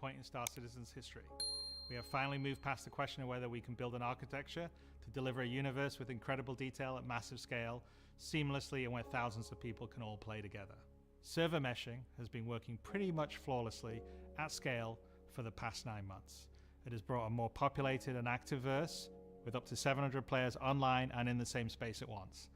point in Star Citizen's history. We have finally moved past the question of whether we can build an architecture to deliver a universe with incredible detail at massive scale, seamlessly, and where thousands of people can all play together. Server meshing has been working pretty much flawlessly at scale for the past 9 months. It has brought a more populated and active verse with up to 700 players online and in the same space at once.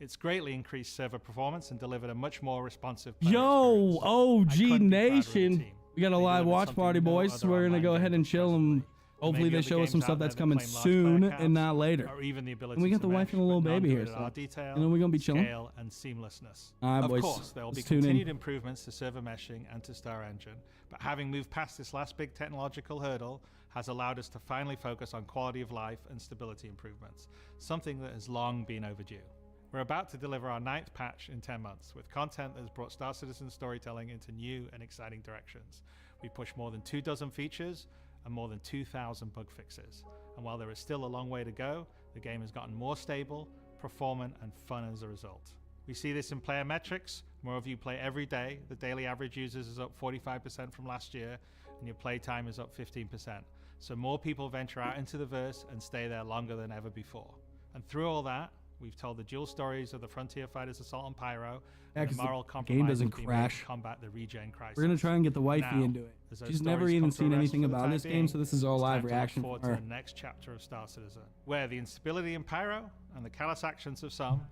It's greatly increased server performance and delivered a much more responsive player experience. OG Nation. We got a live watch party, boys. So we're going to go ahead and chill and hopefully they show us some stuff that's coming soon and not later. Or even the ability and we got the wife and a little baby here, so detail, you know we're going to be chilling. Scale and seamlessness. All right, boys. Of course, there will be continued improvements to server meshing and to Star Engine, but having moved past this last big technological hurdle has allowed us to finally focus on quality of life and stability improvements, something that has long been overdue. We're about to deliver our 9th patch in 10 months, with content that has brought Star Citizen storytelling into new and exciting directions. We pushed more than 24 features and more than 2,000 bug fixes. And while there is still a long way to go, the game has gotten more stable, performant, and fun as a result. We see this in player metrics. More of you play every day. The daily average users is up 45% from last year, and your play time is up 15%. So more people venture out into the verse and stay there longer than ever before. And through all that, we've told the dual stories of the Frontier Fighters Assault on Pyro, and the moral compromise game doesn't crash. To combat the regen crisis. We're going to try and get the wifey into it. She's never even seen anything about this game, so this is all live reaction for her. To the next chapter of Star Citizen, where the instability in Pyro and the callous actions of some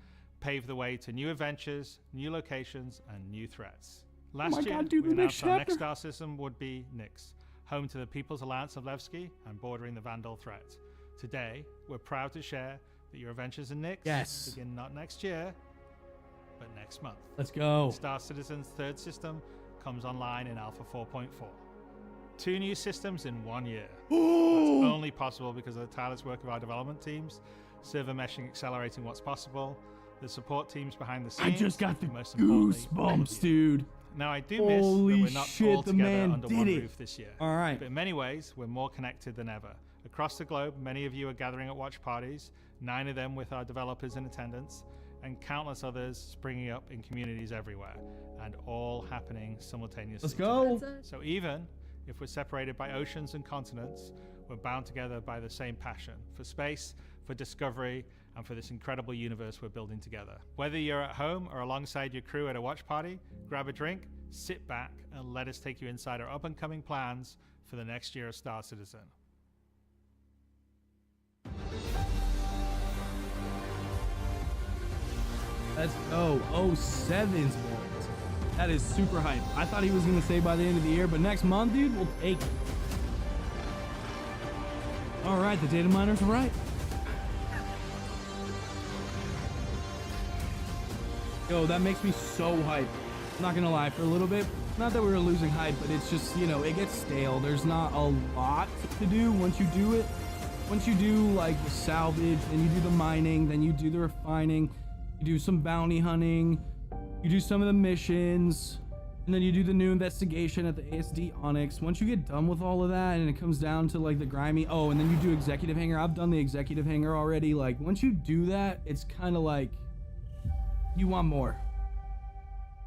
pave the way to new adventures, new locations, and new threats. Last year, we announced our next Star System would be Nyx, home to the People's Alliance of Levski and bordering the Vandal threat. Today, we're proud to share that your adventures in Nyx begin not next year, but next month. Let's go. Star Citizen's 3rd system comes online in Alpha 4.4. 2 new systems in 1 year. That's only possible because of the tireless work of our development teams, server meshing accelerating what's possible, the support teams behind the scenes. I just got the goosebumps, dude. Now, I do miss that we're not all together under one roof this year. All right. But in many ways, we're more connected than ever. Across the globe, many of you are gathering at watch parties, 9 of them with our developers in attendance, and countless others springing up in communities everywhere, and all happening simultaneously. Let's go. So even if we're separated by oceans and continents, we're bound together by the same passion for space, for discovery, and for this incredible universe we're building together. Whether you're at home or alongside your crew at a watch party, grab a drink, sit back, and let us take you inside our up-and-coming plans for the next year of Star Citizen. Let's go. 07's boys. That is super hype. I thought he was going to say by the end of the year, but next month, dude, we'll take it. All right, the data miners are right. Yo, that makes me so hyped. I'm not going to lie, for a little bit, not that we were losing hype, but it's just, you know, it gets stale. There's not a lot to do once you do it. Once you do, like, the salvage, then you do the mining, then you do the refining, you do some bounty hunting, you do some of the missions, and then you do the new investigation at the ASD Onyx. Once you get done with all of that and it comes down to like the grimy, oh, and then you do executive hangar. I've done the executive hangar already. Like once you do that, it's kind of like you want more.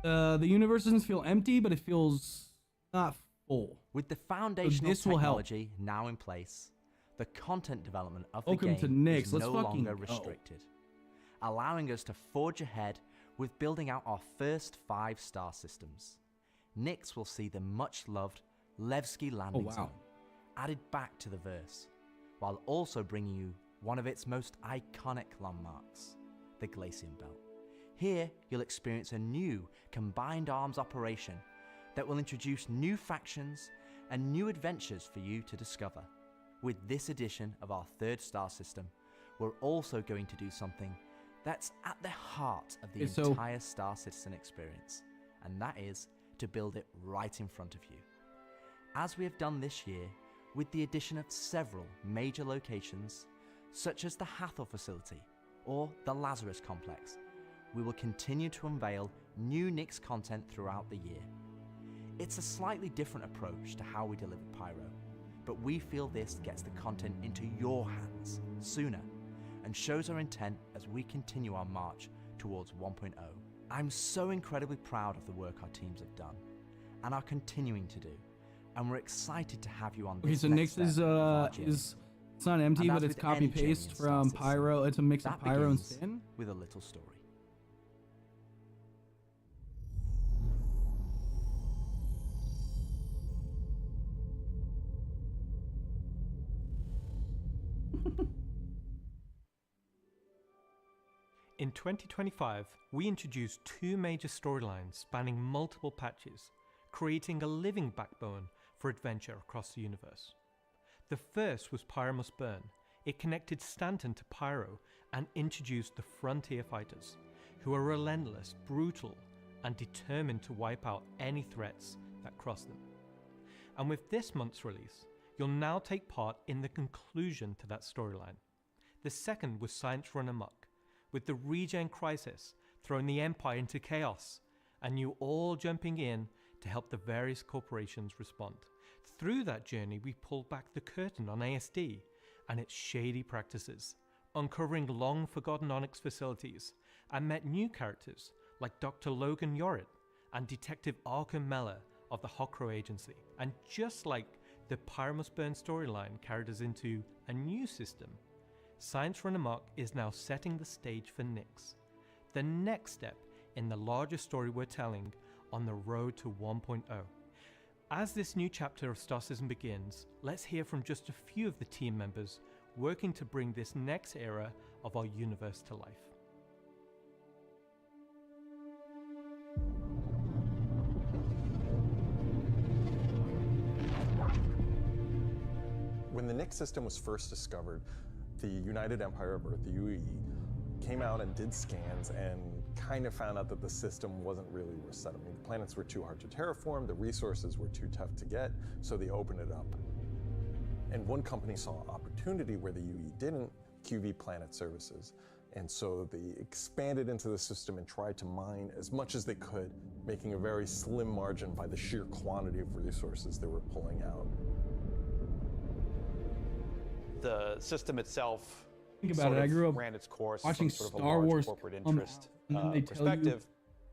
The universe doesn't feel empty, but it feels not full. With the foundational technology now in place, the content development of the game is no longer restricted, allowing us to forge ahead with building out our first 5 star systems. Nyx will see the much-loved Levski landing zone added back to the verse, while also bringing you one of its most iconic landmarks, the Glacium Belt. Here, you'll experience a new combined arms operation that will introduce new factions and new adventures for you to discover. With this edition of our 3rd star system, we're also going to do something that's at the heart of the entire Star Citizen experience, and that is to build it right in front of you. As we have done this year, with the addition of several major locations, such as the Hathor facility or the Lazarus complex, we will continue to unveil new Nyx content throughout the year. It's a slightly different approach to how we deliver Pyro, but we feel this gets the content into your hands sooner and shows our intent as we continue our march towards 1.0. I'm so incredibly proud of the work our teams have done and are continuing to do, and we're excited to have you on Okay, this so next Nyx step is it's not empty, but it's copy paste from Pyro. It's a mix of Pyro and Sin. With a little story. In 2025, we introduced two major storylines spanning multiple patches, creating a living backbone for adventure across the universe. The first was Pyro Must Burn. It connected Stanton to Pyro and introduced the Frontier Fighters, who are relentless, brutal, and determined to wipe out any threats that cross them. And with this month's release, you'll now take part in the conclusion to that storyline. The second was Science Run Amok, with the Regen Crisis throwing the Empire into chaos, and you all jumping in to help the various corporations respond. Through that journey, we pulled back the curtain on ASD and its shady practices, uncovering long-forgotten Onyx facilities, and met new characters like Dr. Logan Yorit and Detective Arkham Mella of the Hokro Agency. And just like the Pyro Must Burn storyline carried us into a new system, Science Run Amok is now setting the stage for Nyx, the next step in the larger story we're telling on the road to 1.0. As this new chapter of Star Citizen begins, let's hear from just a few of the team members working to bring this next era of our universe to life. When the Nyx system was first discovered, the United Empire of Earth, the UAE, came out and did scans and kind of found out that the system wasn't really worth settling. The planets were too hard to terraform, the resources were too tough to get, so they opened it up. And one company saw opportunity where the UAE didn't, QV Planet Services. And so they expanded into the system and tried to mine as much as they could, making a very slim margin by the sheer quantity of resources they were pulling out. The system itself Think about it. I grew up ran its course watching from sort of a Star large Wars corporate come interest out, and then they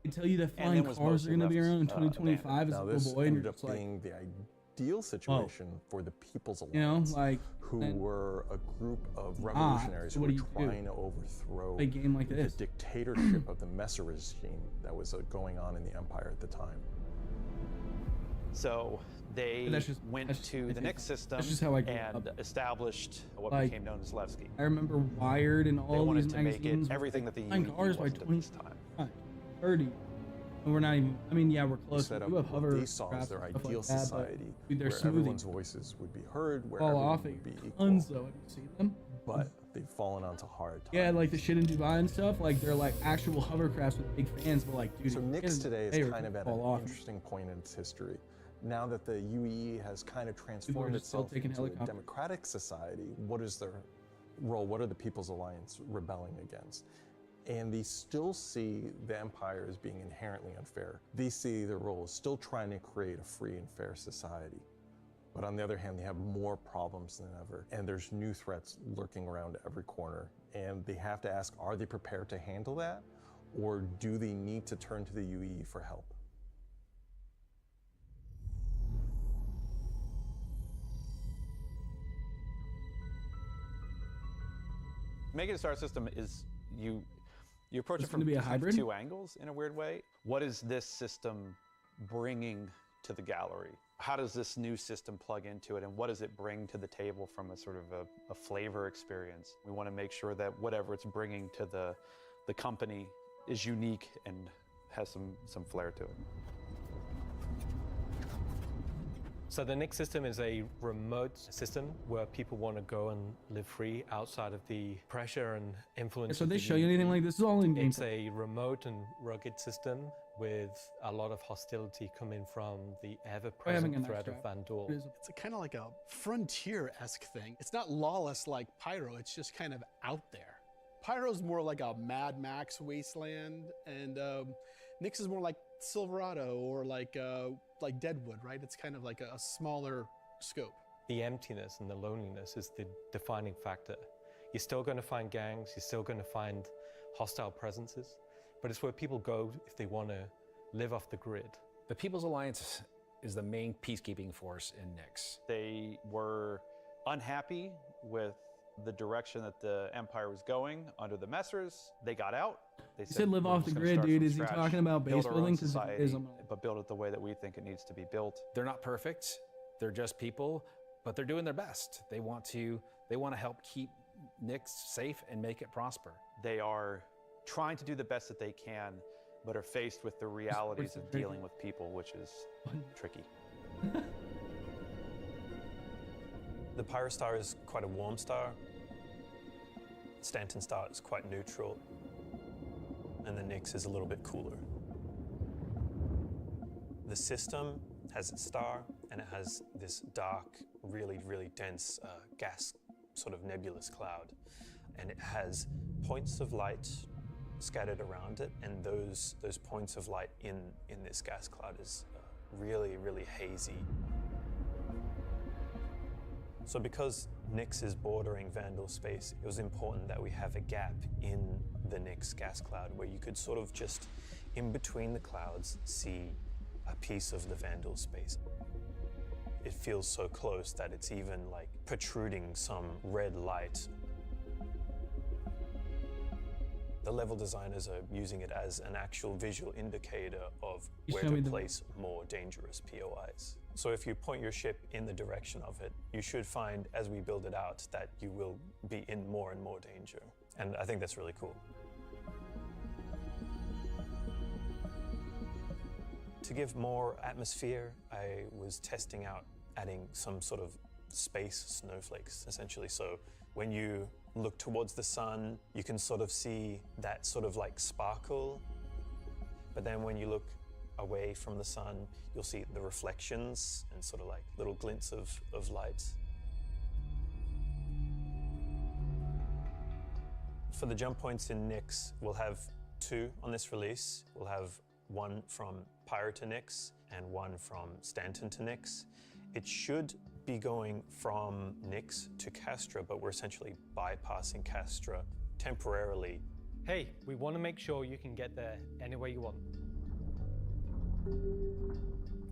tell you that and flying then was cars are going to be mostly around in left, 2025 as a Now little this boy, and ended you're up just like, being the ideal situation for the People's you know, Alliance, like, who then- were a group of revolutionaries so who what were do you do? trying to overthrow a game like the this. dictatorship of the Messer regime that was going on in the Empire at the time. So they That's just- went that's just- to I the think Nyx system that's just how I grew and up. established what Like, became known as Levski. I remember Wired and They all wanted these to make magazines it everything that the flying UAE cars by wasn't at this time. 30. And we're not even, I mean, yeah, we're They close. set We up do have what hover they saw as their stuff ideal like that, but, society, dude, they're where smoothing. everyone's voices would be heard, where Fall everyone off would be at equal. tons though. Have you seen them? But they've fallen onto hard times. Yeah, like the shit in Dubai and stuff. Like they're like actual hovercrafts with big fans, but like, dude, So if you get Nyx in today the air, is kind of at fall an off. interesting point in its history. Now that the UAE has kind of transformed just still itself taking into a helicopters. democratic society, what is their role? What are the People's Alliance rebelling against? And they still see the empire as being inherently unfair. They see their role as still trying to create a free and fair society. But on the other hand, they have more problems than ever. And there's new threats lurking around every corner. And they have to ask, are they prepared to handle that? Or do they need to turn to the UAE for help? Making a star system is you approach It's it from gonna be a kind of hybrid? two angles in a weird way. What is this system bringing to the gallery? How does this new system plug into it, and what does it bring to the table from a sort of a flavor experience? We want to make sure that whatever it's bringing to the company is unique and has some flair to it. So the Nyx system is a remote system where people want to go and live free outside of the pressure and influence. So of they the show you anything like this? Is all in game. It's a remote and rugged system with a lot of hostility coming from the ever-present a nice threat of drive. Vandal. It's kind of like a frontier-esque thing. It's not lawless like Pyro, it's just kind of out there. Pyro's more like a Mad Max wasteland, and Nyx is more like Silverado or like Deadwood, right? It's kind of like a smaller scope. The emptiness and the loneliness is the defining factor. You're still going to find gangs, you're still going to find hostile presences, but it's where people go if they want to live off the grid. The People's Alliance is the main peacekeeping force in Nyx. They were unhappy with the direction that the Empire was going under the Messers. They got out. They said live off the grid, dude. Is he talking about base building? But build it the way that we think it needs to be built. They're not perfect. They're just people, but they're doing their best. They want to help keep Nyx safe and make it prosper. They are trying to do the best that they can, but are faced with the realities of dealing with people, which is tricky. The Pyro star is quite a warm star. Stanton star is quite neutral. And the Nyx is a little bit cooler. The system has its star, and it has this dark, really, really dense gas sort of nebulous cloud. And it has points of light scattered around it, and those points of light in this gas cloud is really, really hazy. So because Nyx is bordering Vandal space, it was important that we have a gap in the Nyx gas cloud where you could sort of just, in between the clouds, see a piece of the Vandal space. It feels so close that it's even like protruding some red light. The level designers are using it as an actual visual indicator of where to place more dangerous POIs. So if you point your ship in the direction of it, you should find, as we build it out, that you will be in more and more danger. And I think that's really cool. To give more atmosphere, I was testing out adding some sort of space snowflakes, essentially. So when you look towards the sun, you can sort of see that sort of like sparkle. But then when you look away from the sun, you'll see the reflections and sort of like little glints of light. For the jump points in Nyx, we'll have 2 on this release. We'll have one from Pyro to Nyx and one from Stanton to Nyx. It should be going from Nyx to Castra, but we're essentially bypassing Castra temporarily. Hey, we want to make sure you can get there any way you want.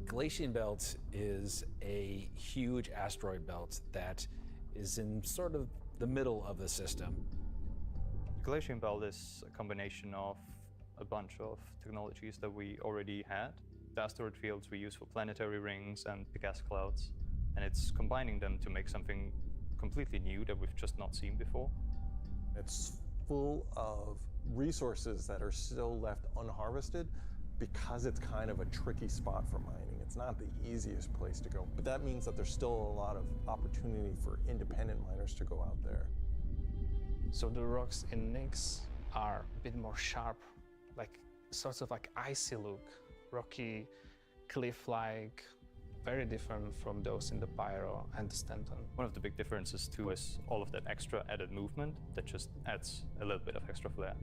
Glacian Belt is a huge asteroid belt that is in sort of the middle of the system. Glacian Belt is a combination of a bunch of technologies that we already had. The asteroid fields we use for planetary rings and the gas clouds, and it's combining them to make something completely new that we've just not seen before. It's full of resources that are still left unharvested because it's kind of a tricky spot for mining. It's not the easiest place to go, but that means that there's still a lot of opportunity for independent miners to go out there. So the rocks in Nyx are a bit more sharp, like sorts of like icy look, rocky, cliff-like, very different from those in the Pyro and the Stanton. One of the big differences too is all of that extra added movement that just adds a little bit of extra flair.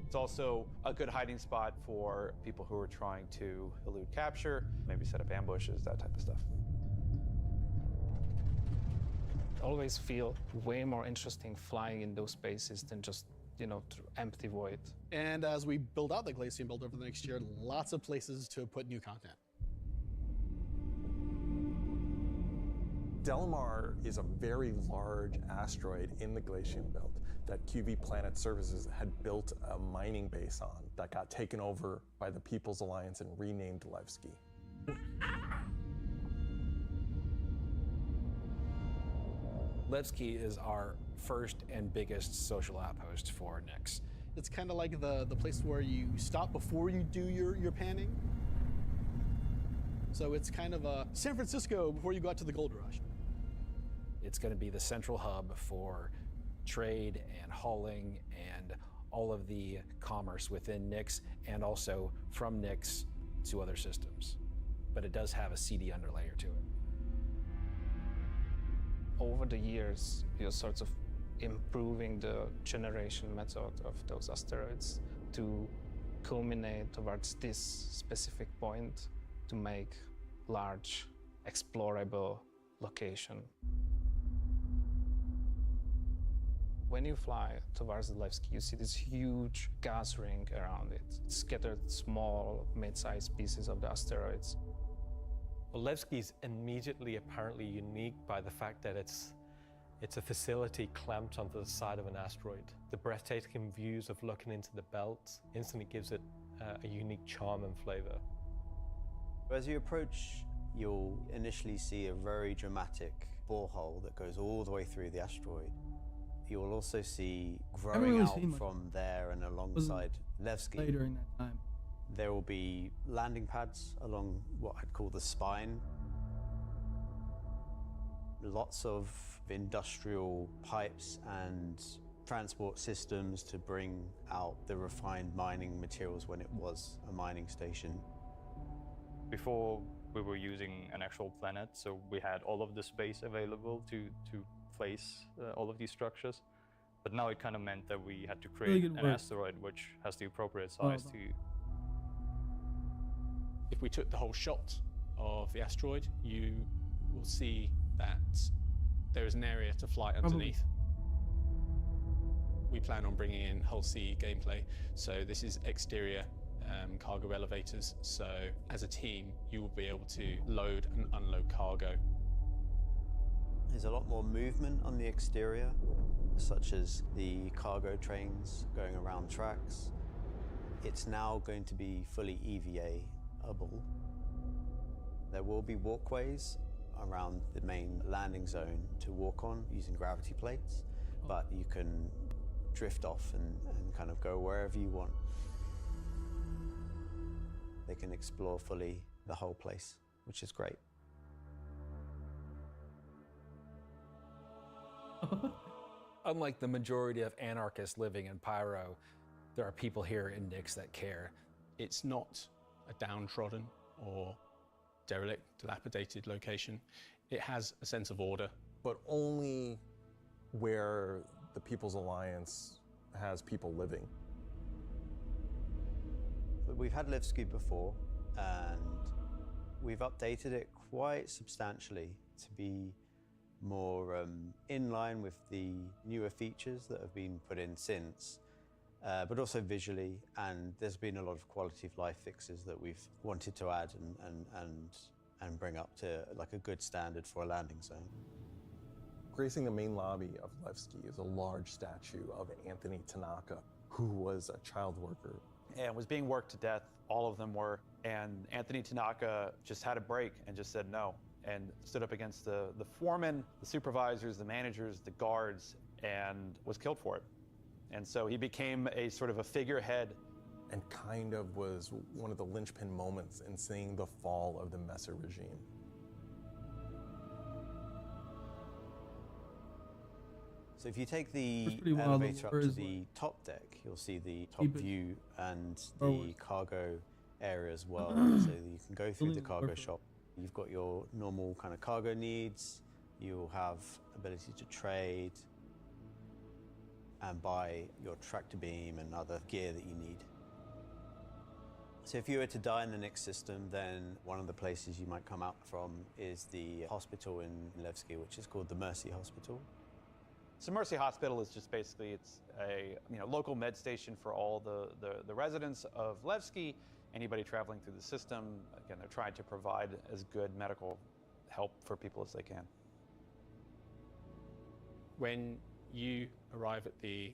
It's also a good hiding spot for people who are trying to elude capture, maybe set up ambushes, that type of stuff. I always feel way more interesting flying in those spaces than just, through empty void. And as we build out the Glacian Belt over the next year, lots of places to put new content. Delamar is a very large asteroid in the Glacian Belt that QV Planet Services had built a mining base on that got taken over by the People's Alliance and renamed Levski. Levski is our first and biggest social outpost for Nyx. It's kind of like the place where you stop before you do your panning. So it's kind of a San Francisco before you go out to the gold rush. It's going to be the central hub for trade and hauling and all of the commerce within Nyx and also from Nyx to other systems. But it does have a CD underlayer to it. Over the years, you're sort of improving the generation method of those asteroids to culminate towards this specific point to make large, explorable location. When you fly towards the Levski, you see this huge gas ring around it. It's scattered small, mid-sized pieces of the asteroids. Well, Levski's immediately apparently unique by the fact that it's a facility clamped onto the side of an asteroid. The breathtaking views of looking into the belt instantly gives it a unique charm and flavor. As you approach, you'll initially see a very dramatic borehole that goes all the way through the asteroid. You'll also see growing out from there and alongside Levski. During that time. There will be landing pads along what I'd call the spine. Lots of industrial pipes and transport systems to bring out the refined mining materials when it was a mining station. Before, we were using an actual planet, so we had all of the space available to place all of these structures. But now it kind of meant that we had to create an asteroid which has the appropriate size to... If we took the whole shot of the asteroid, you will see that there is an area to fly underneath. We plan on bringing in hull C gameplay, so this is exterior cargo elevators, so as a team you will be able to load and unload cargo. There's a lot more movement on the exterior, such as the cargo trains going around tracks. It's now going to be fully EVA-able. There will be walkways around the main landing zone to walk on using gravity plates, but you can drift off and kind of go wherever you want. They can explore fully the whole place, which is great. Unlike the majority of anarchists living in Pyro, there are people here in Nyx that care. It's not a downtrodden or derelict, dilapidated location. It has a sense of order. But only where the People's Alliance has people living. But we've had Levski before, and we've updated it quite substantially to be more in line with the newer features that have been put in since, but also visually, and there's been a lot of quality of life fixes that we've wanted to add and bring up to like a good standard for a landing zone. Gracing the main lobby of Levski is a large statue of Anthony Tanaka, who was a child worker. And was being worked to death, all of them were. And Anthony Tanaka just had a break and just said no, and stood up against the foremen, the supervisors, the managers, the guards, and was killed for it. And so he became a sort of a figurehead. And kind of was one of the linchpin moments in seeing the fall of the Messer regime. So if you take the elevator up to the top deck, you'll see the top view and the cargo area as well. So you can go through the cargo shop. You've got your normal kind of cargo needs. You'll have ability to trade and buy your tractor beam and other gear that you need. So if you were to die in the Nyx system, then one of the places you might come out from is the hospital in Levski, which is called the Mercy Hospital. So Mercy Hospital is just basically, it's a local med station for all the residents of Levski, anybody traveling through the system. Again, they're trying to provide as good medical help for people as they can. When you arrive at the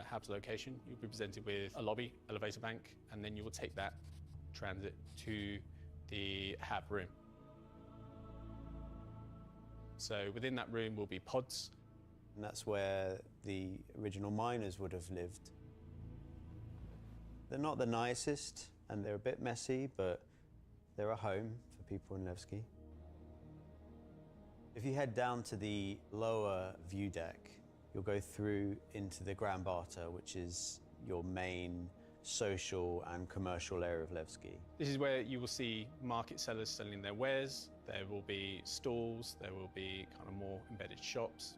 HAB's location, you'll be presented with a lobby, elevator bank, and then you will take that transit to the HAB room. So within that room will be pods. And that's where the original miners would have lived. They're not the nicest, and they're a bit messy, but they're a home for people in Levski. If you head down to the lower view deck, you'll go through into the Grand Barter, which is your main social and commercial area of Levski. This is where you will see market sellers selling their wares. There will be stalls, there will be kind of more embedded shops.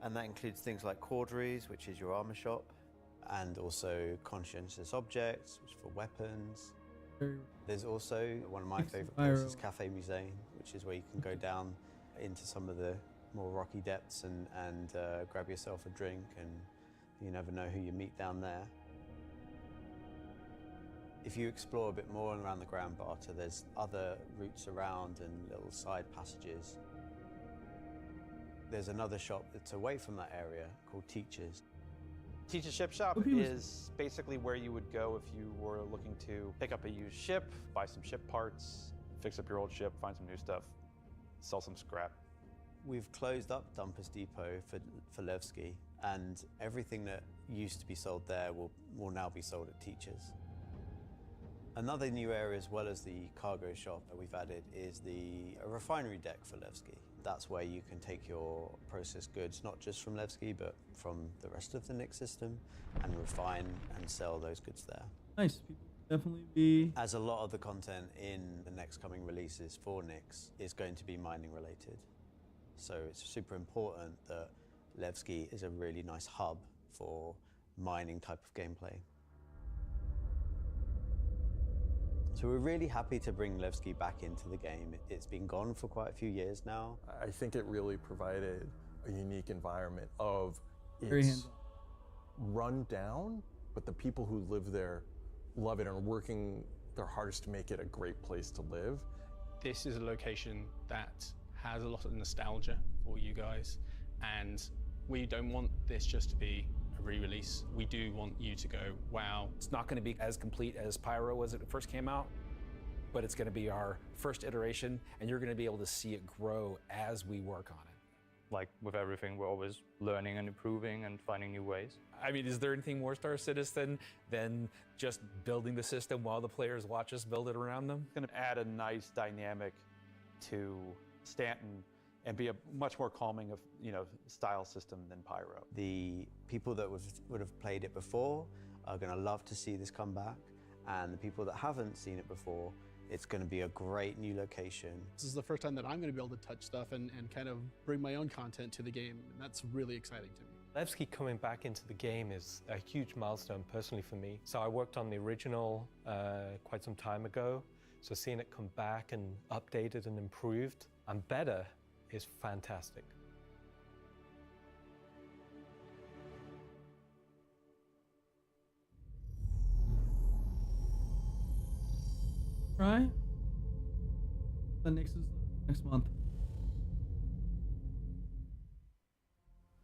And that includes things like Corderies, which is your armor shop, and also conscientious objects, which is for weapons. There's also one of my favorite places, Cafe Musée, which is where you can go down into some of the more rocky depths and grab yourself a drink, and you never know who you meet down there. If you explore a bit more around the Grand Barter, there's other routes around and little side passages. There's another shop that's away from that area called Teachers. Teach's Ship Shop is basically where you would go if you were looking to pick up a used ship, buy some ship parts, fix up your old ship, find some new stuff, sell some scrap. We've closed up Dumpers Depot for Levski, and everything that used to be sold there will now be sold at Teachers. Another new area, as well as the cargo shop that we've added, is a refinery deck for Levski. That's where you can take your processed goods, not just from Levski, but from the rest of the Nix system, and refine and sell those goods there. Nice. Definitely be... As a lot of the content in the next coming releases for Nix is going to be mining related. So it's super important that Levski is a really nice hub for mining type of gameplay. So we're really happy to bring Levski back into the game. It's been gone for quite a few years now. I think it really provided a unique environment of it's run down, but the people who live there love it and are working their hardest to make it a great place to live. This is a location that has a lot of nostalgia for you guys, and we don't want this just to be a re-release. We do want you to go, wow. It's not going to be as complete as Pyro was when it first came out, but it's going to be our first iteration, and you're going to be able to see it grow as we work on it. Like with everything, we're always learning and improving and finding new ways. I mean, is there anything more Star Citizen than just building the system while the players watch us build it around them? It's going to add a nice dynamic to Stanton and be a much more calming of, style system than Pyro. The people that would have played it before are going to love to see this come back, and the people that haven't seen it before, it's going to be a great new location. This is the first time that I'm going to be able to touch stuff and kind of bring my own content to the game, and that's really exciting to me. Levski coming back into the game is a huge milestone personally for me. So I worked on the original quite some time ago, so seeing it come back and updated and improved and better is fantastic. Right? The Nix is next month.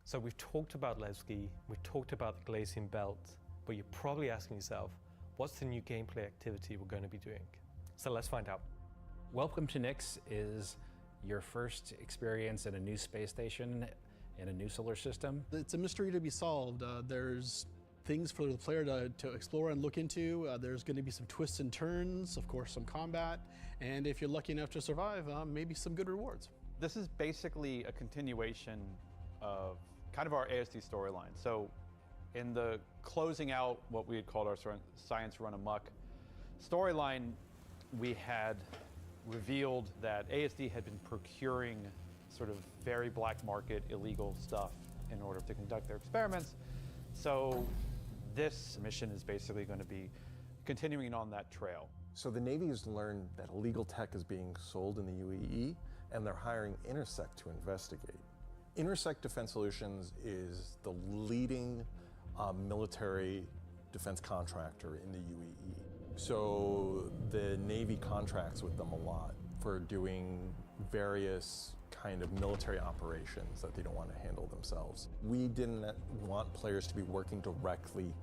So we've talked about Levski, we've talked about the Glacian Belt, but you're probably asking yourself, what's the new gameplay activity we're going to be doing? So let's find out. Welcome to Nix is your first experience in a new space station in a new solar system. It's a mystery to be solved. There's things for the player to explore and look into. There's going to be some twists and turns, of course some combat, and if you're lucky enough to survive, maybe some good rewards. This is basically a continuation of kind of our ASD storyline. So in the closing out what we had called our Science Run Amok storyline, we had revealed that ASD had been procuring sort of very black market illegal stuff in order to conduct their experiments. So this mission is basically going to be continuing on that trail. So the Navy has learned that illegal tech is being sold in the UAE, and they're hiring Intersect to investigate. Intersect Defense Solutions is the leading military defense contractor in the UAE. So the Navy contracts with them a lot for doing various kind of military operations that they don't want to handle themselves. We didn't want players to be working directly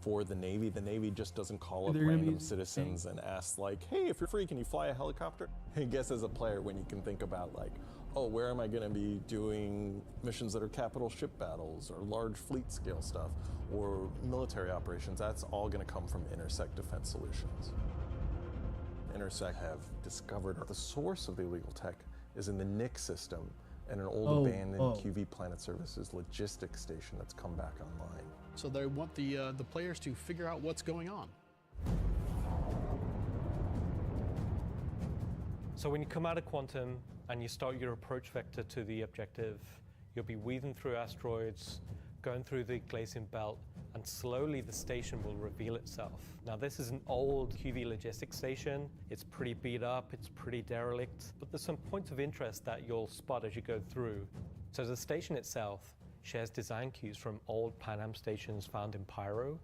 for the Navy. The Navy just doesn't call up random citizens and ask like, hey, if you're free, can you fly a helicopter? I guess as a player, when you can think about like, oh, where am I going to be doing missions that are capital ship battles or large fleet scale stuff or military operations, that's all going to come from Intersect Defense Solutions. Intersect have discovered the source of the illegal tech is in the Nix system and an old abandoned QV Planet Services logistics station that's come back online. So they want the players to figure out what's going on. So when you come out of Quantum and you start your approach vector to the objective, you'll be weaving through asteroids, going through the Glacian Belt, and slowly the station will reveal itself. Now this is an old QV logistics station. It's pretty beat up, it's pretty derelict, but there's some points of interest that you'll spot as you go through. So the station itself shares design cues from old Pan Am stations found in Pyro.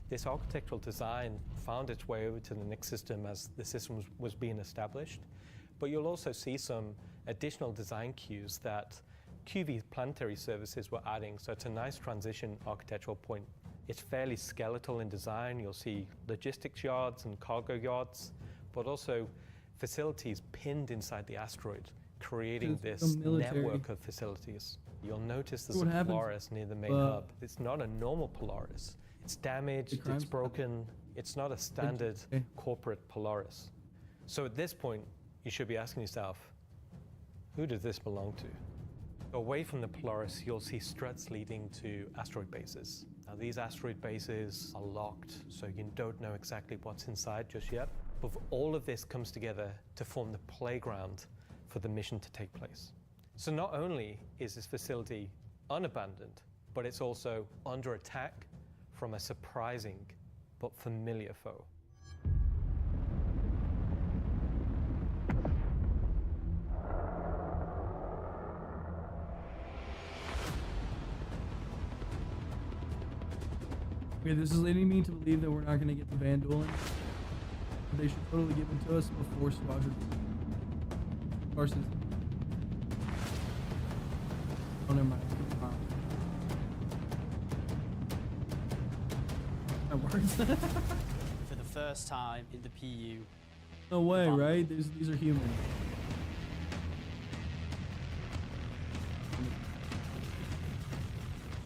This architectural design found its way over to the Nix system as the system was being established, but you'll also see some additional design cues that QV planetary services were adding, so it's a nice transition architectural point. It's fairly skeletal in design. You'll see logistics yards and cargo yards, but also facilities pinned inside the asteroid, creating this network of facilities. You'll notice there's a Polaris near the main hub. It's not a normal Polaris. It's damaged, it's broken. It's not a standard corporate Polaris. So at this point, you should be asking yourself, who does this belong to? Away from the Polaris, you'll see struts leading to asteroid bases. Now, these asteroid bases are locked, so you don't know exactly what's inside just yet. But all of this comes together to form the playground for the mission to take place. So not only is this facility unabandoned, but it's also under attack from a surprising but familiar foe. Okay, this is leading me to believe that we're not going to get the Van dueling. They should totally give it to us before Squadron. Versus. Oh, never mind. That works. For the first time in the PU. No way, right? These are human.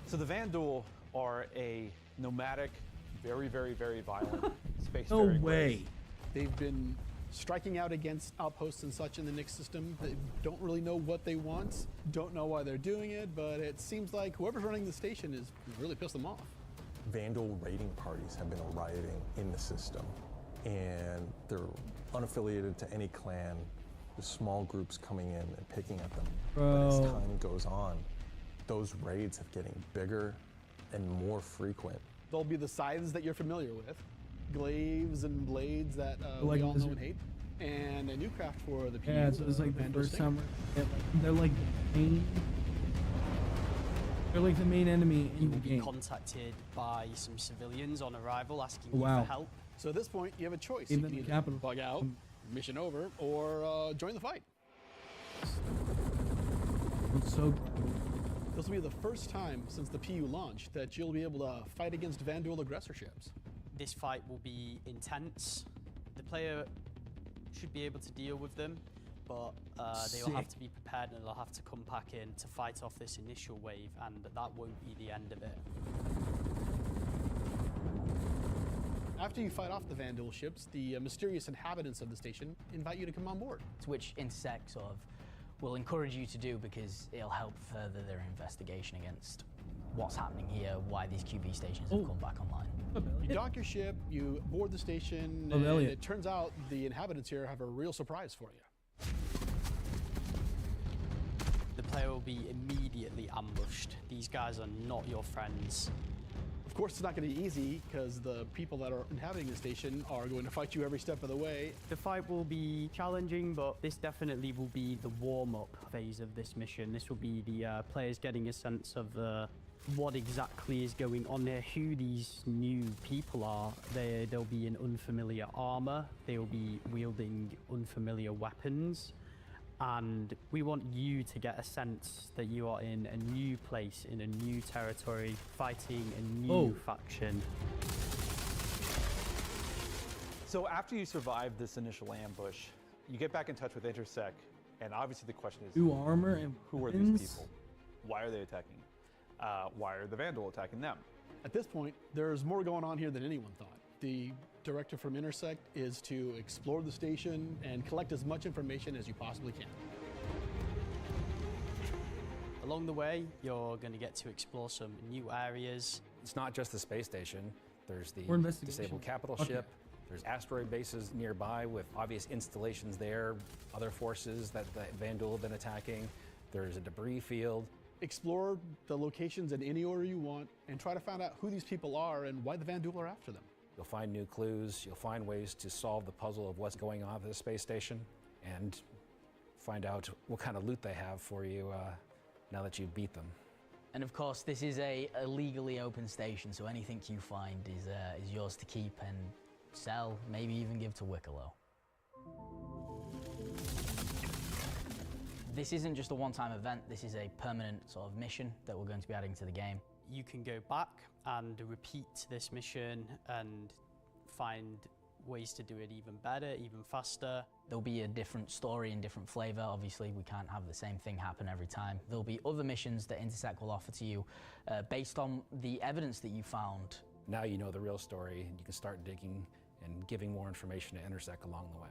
So the Vandal are a nomadic, very, very, very violent space. No way. They've been striking out against outposts and such in the Nix system. They don't really know what they want, don't know why they're doing it, but it seems like whoever's running the station is really pissed them off. Vandal raiding parties have been arriving in the system, and they're unaffiliated to any clan. There's small groups coming in and picking at them. But as time goes on, those raids are getting bigger and more frequent. They'll be the scythes that you're familiar with, glaives and blades that we all know and hate, and a new craft for the PU. Yeah, so it's like the first time they're like the main. They're like the main enemy in the game. You will be contacted by some civilians on arrival asking you for help. So at this point, you have a choice. Even You the can either capital. bug out, mission over, or join the fight. I'm so glad. This will be the first time since the PU launched that you'll be able to fight against Vandal aggressor ships. This fight will be intense. The player should be able to deal with them, but they will have to be prepared and they'll have to come back in to fight off this initial wave, and that won't be the end of it. After you fight off the Vandal ships, the mysterious inhabitants of the station invite you to come on board. Which Intersect sort of will encourage you to do because it'll help further their investigation against what's happening here, why these QV stations have come back online. You dock your ship, you board the station, and it turns out the inhabitants here have a real surprise for you. The player will be immediately ambushed. These guys are not your friends. Of course, it's not going to be easy because the people that are inhabiting the station are going to fight you every step of the way. The fight will be challenging, but this definitely will be the warm-up phase of this mission. This will be the players getting a sense of what exactly is going on there, who these new people are. They'll be in unfamiliar armor. They'll be wielding unfamiliar weapons. And we want you to get a sense that you are in a new place, in a new territory, fighting a new faction. So after you survive this initial ambush, you get back in touch with Intersect, and obviously the question is, new armor and who are these people? Why are they attacking? Why are the Vandal attacking them? At this point, there's more going on here than anyone thought. The directive from Intersect is to explore the station and collect as much information as you possibly can. Along the way, you're going to get to explore some new areas. It's not just the space station. There's the disabled capital ship. There's asteroid bases nearby with obvious installations there, other forces that the Vandal have been attacking. There's a debris field. Explore the locations in any order you want and try to find out who these people are and why the Vandal are after them. You'll find new clues, you'll find ways to solve the puzzle of what's going on at the space station, and find out what kind of loot they have for you now that you've beat them. And of course, this is a legally open station, so anything you find is yours to keep and sell, maybe even give to Wicklow. This isn't just a one-time event, this is a permanent sort of mission that we're going to be adding to the game. You can go back and repeat this mission and find ways to do it even better, even faster. There'll be a different story and different flavor. Obviously, we can't have the same thing happen every time. There'll be other missions that Intersect will offer to you based on the evidence that you found. Now you know the real story, and you can start digging and giving more information to Intersect along the way.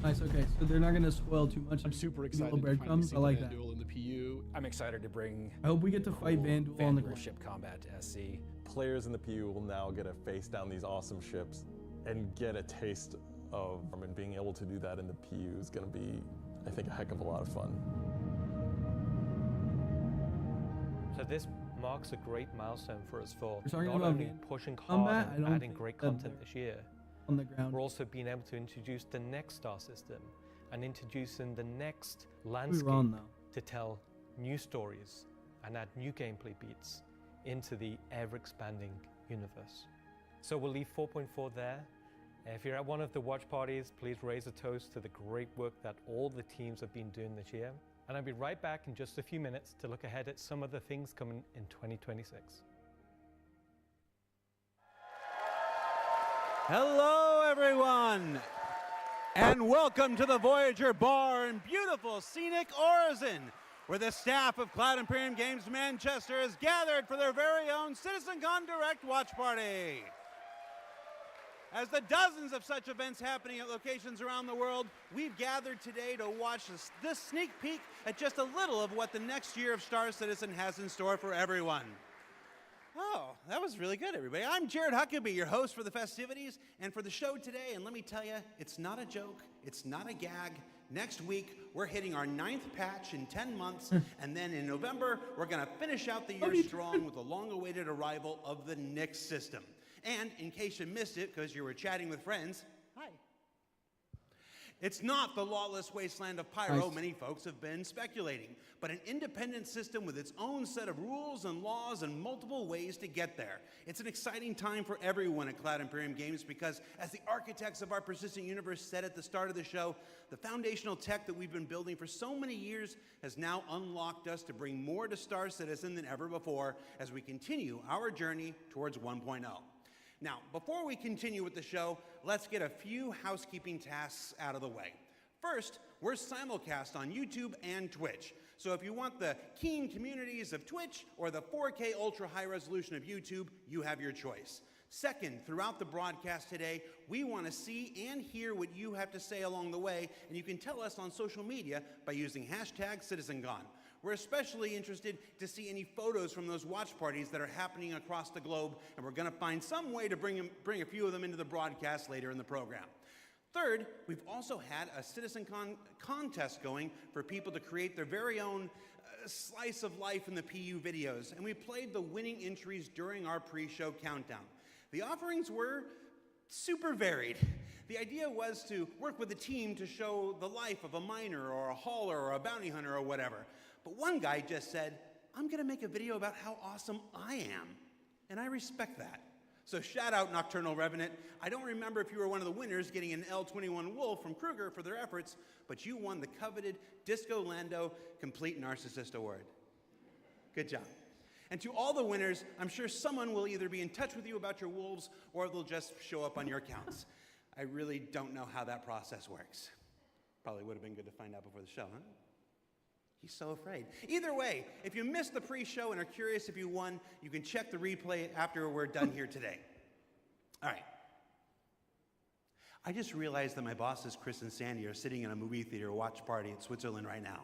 Nice, okay, so they're not gonna spoil too much. I'm super excited little to finally breadcrumbs. see I like that. Vandal in the PU. I'm excited to bring I hope we get to fight Vandal on the ground. ship combat to SC. Players in the PU will now get to face down these awesome ships and get a taste of them, and being able to do that in the PU is going to be, I think, a heck of a lot of fun. So this marks a great milestone for us for We're talking not about only pushing combat, hard I and don't adding think great that content this year, on the ground. we're also being able to introduce the next star system and introducing the next We landscape were on though. to tell new stories and add new gameplay beats into the ever-expanding universe. So we'll leave 4.4 there. If you're at one of the watch parties, please raise a toast to the great work that all the teams have been doing this year. And I'll be right back in just a few minutes to look ahead at some of the things coming in 2026. Hello, everyone, and welcome to the Voyager Bar in beautiful scenic Orizon, where the staff of Cloud Imperium Games Manchester is gathered for their very own CitizenCon Direct watch party. As the dozens of such events happening at locations around the world, we've gathered today to watch this sneak peek at just a little of what the next year of Star Citizen has in store for everyone. Oh, that was really good, everybody. I'm Jared Huckabee, your host for the festivities and for the show today, and let me tell you, it's not a joke, it's not a gag. Next week, we're hitting our 9th patch in 10 months, and then in November, we're going to finish out the year strong with the long-awaited arrival of the Nix system. And in case you missed it because you were chatting with friends, hi. It's not the lawless wasteland of Pyro many folks have been speculating, but an independent system with its own set of rules and laws and multiple ways to get there. It's an exciting time for everyone at Cloud Imperium Games because, as the architects of our persistent universe said at the start of the show, the foundational tech that we've been building for so many years has now unlocked us to bring more to Star Citizen than ever before as we continue our journey towards 1.0. Now, before we continue with the show, let's get a few housekeeping tasks out of the way. First, we're simulcast on YouTube and Twitch. So if you want the keen communities of Twitch or the 4K ultra high resolution of YouTube, you have your choice. Second, throughout the broadcast today, we want to see and hear what you have to say along the way, and you can tell us on social media by using #CitizenCon. We're especially interested to see any photos from those watch parties that are happening across the globe, and we're going to find some way to bring a few of them into the broadcast later in the program. Third, we've also had a CitizenCon contest going for people to create their very own slice of life in the PU videos, and we played the winning entries during our pre-show countdown. The offerings were super varied. The idea was to work with a team to show the life of a miner or a hauler or a bounty hunter or whatever. But one guy just said, I'm going to make a video about how awesome I am. And I respect that. So shout out Nocturnal Revenant. I don't remember if you were one of the winners getting an L21 Wolf from Kruger for their efforts, but you won the coveted Disco Lando Complete Narcissist Award. Good job. And to all the winners, I'm sure someone will either be in touch with you about your wolves or they'll just show up on your accounts. I really don't know how that process works. Probably would have been good to find out before the show, huh? He's so afraid. Either way, if you missed the pre-show and are curious if you won, you can check the replay after we're done here today. All right. I just realized that my bosses, Chris and Sandy, are sitting in a movie theater watch party in Switzerland right now.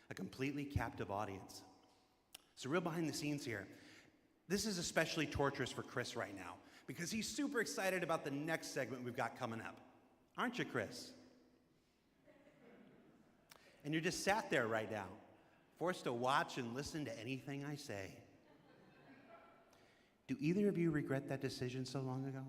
A completely captive audience. So real behind the scenes here. This is especially torturous for Chris right now because he's super excited about the next segment we've got coming up. Aren't you, Chris? And you're just sat there right now, forced to watch and listen to anything I say. Do either of you regret that decision so long ago?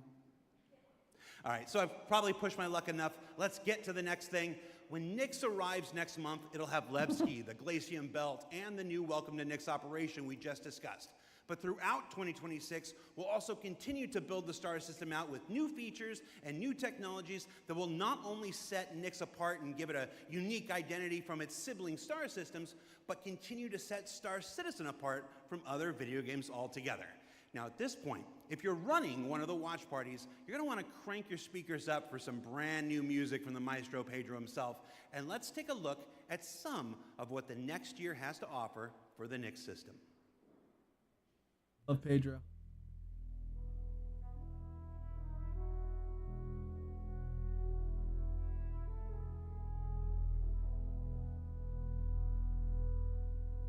All right, so I've probably pushed my luck enough. Let's get to the next thing. When Nyx arrives next month, it'll have Levski, the Glacium Belt, and the new Welcome to Nyx operation we just discussed. But throughout 2026, we'll also continue to build the star system out with new features and new technologies that will not only set Nyx apart and give it a unique identity from its sibling star systems, but continue to set Star Citizen apart from other video games altogether. Now at this point, if you're running one of the watch parties, you're gonna wanna crank your speakers up for some brand new music from the maestro Pedro himself, and let's take a look at some of what the next year has to offer for the Nyx system. Love Pedro.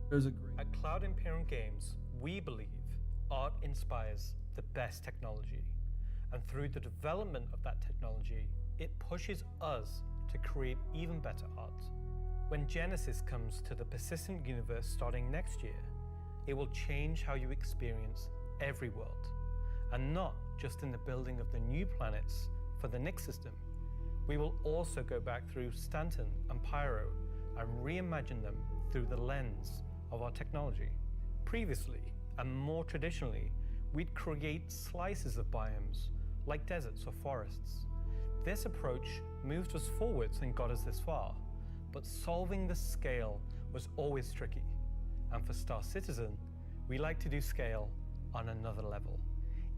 There's a great... At Cloud Imperium Games, we believe art inspires the best technology. And through the development of that technology, it pushes us to create even better art. When Genesis comes to the persistent universe starting next year, it will change how you experience every world, and not just in the building of the new planets for the Nyx system. We will also go back through Stanton and Pyro and reimagine them through the lens of our technology. Previously, and more traditionally, we'd create slices of biomes, like deserts or forests. This approach moved us forwards and got us this far, but solving the scale was always tricky. And for Star Citizen, we like to do scale on another level.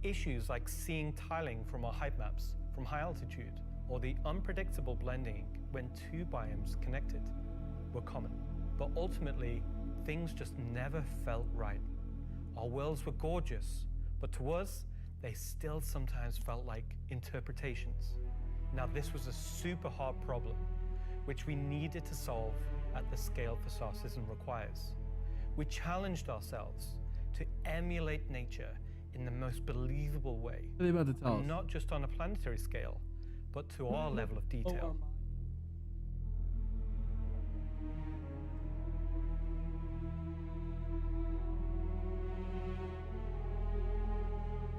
Issues like seeing tiling from our height maps from high altitude, or the unpredictable blending when two biomes connected, were common. But ultimately, things just never felt right. Our worlds were gorgeous, but to us, they still sometimes felt like interpretations. Now this was a super hard problem, which we needed to solve at the scale for Star Citizen requires. We challenged ourselves to emulate nature in the most believable way. What are they about to tell us? Not just on a planetary scale, but to our level of detail.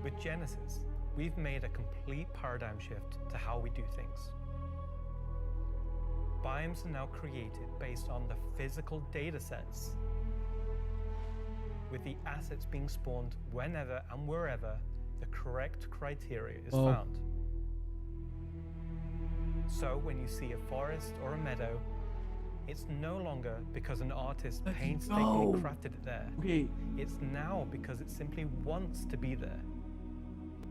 With Genesis, we've made a complete paradigm shift to how we do things. Biomes are now created based on the physical data sets, with the assets being spawned whenever and wherever the correct criteria is found. So when you see a forest or a meadow, it's no longer because an artist painstakingly crafted it there. It's now because it simply wants to be there.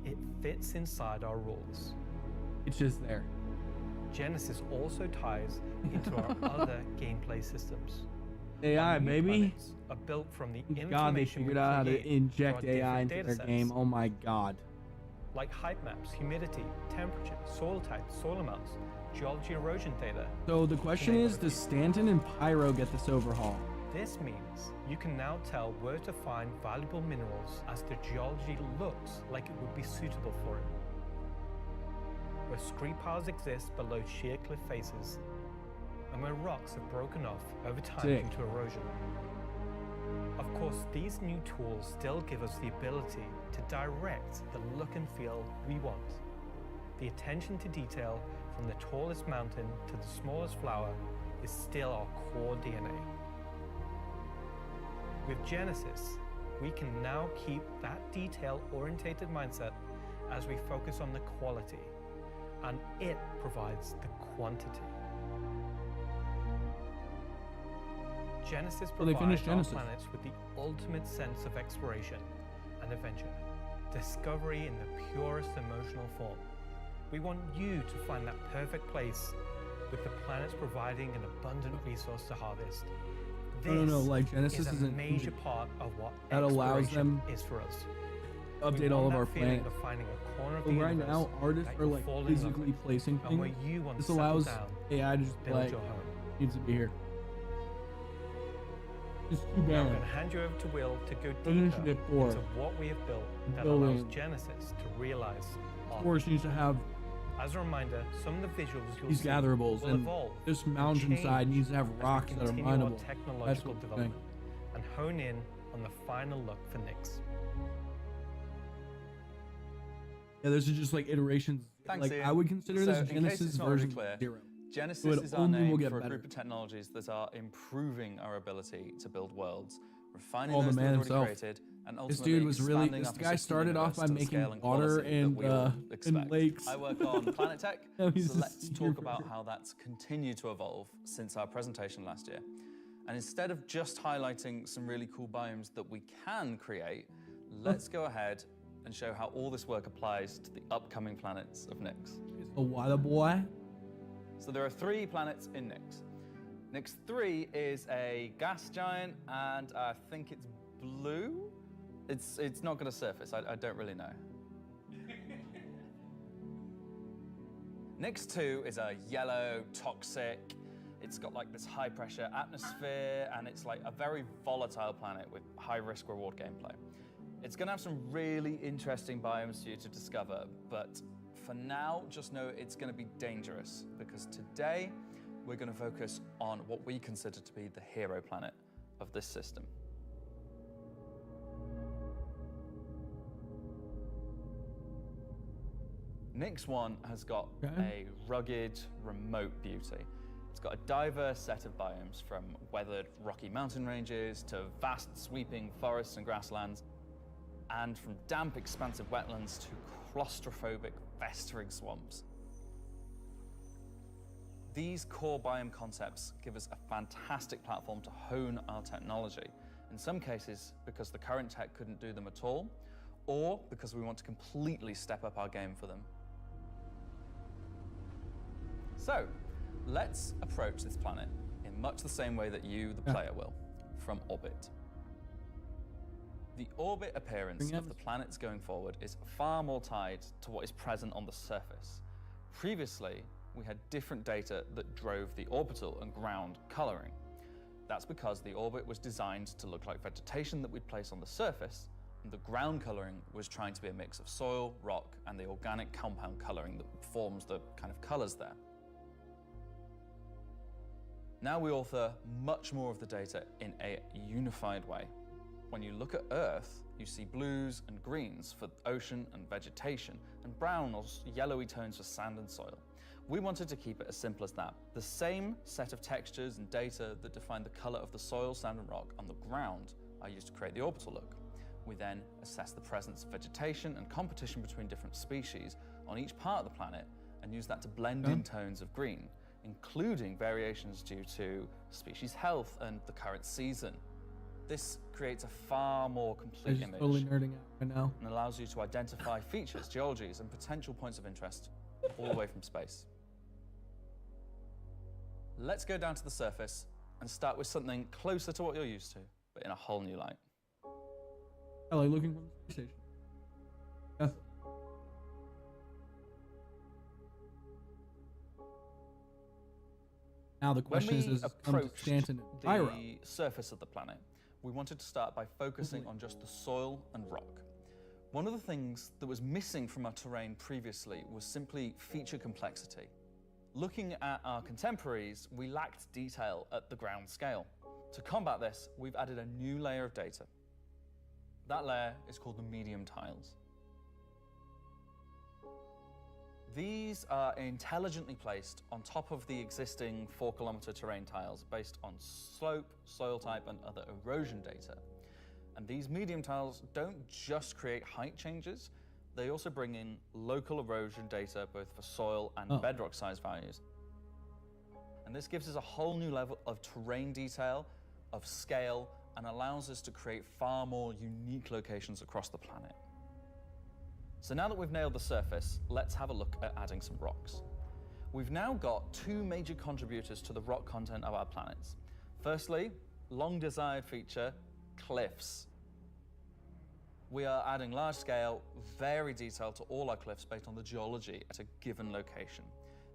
It fits inside our rules. It's just there. Genesis also ties into our other gameplay systems. AI, baby. Are built from the God, they figured out how to inject AI into their game. Oh my God. Like height maps, humidity, temperature, soil types, soil amounts, geology erosion data. So the question is, does Stanton and Pyro get this overhaul? This means you can now tell where to find valuable minerals as the geology looks like it would be suitable for it. Where scree piles exist below sheer cliff faces, and where rocks have broken off over time due to erosion. Of course, these new tools still give us the ability to direct the look and feel we want. The attention to detail from the tallest mountain to the smallest flower is still our core DNA. With Genesis, we can now keep that detail-orientated mindset as we focus on the quality, and it provides the quantity. Genesis provides our planets with the ultimate sense of exploration and adventure, discovery in the purest emotional form. We want you to find that perfect place, with the planets providing an abundant resource to harvest. This like Genesis is a major part of what that allows them is for us. Update all of our planets. But right now, artists are like physically placing things. This allows AI to just be like, needs to be here. It's too bad. Now I'm going to hand you over to Will to go deeper into what we have built that allows Genesis to realize Of course, needs to have as a reminder, some of the visuals you'll these see gatherables, will and evolve this mountainside needs to have rocks that are mineable. Technological development and hone in on the final look for Nyx. Yeah, those are just like iterations. Thanks, like Ian. I would consider So, this in case Genesis it's not already version clear, 0. Genesis So it is our only will name get for a better. group of technologies that are improving our ability to build worlds, refining Oh, the those that man we've already himself. created, and This ultimately dude was really. expanding This our guy persistent started off universe by to the scale making and water quality that and we all expect. and lakes. I work on Planet Tech, Now he's so just let's here talk for about it. how that's continued to evolve since our presentation last year. And instead of just highlighting some really cool biomes that we can create, let's go ahead and show how all this work applies to the upcoming planets of Nyx. A water boy. So there are 3 planets in Nyx. Nyx 3 is a gas giant, and I think it's blue. It's not going to surface. I don't really know. Nyx 2 is a yellow, toxic. It's got like this high pressure atmosphere, and it's like a very volatile planet with high risk reward gameplay. It's going to have some really interesting biomes for you to discover, but for now, just know it's going to be dangerous, because today we're going to focus on what we consider to be the hero planet of this system. Nyx 1 has got a rugged, remote beauty. It's got a diverse set of biomes, from weathered rocky mountain ranges to vast sweeping forests and grasslands, and from damp, expansive wetlands to claustrophobic, festering swamps. These core biome concepts give us a fantastic platform to hone our technology, in some cases because the current tech couldn't do them at all, or because we want to completely step up our game for them. So, let's approach this planet in much the same way that you, the player, will, from orbit. The orbit appearance of the planets going forward is far more tied to what is present on the surface. Previously, we had different data that drove the orbital and ground coloring. That's because the orbit was designed to look like vegetation that we'd place on the surface, and the ground coloring was trying to be a mix of soil, rock, and the organic compound coloring that forms the kind of colors there. Now we author much more of the data in a unified way. When you look at Earth, you see blues and greens for ocean and vegetation, and brown or yellowy tones for sand and soil. We wanted to keep it as simple as that. The same set of textures and data that define the color of the soil, sand, and rock on the ground are used to create the orbital look. We then assess the presence of vegetation and competition between different species on each part of the planet, and use that to blend in tones of green, including variations due to species health and the current season. This creates a far more complete image, totally nerding out right now, and allows you to identify features, geologies, and potential points of interest all the way from space. Let's go down to the surface and start with something closer to what you're used to, but in a whole new light. I like looking from the space station. Yes. Now the question is, approach Stanton and Pyro. the surface of the planet, we wanted to start by focusing on just the soil and rock. One of the things that was missing from our terrain previously was simply feature complexity. Looking at our contemporaries, we lacked detail at the ground scale. To combat this, we've added a new layer of data. That layer is called the medium tiles. These are intelligently placed on top of the existing 4-kilometer terrain tiles based on slope, soil type, and other erosion data. And these medium tiles don't just create height changes, they also bring in local erosion data both for soil and bedrock size values. And this gives us a whole new level of terrain detail, of scale, and allows us to create far more unique locations across the planet. So now that we've nailed the surface, let's have a look at adding some rocks. We've now got 2 major contributors to the rock content of our planets. Firstly, long desired feature, cliffs. We are adding large scale, very detailed to all our cliffs based on the geology at a given location.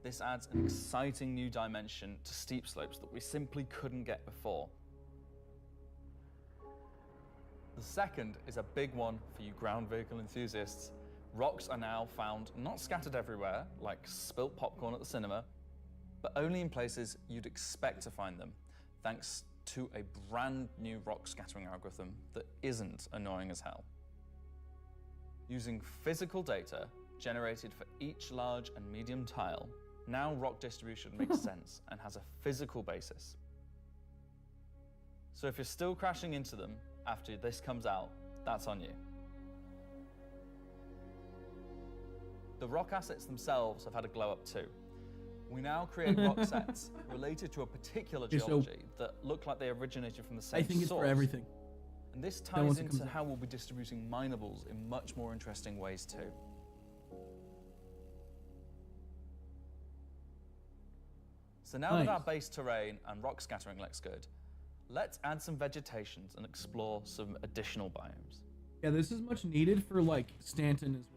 This adds an exciting new dimension to steep slopes that we simply couldn't get before. The second is a big one for you ground vehicle enthusiasts. Rocks are now found not scattered everywhere, like spilt popcorn at the cinema, but only in places you'd expect to find them, thanks to a brand new rock scattering algorithm that isn't annoying as hell. Using physical data, generated for each large and medium tile, now rock distribution makes sense and has a physical basis. So if you're still crashing into them after this comes out, that's on you. The rock assets themselves have had a glow up too. We now create rock sets related to a particular geology that look like they originated from the same source. I think it's for everything. And this ties into how we'll be distributing minables in much more interesting ways too. So now that our base terrain and rock scattering looks good, let's add some vegetations and explore some additional biomes. Yeah, this is much needed for like Stanton as well.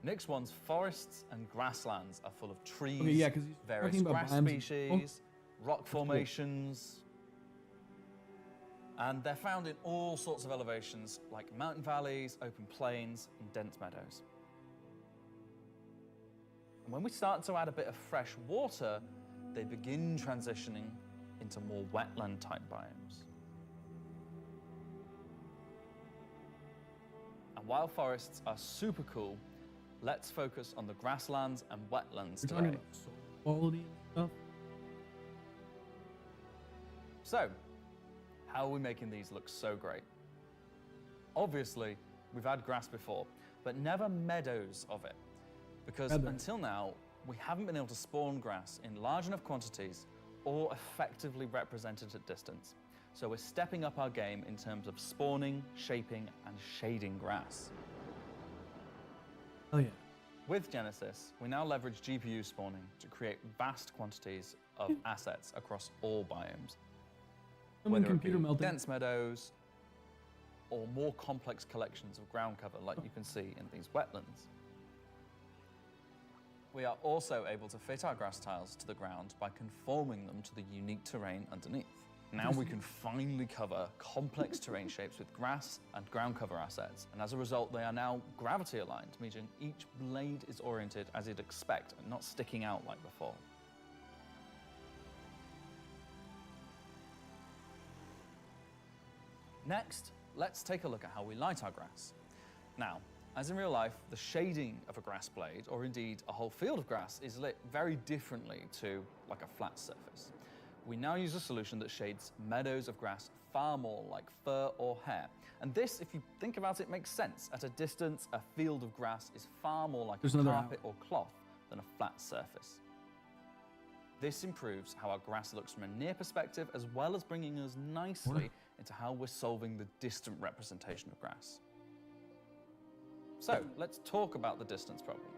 Nyx 1's forests and grasslands are full of trees, various grass species, rock formations, and they're found in all sorts of elevations like mountain valleys, open plains, and dense meadows. And when we start to add a bit of fresh water, they begin transitioning into more wetland-type biomes. And while forests are super cool, let's focus on the grasslands and wetlands We're today. talking about soil quality and stuff. So, how are we making these look so great? Obviously, we've had grass before, but never meadows of it. Because until now, we haven't been able to spawn grass in large enough quantities or effectively represented at distance. So we're stepping up our game in terms of spawning, shaping, and shading grass. Oh yeah. With Genesis, we now leverage GPU spawning to create vast quantities of assets across all biomes. Whether it be dense meadows or more complex collections of ground cover like you can see in these wetlands. We are also able to fit our grass tiles to the ground by conforming them to the unique terrain underneath. Now we can finally cover complex terrain shapes with grass and ground cover assets, and as a result they are now gravity aligned, meaning each blade is oriented as you'd expect and not sticking out like before. Next, let's take a look at how we light our grass. Now, as in real life, the shading of a grass blade, or indeed a whole field of grass, is lit very differently to like a flat surface. We now use a solution that shades meadows of grass far more like fur or hair. And this, if you think about it, makes sense. At a distance, a field of grass is far more like a carpet or cloth than a flat surface. This improves how our grass looks from a near perspective, as well as bringing us nicely into how we're solving the distant representation of grass. So let's talk about the distance problem.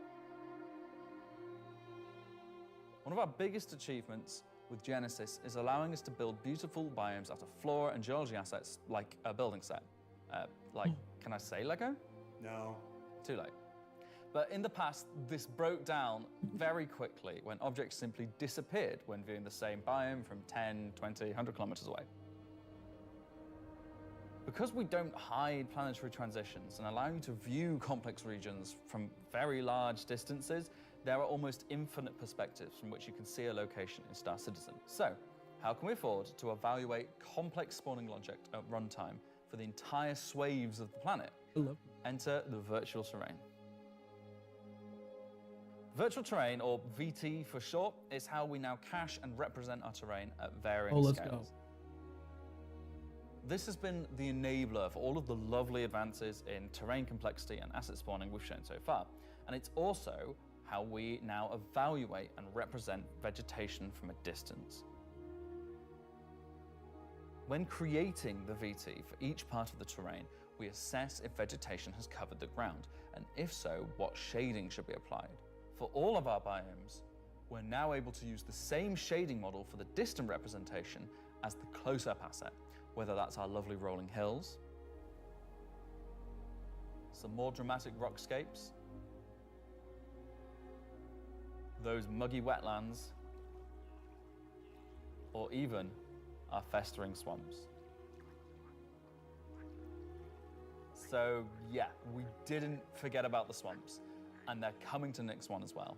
One of our biggest achievements with Genesis is allowing us to build beautiful biomes out of flora and geology assets like a building set. Can I say Lego? No. Too late. But in the past, this broke down very quickly when objects simply disappeared when viewing the same biome from 10, 20, 100 kilometers away. Because we don't hide planetary transitions and allow you to view complex regions from very large distances, there are almost infinite perspectives from which you can see a location in Star Citizen. So, how can we afford to evaluate complex spawning logic at runtime for the entire swathes of the planet? Enter the virtual terrain. Virtual terrain, or VT for short, is how we now cache and represent our terrain at varying scales. This has been the enabler for all of the lovely advances in terrain complexity and asset spawning we've shown so far. And it's also how we now evaluate and represent vegetation from a distance. When creating the VT for each part of the terrain, we assess if vegetation has covered the ground, and if so, what shading should be applied. For all of our biomes, we're now able to use the same shading model for the distant representation as the close-up asset, whether that's our lovely rolling hills, some more dramatic rockscapes, those muggy wetlands, or even our festering swamps. So yeah, we didn't forget about the swamps, and they're coming to Nyx 1 as well.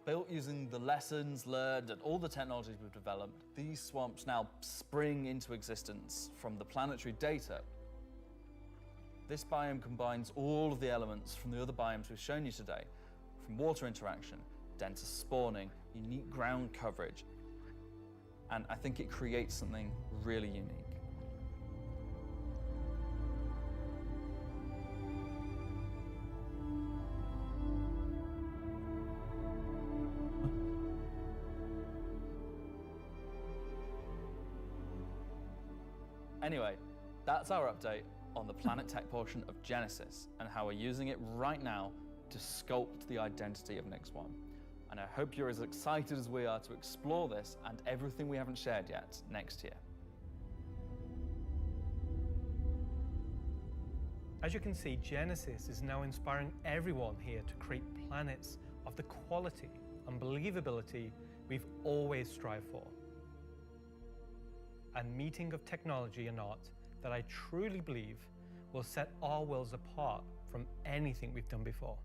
Built using the lessons learned and all the technologies we've developed, these swamps now spring into existence from the planetary data. This biome combines all of the elements from the other biomes we've shown you today, from water interaction, denser spawning, unique ground coverage, and I think it creates something really unique. Anyway, that's our update on the Planet Tech portion of Genesis and how we're using it right now to sculpt the identity of Nyx 1. And I hope you're as excited as we are to explore this and everything we haven't shared yet next year. As you can see, Genesis is now inspiring everyone here to create planets of the quality and believability we've always strived for. A meeting of technology and art that I truly believe will set our worlds apart from anything we've done before.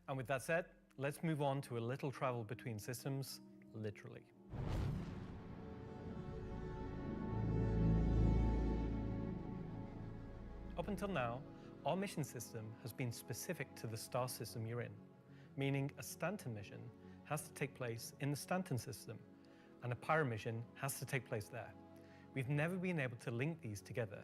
And with that said, let's move on to a little travel between systems, literally. Up until now, our mission system has been specific to the star system you're in, meaning a Stanton mission has to take place in the Stanton system, and a Pyro mission has to take place there. We've never been able to link these together,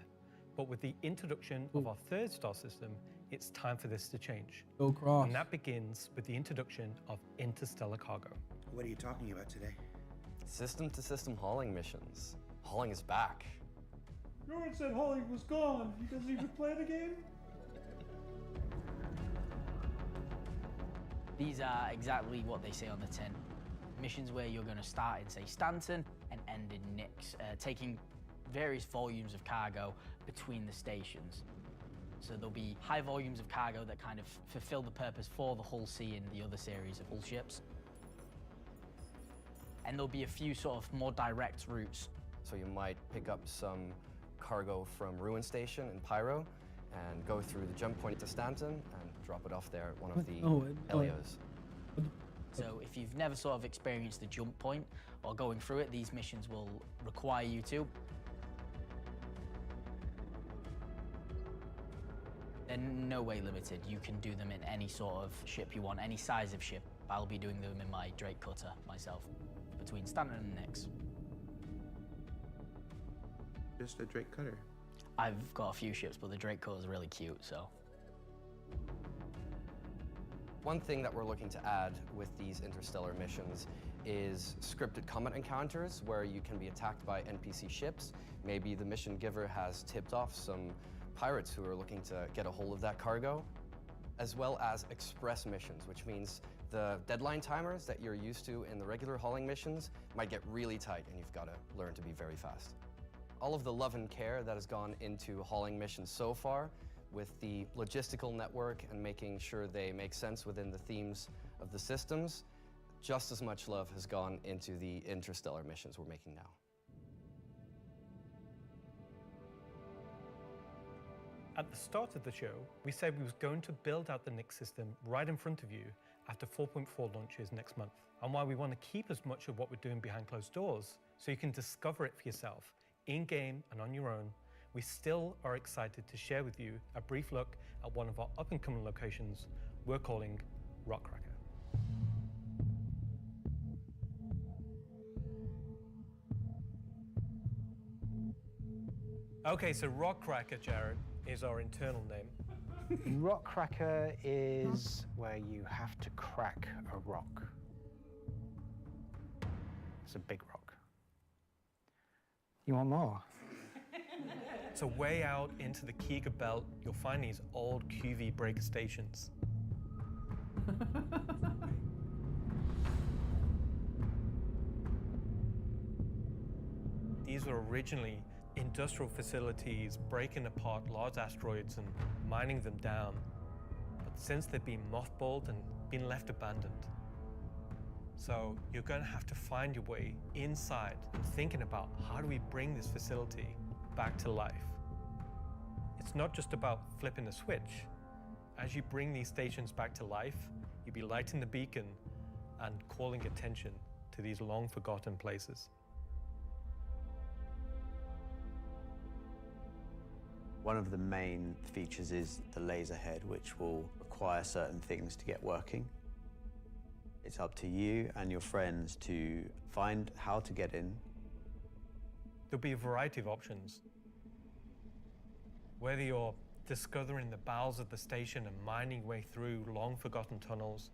but with the introduction of our third star system, it's time for this to change. Go cross. And that begins with the introduction of interstellar cargo. What are you talking about today? System-to-system hauling missions. Hauling is back. No one said hauling was gone. He doesn't even play the game? These are exactly what they say on the tin. Missions where you're going to start in, say, Stanton and end in Nyx, taking various volumes of cargo between the stations. So there'll be high volumes of cargo that kind of fulfill the purpose for the Hull C and the other series of Hull ships. And there'll be a few sort of more direct routes. So you might pick up some cargo from Ruin Station in Pyro and go through the jump point to Stanton and drop it off there at one of the Helios. So if you've never sort of experienced the jump point or going through it, these missions will require you to. They're no way limited. You can do them in any sort of ship you want, any size of ship. I'll be doing them in my Drake Cutter myself, between Stanton and Nyx. Just a Drake Cutter? I've got a few ships, but the Drake Cutter is really cute, so. One thing that we're looking to add with these interstellar missions is scripted combat encounters where you can be attacked by NPC ships. Maybe the mission giver has tipped off some pirates who are looking to get a hold of that cargo, as well as express missions, which means the deadline timers that you're used to in the regular hauling missions might get really tight and you've got to learn to be very fast. All of the love and care that has gone into hauling missions so far, with the logistical network and making sure they make sense within the themes of the systems, just as much love has gone into the interstellar missions we're making now. At the start of the show, we said we was going to build out the Nyx system right in front of you after 4.4 launches next month. And while we want to keep as much of what we're doing behind closed doors so you can discover it for yourself, in-game and on your own, we still are excited to share with you a brief look at one of our up-and-coming locations we're calling Rockcracker. Okay, so Rockcracker, Jared, is our internal name. Rockcracker is where you have to crack a rock. It's a big rock. You want more? So way out into the Keegar Belt, you'll find these old QV breaker stations. These were originally industrial facilities breaking apart large asteroids and mining them down. But since they've been mothballed and been left abandoned. So you're going to have to find your way inside and thinking about how do we bring this facility back to life. It's not just about flipping a switch. As you bring these stations back to life, you'll be lighting the beacon and calling attention to these long forgotten places. One of the main features is the laser head, which will require certain things to get working. It's up to you and your friends to find how to get in. There'll be a variety of options. Whether you're discovering the bowels of the station and mining your way through long-forgotten tunnels,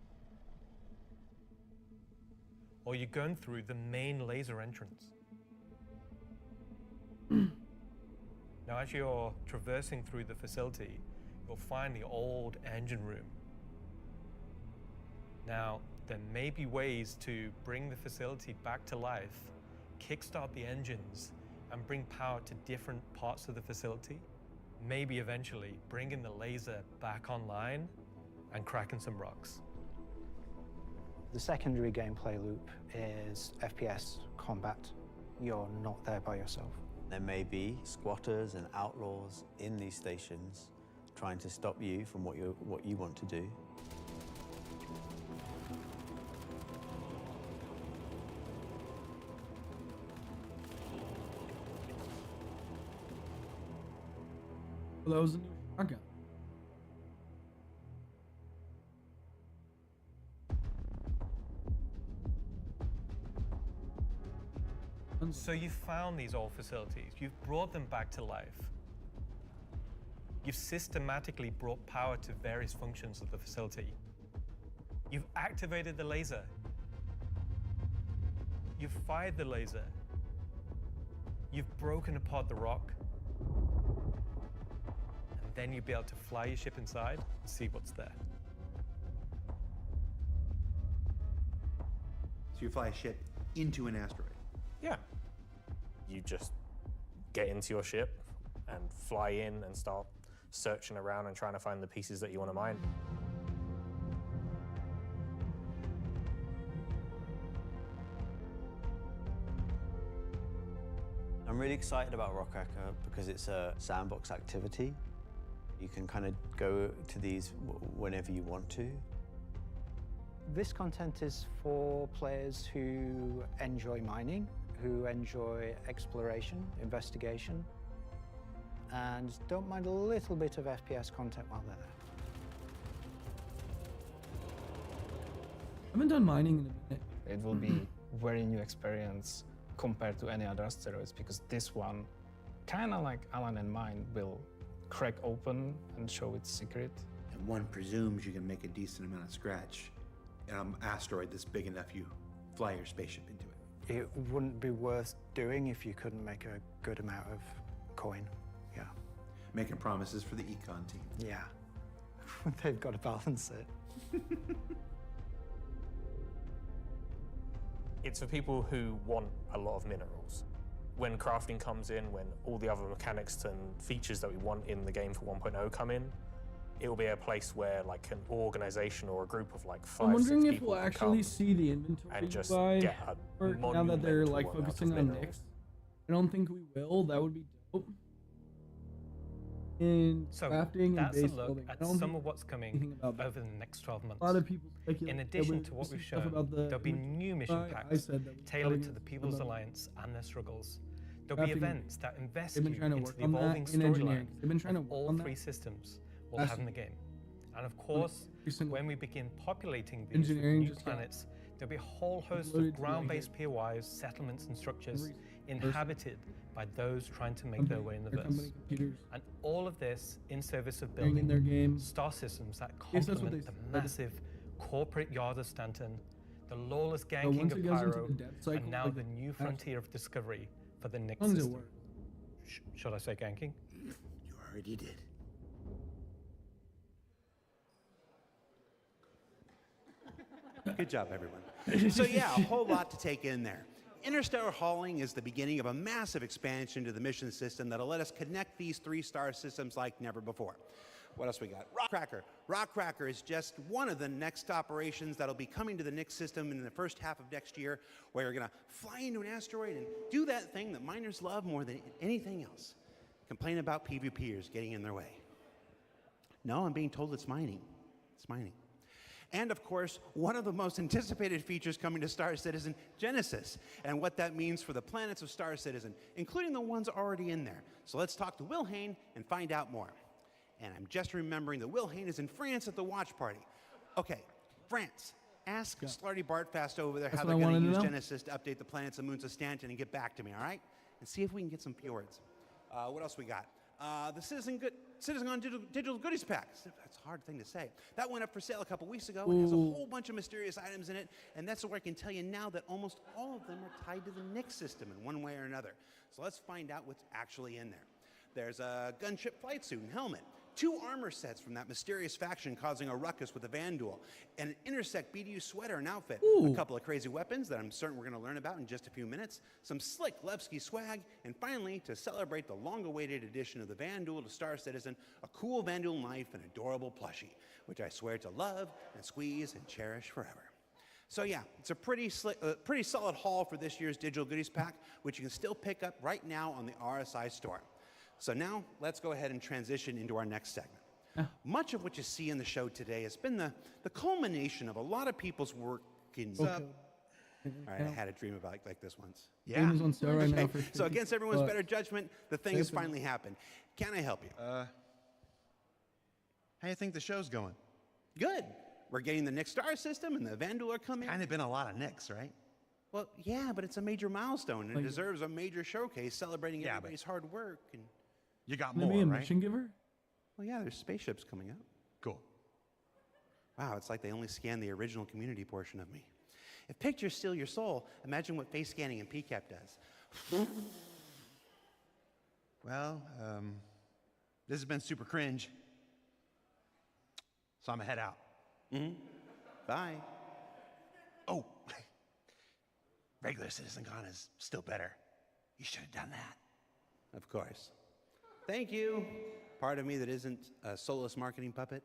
or you're going through the main laser entrance. Now, as you're traversing through the facility, you'll find the old engine room. Now, there may be ways to bring the facility back to life, kickstart the engines, and bring power to different parts of the facility. Maybe eventually bringing the laser back online and cracking some rocks. The secondary gameplay loop is FPS combat. You're not there by yourself. There may be squatters and outlaws in these stations trying to stop you from what you want to do. Well, that was a new shotgun. So you've found these old facilities, you've brought them back to life. You've systematically brought power to various functions of the facility. You've activated the laser. You've fired the laser. You've broken apart the rock. And then you'll be able to fly your ship inside and see what's there. So you fly a ship into an asteroid? Yeah. You just get into your ship and fly in and start searching around and trying to find the pieces that you want to mine. I'm really excited about Rockracker because it's a sandbox activity. You can kind of go to these whenever you want to. This content is for players who enjoy mining, who enjoy exploration, investigation, and don't mind a little bit of FPS content while they're there. I haven't done mining in a minute. It will be a very new experience compared to any other asteroids, because this one, kind of like Alan and mine, will crack open and show its secret. And one presumes you can make a decent amount of scratch in an asteroid that's big enough you fly your spaceship into it. It wouldn't be worth doing if you couldn't make a good amount of coin, yeah. Making promises for the econ team. Yeah, they've got to balance it. It's for people who want a lot of minerals. When crafting comes in, when all the other mechanics and features that we want in the game for 1.0 come in, it will be a place where like an organization or a group of like 5, I'm 6 wondering if people we'll can actually come see the inventory and just by get a or now that they're like monumental focusing amount on of Nyx. I don't think we will. That would be dope. In So crafting and that's base a look building. at I don't some think of what's coming over the next 12 months. a lot of people speculate. In that addition we're to what gonna we've see stuff shown, about the there'll be inventory. new mission I packs said that we're tailored to starting the to People's about Alliance and their struggles. There'll be crafting. events that invest They've you been trying to into work the on that evolving in engineering. storyline They've been trying to of work all on 3 that. systems we'll That's have in the game. And of course, when we begin populating these with engineering new just got planets, there'll be a whole host uploaded of to ground-based POIs, settlements, and structures Every inhabited by those trying to make company, their way in the their verse. company computers And all of this in service of Sharing in building their games. star systems that Yes, that's what complement they the said. massive corporate yard of Stanton, the lawless But ganking once of it goes into Pyro, the death cycle, and now like the new that's- frontier of discovery for the Nyx Tons of system. work. Should I say ganking? You already did. Good job, everyone. So yeah, a whole lot to take in there. Interstellar hauling is the beginning of a massive expansion to the mission system that'll let us connect these 3-star systems like never before. What else we got? Rockracker. Rockracker is just one of the next operations that'll be coming to the Nyx system in the first half of next year, where you're gonna fly into an asteroid and do that thing that miners love more than anything else. Complain about PvPers getting in their way. No, I'm being told it's mining. It's mining. And of course, one of the most anticipated features coming to Star Citizen, Genesis, and what that means for the planets of Star Citizen, including the ones already in there. So let's talk to Wilhelm and find out more. And I'm just remembering that Wilhelm is in France at the watch party. Okay, France. Ask Slarty Bartfast over there how they're going to use Genesis to update the planets and moons of Stanton and get back to me, all right? And see if we can get some fjords. What else we got? The Citizen on Digital Goodies Pack. That's a hard thing to say. That went up for sale a couple weeks ago. It has a whole bunch of mysterious items in it, and that's where I can tell you now that almost all of them are tied to the Nix system in one way or another. So let's find out what's actually in there. There's a gunship flight suit and helmet, 2 armor sets from that mysterious faction causing a ruckus with the Vandal, and an Intersect BDU sweater and outfit, a couple of crazy weapons that I'm certain we're going to learn about in just a few minutes, some slick Levski swag, and finally, to celebrate the long-awaited addition of the Vandal to Star Citizen, a cool Vandal knife and adorable plushie, which I swear to love and squeeze and cherish forever. So yeah, it's a pretty solid haul for this year's Digital Goodies Pack, which you can still pick up right now on the RSI store. So now, let's go ahead and transition into our next segment. Much of what you see in the show today has been the culmination of a lot of people's work in... All right, I had a dream about like this once. Yeah. On sale right now so against everyone's better judgment, the thing has finally happened. Can I help you? How do you think the show's going? Good. We're getting the Nix Star system and the Vandal are coming. Kind of been a lot of Nix, right? Well, yeah, but it's a major milestone and it deserves a major showcase celebrating everybody's hard work. And you got more, Maybe a right? mission giver? Well, yeah, there's spaceships coming up. Cool. Wow, it's like they only scanned the original community portion of me. If pictures steal your soul, imagine what face scanning in PCAP does. Well, this has been super cringe. So I'm gonna head out. Bye. Oh, regular Citizen Con is still better. You should have done that. Of course. Thank you. Part of me that isn't a soulless marketing puppet.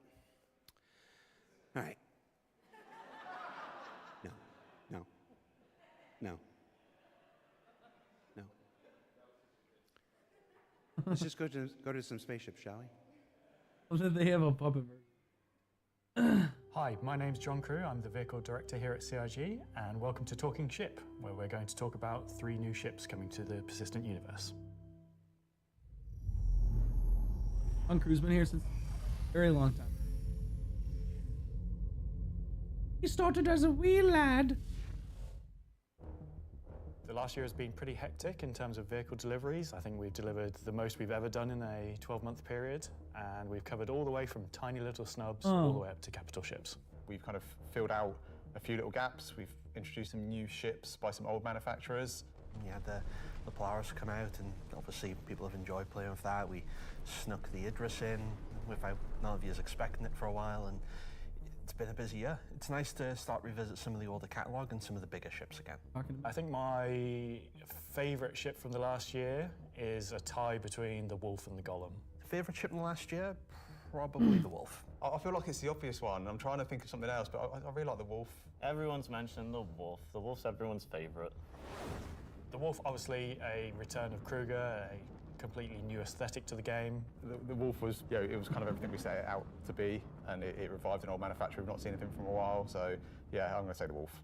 All right. No. Let's just go to some spaceships, shall we? Well, they have a puppet version. Hi, my name's John Crew. I'm the vehicle director here at CIG, and welcome to Talking Ship, where we're going to talk about 3 new ships coming to the persistent universe. John Crew's been here since a very long time. He started as a wee lad. The last year has been pretty hectic in terms of vehicle deliveries. I think we've delivered the most we've ever done in a 12-month period, and we've covered all the way from tiny little snubs all the way up to capital ships. We've kind of filled out a few little gaps. We've introduced some new ships by some old manufacturers. You had the Polaris come out, and obviously people have enjoyed playing with that. We snuck the Idris in without none of you expecting it for a while, and it's been a busy year. It's nice to start revisit some of the older catalogue and some of the bigger ships again. I think my favourite ship from the last year is a tie between the Wolf and the Golem. Favourite ship in the last year? Probably the Wolf. I feel like it's the obvious one. I'm trying to think of something else, but I really like the Wolf. Everyone's mentioned the Wolf. The Wolf's everyone's favourite. The Wolf, obviously, a return of Kruger, a completely new aesthetic to the game. The Wolf was, it was kind of everything we set it out to be, and it revived an old manufacturer. We've not seen anything from a while, so yeah, I'm going to say the Wolf.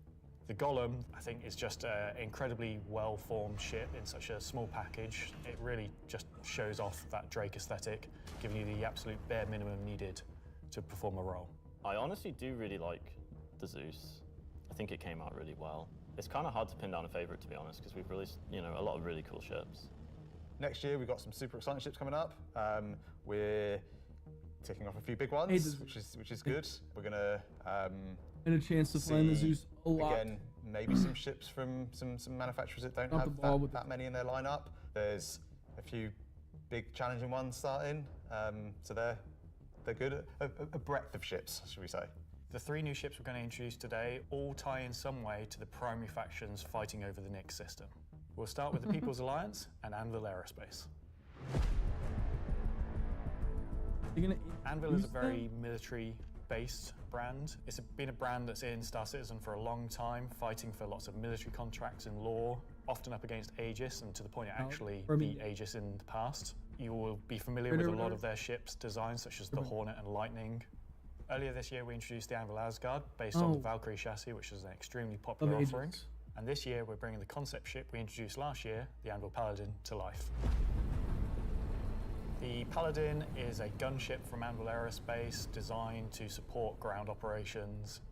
The Golem, I think, is just an incredibly well-formed ship in such a small package. It really just shows off that Drake aesthetic, giving you the absolute bare minimum needed to perform a role. I honestly do really like the Zeus. I think it came out really well. It's kind of hard to pin down a favourite, to be honest, because we've released, a lot of really cool ships. Next year, we've got some super exciting ships coming up. We're ticking off a few big ones, which is good. We're going to and a chance to fly in the Zeus a lot. Again, maybe some ships from some manufacturers that don't have that many in their lineup. There's a few big challenging ones starting, so they're good. A breadth of ships, should we say. The 3 new ships we're going to introduce today all tie in some way to the primary factions fighting over the Nix system. We'll start with the People's Alliance and Anvil Aerospace. Anvil is a very military-based brand. It's been a brand that's in Star Citizen for a long time, fighting for lots of military contracts and lore, often up against Aegis, and to the point it actually beat Aegis in the past. You will be familiar with a lot of their ships' designs, such as the Hornet and Lightning. Earlier this year, we introduced the Anvil Asgard, based on the Valkyrie chassis, which is an extremely popular offering. And this year, we're bringing the concept ship we introduced last year, the Anvil Paladin, to life. The Paladin is a gunship from Anvil Aerospace designed to support ground operations.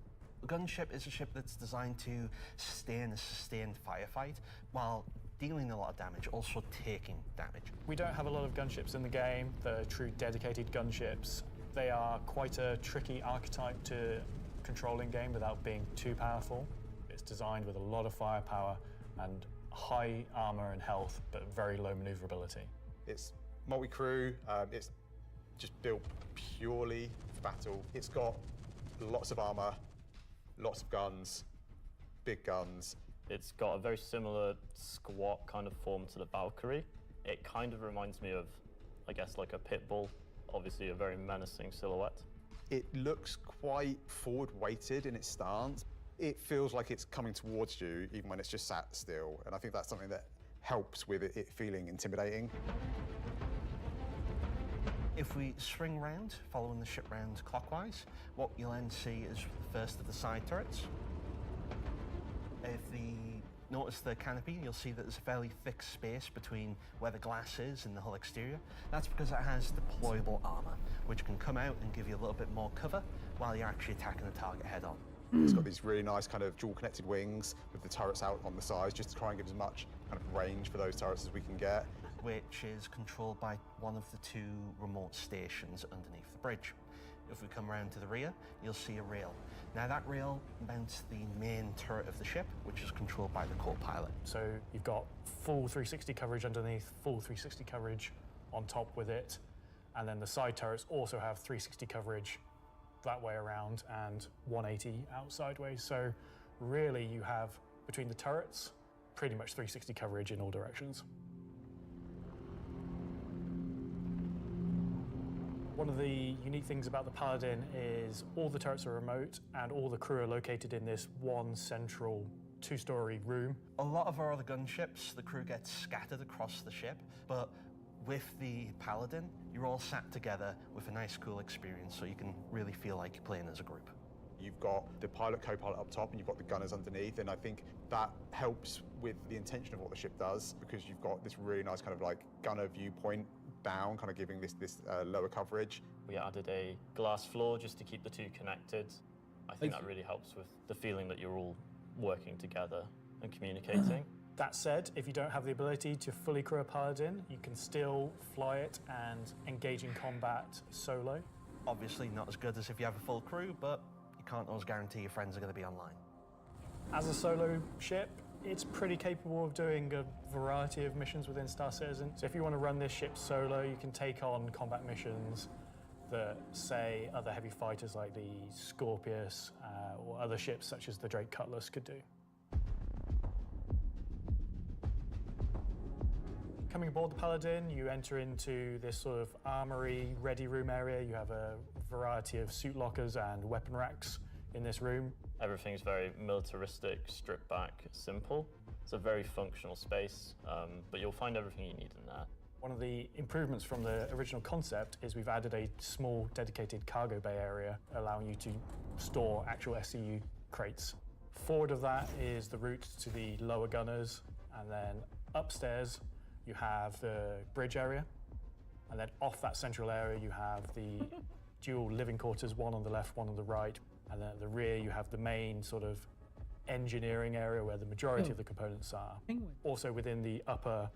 A gunship is a ship that's designed to sustain a sustained firefight while dealing a lot of damage, also taking damage. We don't have a lot of gunships in the game that are true dedicated gunships. They are quite a tricky archetype to control in game without being too powerful. It's designed with a lot of firepower and high armor and health, but very low maneuverability. It's multi-crew, it's just built purely for battle. It's got lots of armor, lots of guns, big guns. It's got a very similar squat kind of form to the Valkyrie. It kind of reminds me of, I guess, like a pit bull, obviously a very menacing silhouette. It looks quite forward-weighted in its stance. It feels like it's coming towards you even when it's just sat still, and I think that's something that helps with it feeling intimidating. If we swing round, following the ship round clockwise, what you'll then see is the first of the side turrets. If you notice the canopy, you'll see that there's a fairly thick space between where the glass is and the hull exterior. That's because it has deployable armor, which can come out and give you a little bit more cover while you're actually attacking the target head on. It's got these really nice kind of dual connected wings with the turrets out on the sides, just to try and give as much kind of range for those turrets as we can get. Which is controlled by one of the two remote stations underneath the bridge. If we come around to the rear, you'll see a rail. Now that rail mounts the main turret of the ship, which is controlled by the co-pilot. So you've got full 360 coverage underneath, full 360 coverage on top with it, and then the side turrets also have 360 coverage that way around and 180 outside ways. So really you have, between the turrets, pretty much 360 coverage in all directions. One of the unique things about the Paladin is all the turrets are remote and all the crew are located in this one central two-story room. A lot of our other gunships, the crew gets scattered across the ship, but with the Paladin, you're all sat together with a nice, cool experience, so you can really feel like you're playing as a group. You've got the pilot, co-pilot up top, and you've got the gunners underneath, and I think that helps with the intention of what the ship does, because you've got this really nice kind of like gunner viewpoint down, kind of giving this lower coverage. We added a glass floor just to keep the two connected. I think that really helps with the feeling that you're all working together and communicating. That said, if you don't have the ability to fully crew a Paladin, you can still fly it and engage in combat solo. Obviously not as good as if you have a full crew, but you can't always guarantee your friends are going to be online. As a solo ship, it's pretty capable of doing a variety of missions within Star Citizen. So if you want to run this ship solo, you can take on combat missions that, say, other heavy fighters like the Scorpius or other ships such as the Drake Cutlass could do. Coming aboard the Paladin, you enter into this sort of armory, ready room area. You have a variety of suit lockers and weapon racks in this room. Everything's very militaristic, stripped back, simple. It's a very functional space, but you'll find everything you need in there. One of the improvements from the original concept is we've added a small dedicated cargo bay area, allowing you to store actual SCU crates. Forward of that is the route to the lower gunners, and then upstairs you have the bridge area, and then off that central area you have the dual living quarters, one on the left, one on the right, and then at the rear you have the main sort of engineering area where the majority of the components are. Also within the upper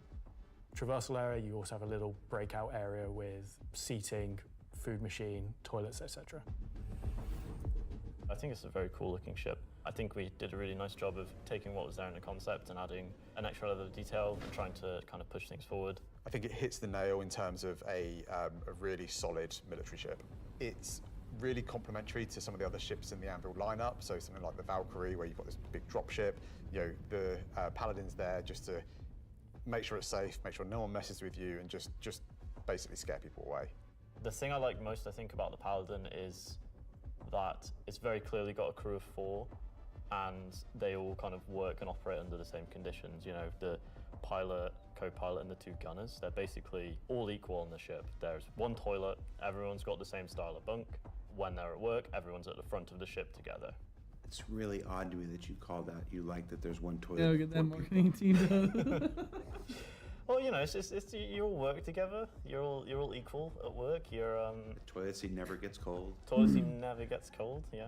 traversal area you also have a little breakout area with seating, food machine, toilets, etc. I think it's a very cool looking ship. I think we did a really nice job of taking what was there in the concept and adding an extra level of detail and trying to kind of push things forward. I think it hits the nail in terms of a really solid military ship. It's really complementary to some of the other ships in the Anvil lineup, so something like the Valkyrie, where you've got this big drop ship. You know, the Paladin's there just to make sure it's safe, make sure no one messes with you, and just basically scare people away. The thing I like most, I think, about the Paladin is that it's very clearly got a crew of 4, and they all kind of work and operate under the same conditions. You know, the pilot, co-pilot, and the 2 gunners, they're basically all equal on the ship. There's one toilet, everyone's got the same style of bunk. When they're at work, everyone's at the front of the ship together. It's really odd to me that you call that, you like that there's one toilet. Yeah, look at that marketing team does. Well, you know, you all work together. You're all equal at work. The toilet seat never gets cold. Toilet seat never gets cold. Yeah.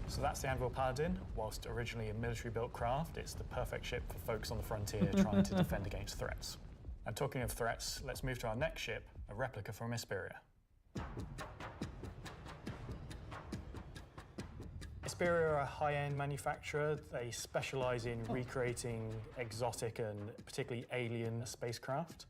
So that's the Anvil Paladin. Whilst originally a military-built craft, it's the perfect ship for folks on the frontier trying to defend against threats. And talking of threats, let's move to our next ship, a replica from Hesperia. Hesperia are a high-end manufacturer. They specialize in recreating exotic and particularly alien spacecraft.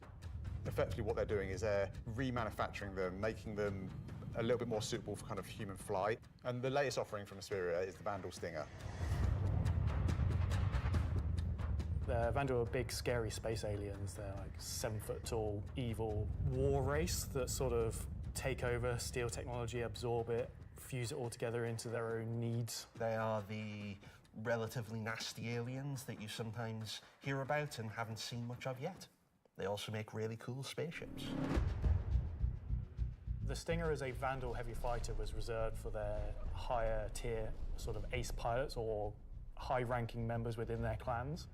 Effectively what they're doing is they're remanufacturing them, making them a little bit more suitable for kind of human flight. And the latest offering from Hesperia is the Vandal Stinger. The Vandal are big, scary space aliens. They're like 7-foot tall, evil war race that sort of take over, steal technology, absorb it, fuse it all together into their own needs. They are the relatively nasty aliens that you sometimes hear about and haven't seen much of yet. They also make really cool spaceships. The Stinger as a Vandal heavy fighter was reserved for their higher tier sort of ace pilots or high-ranking members within their clans.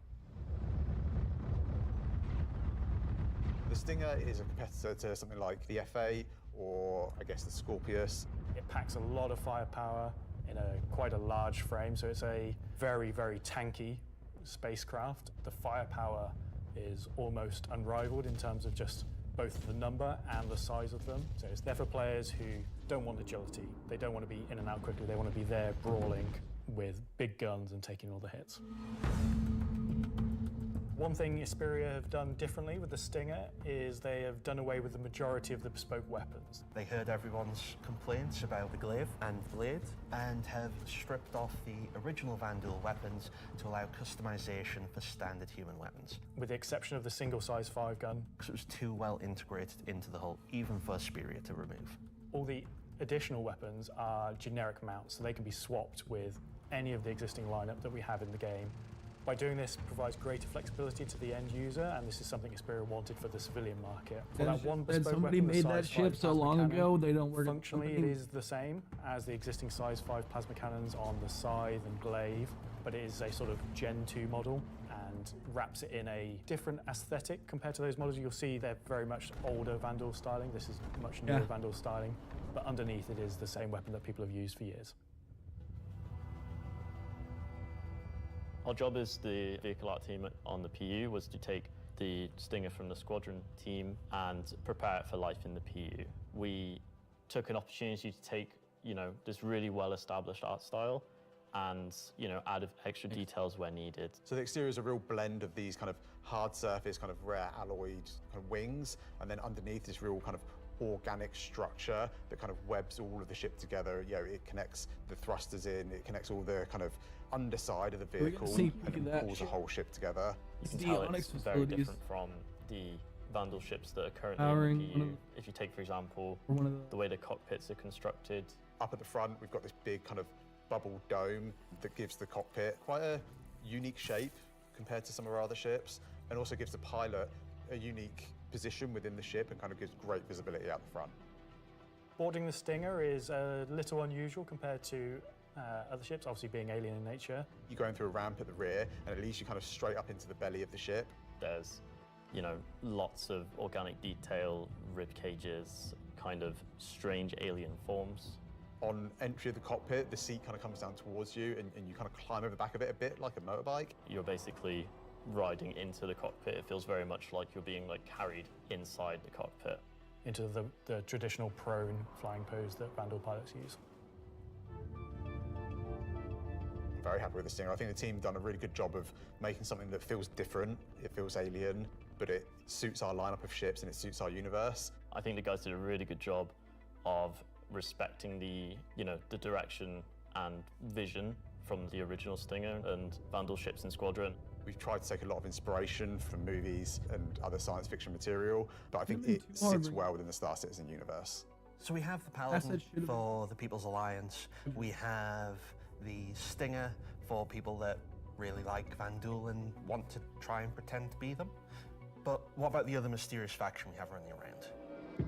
The Stinger is a competitor to something like the FA or I guess the Scorpius. It packs a lot of firepower in quite a large frame, so it's a very, very tanky spacecraft. The firepower is almost unrivaled in terms of just both the number and the size of them. So it's there for players who don't want agility. They don't want to be in and out quickly. They want to be there brawling with big guns and taking all the hits. One thing Hesperia have done differently with the Stinger is they have done away with the majority of the bespoke weapons. They heard everyone's complaints about the glaive and blade and have stripped off the original Vandal weapons to allow customization for standard human weapons. With the exception of the single-size 5-gun. Because it was too well integrated into the hull, even for Hesperia to remove. All the additional weapons are generic mounts, so they can be swapped with any of the existing lineup that we have in the game. By doing this, it provides greater flexibility to the end user, and this is something Hesperia wanted for the civilian market. For that one bespoke somebody weapon, the made that size ship 5 so plasma long cannon, ago, they don't work. Functionally, it is the same as the existing size 5 plasma cannons on the Scythe and Glaive, but it is a sort of Gen 2 model and wraps it in a different aesthetic compared to those models. You'll see they're very much older Vandal styling. This is much newer Vandal styling, but underneath it is the same weapon that people have used for years. Our job as the vehicle art team on the PU was to take the Stinger from the squadron team and prepare it for life in the PU. We took an opportunity to take, this really well-established art style and, add extra details where needed. So the exterior is a real blend of these kind of hard surface, kind of rare alloyed kind of wings, and then underneath this real kind of organic structure that kind of webs all of the ship together. It connects the thrusters in, it connects all the kind of underside of the vehicle and pulls the whole ship together. You can tell it's very different from the Vandal ships that are currently in the PU. If you take, for example, the way the cockpits are constructed. Up at the front, we've got this big kind of bubble dome that gives the cockpit quite a unique shape compared to some of our other ships, and also gives the pilot a unique position within the ship and kind of gives great visibility out the front. Boarding the Stinger is a little unusual compared to other ships, obviously being alien in nature. You're going through a ramp at the rear, and it leads you kind of straight up into the belly of the ship. There's, lots of organic detail, rib cages, kind of strange alien forms. On entry of the cockpit, the seat kind of comes down towards you, and you kind of climb over the back of it a bit like a motorbike. You're basically riding into the cockpit. It feels very much like you're being carried inside the cockpit. Into the traditional prone flying pose that Vandal pilots use. I'm very happy with the Stinger. I think the team have done a really good job of making something that feels different, it feels alien, but it suits our lineup of ships and it suits our universe. I think the guys did a really good job of respecting the direction and vision from the original Stinger and Vandal ships in Squadron. We've tried to take a lot of inspiration from movies and other science fiction material, but I think it sits well within the Star Citizen universe. So we have the Paladin for the People's Alliance. We have the Stinger for people that really like Vandal and want to try and pretend to be them. But what about the other mysterious faction we have running around?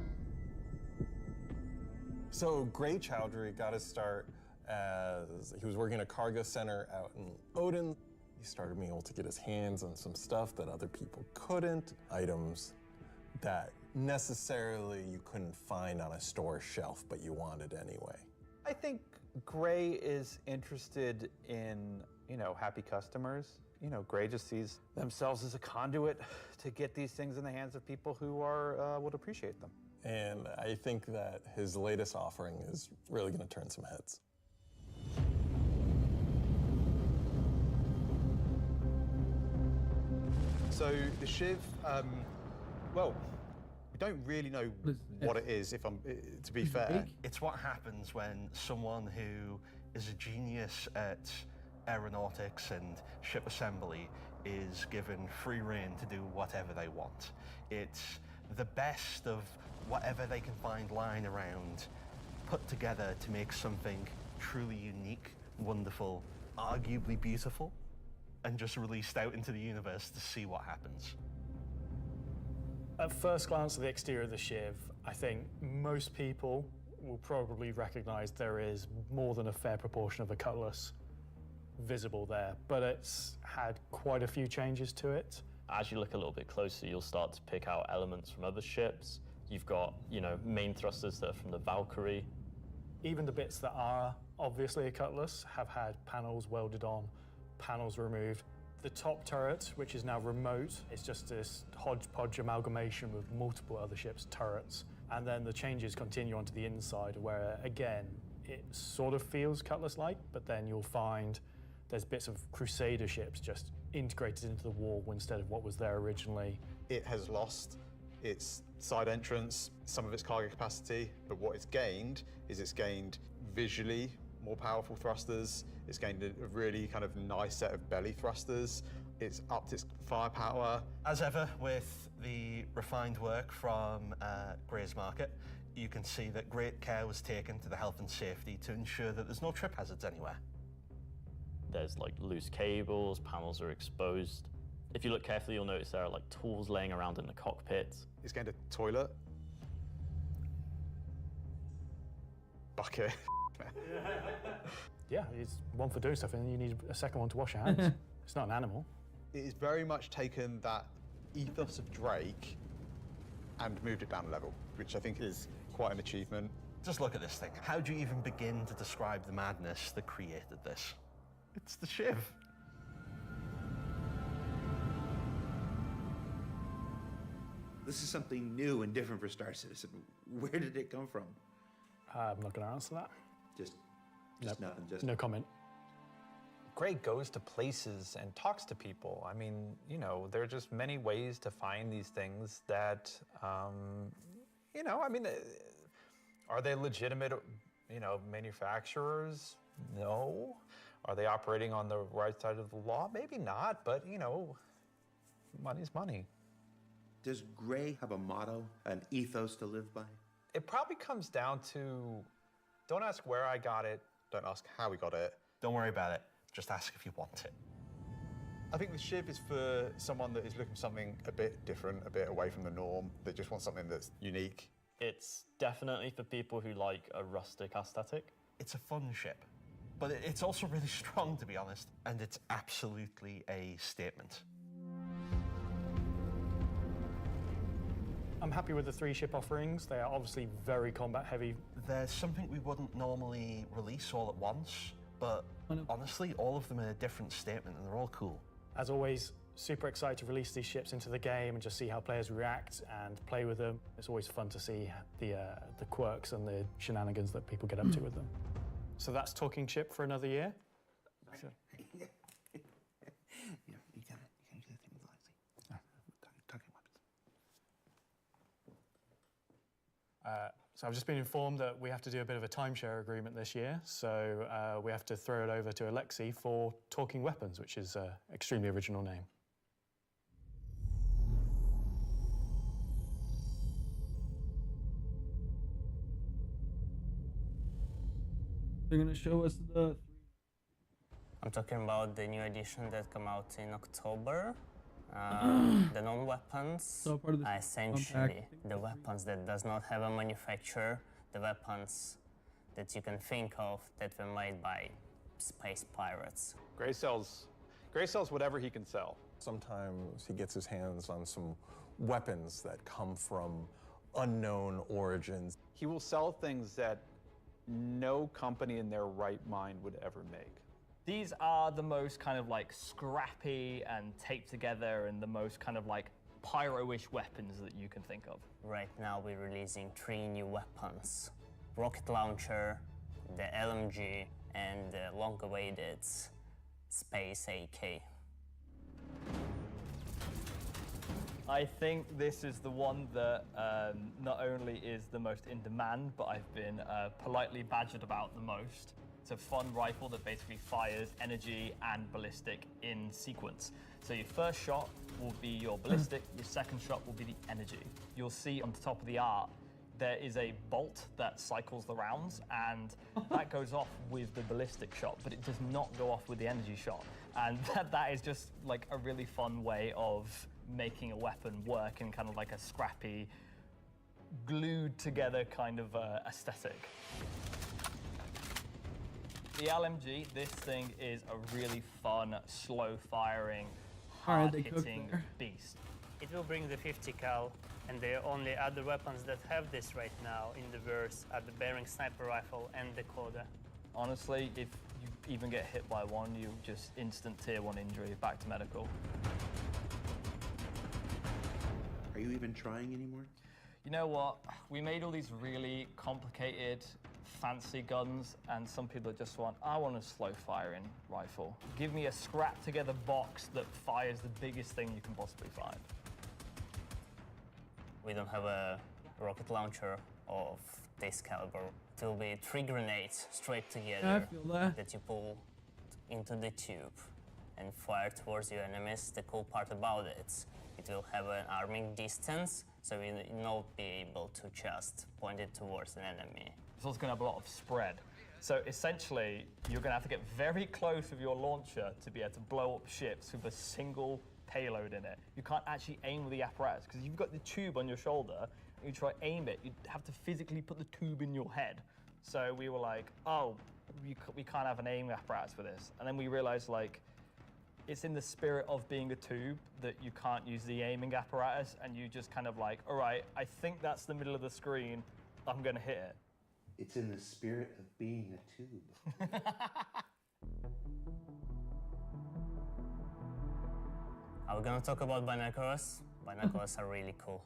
So Gray Chowdhury got his start as he was working at a cargo center out in Odin. He started being able to get his hands on some stuff that other people couldn't, items that necessarily you couldn't find on a store shelf, but you wanted anyway. I think Gray is interested in, happy customers. Gray just sees themselves as a conduit to get these things in the hands of people who would appreciate them. And I think that his latest offering is really going to turn some heads. So the Shiv, well, we don't really know what it is, if I'm to be fair. It's what happens when someone who is a genius at aeronautics and ship assembly is given free rein to do whatever they want. It's the best of whatever they can find lying around, put together to make something truly unique, wonderful, arguably beautiful, and just released out into the universe to see what happens. At first glance at the exterior of the Shiv, I think most people will probably recognize there is more than a fair proportion of a cutlass visible there, but it's had quite a few changes to it. As you look a little bit closer, you'll start to pick out elements from other ships. You've got, main thrusters that are from the Valkyrie. Even the bits that are obviously a cutlass have had panels welded on, panels removed. The top turret, which is now remote, is just this hodgepodge amalgamation with multiple other ships' turrets. And then the changes continue onto the inside, where again, it sort of feels cutlass-like, but then you'll find there's bits of Crusader ships just integrated into the wall instead of what was there originally. It has lost its side entrance, some of its cargo capacity, but what it's gained is it's gained visually more powerful thrusters, it's gained a really kind of nice set of belly thrusters, it's upped its firepower. As ever with the refined work from Gray's Market, you can see that great care was taken to the health and safety to ensure that there's no trip hazards anywhere. There's loose cables, panels are exposed. If you look carefully, you'll notice there are tools laying around in the cockpit. It's gained a toilet. Bucket. Yeah, it's one for doing stuff, and then you need a second one to wash your hands. It's not an animal. It has very much taken that ethos of Drake and moved it down a level, which I think is quite an achievement. Just look at this thing. How do you even begin to describe the madness that created this? It's the Shiv. This is something new and different for Star Citizen. Where did it come from? I'm not going to answer that. Just Nope. nothing. Just No comment. Gray goes to places and talks to people. I mean, there are just many ways to find these things that, are they legitimate, manufacturers? No. Are they operating on the right side of the law? Maybe not, but, money's money. Does Gray have a motto, an ethos to live by? It probably comes down to, don't ask where I got it, don't ask how we got it. Don't worry about it. Just ask if you want it. I think the Shiv is for someone that is looking for something a bit different, a bit away from the norm, that just wants something that's unique. It's definitely for people who like a rustic aesthetic. It's a fun ship, but it's also really strong, to be honest, and it's absolutely a statement. I'm happy with the 3 ship offerings. They are obviously very combat heavy. There's something we wouldn't normally release all at once, but honestly, all of them are a different statement and they're all cool. As always, super excited to release these ships into the game and just see how players react and play with them. It's always fun to see the quirks and the shenanigans that people get up to with them. So that's Talking Ship for another year. So, You gotta do the thing with Lexi. Talking weapons. So I've just been informed that we have to do a bit of a timeshare agreement this year, so we have to throw it over to Alexi for Talking Weapons, which is an extremely original name. They're gonna show us the. I'm talking about the new edition that come out in October. The non-weapons So part of the are essentially the weapons that does not have a manufacturer, the weapons that you can think of that were made by space pirates. Gray sells Gray sells whatever he can sell. Sometimes he gets his hands on some weapons that come from unknown origins. He will sell things that no company in their right mind would ever make. These are the most kind of like scrappy and taped together and the most kind of like pyro-ish weapons that you can think of. Right now we're releasing 3 new weapons. Rocket launcher, the LMG, and the long-awaited Space AK. I think this is the one that not only is the most in demand, but I've been politely badgered about the most. It's a fun rifle that basically fires energy and ballistic in sequence. So your first shot will be your ballistic, your second shot will be the energy. You'll see on the top of the art, there is a bolt that cycles the rounds, and that goes off with the ballistic shot, but it does not go off with the energy shot. And that is just like a really fun way of making a weapon work in kind of like a scrappy, glued together kind of aesthetic. The LMG, this thing is a really fun, slow-firing, hard-hitting beast. It will bring the 50 cal, and the only other weapons that have this right now in the verse are the Bearing sniper rifle and the Coda. Honestly, if you even get hit by one, you just instant tier 1 injury, back to medical. Are you even trying anymore? You know what? We made all these really complicated, fancy guns, and some people just want, I want a slow-firing rifle. Give me a scrap-together box that fires the biggest thing you can possibly find. We don't have a rocket launcher of this caliber. It will be 3 grenades straight together I feel that. you pull into the tube and fire towards your enemies. The cool part about it will have an arming distance, so you'll not be able to just point it towards an enemy. It's also going to have a lot of spread. So essentially, you're going to have to get very close with your launcher to be able to blow up ships with a single payload in it. You can't actually aim with the apparatus, because you've got the tube on your shoulder, and you try to aim it, you'd have to physically put the tube in your head. So we were like, oh, we can't have an aim apparatus for this. And then we realized, like, it's in the spirit of being a tube that you can't use the aiming apparatus, and you just kind of like, all right, I think that's the middle of the screen, I'm gonna hit it. It's in the spirit of being a tube. Are we gonna talk about binoculars? Binoculars are really cool.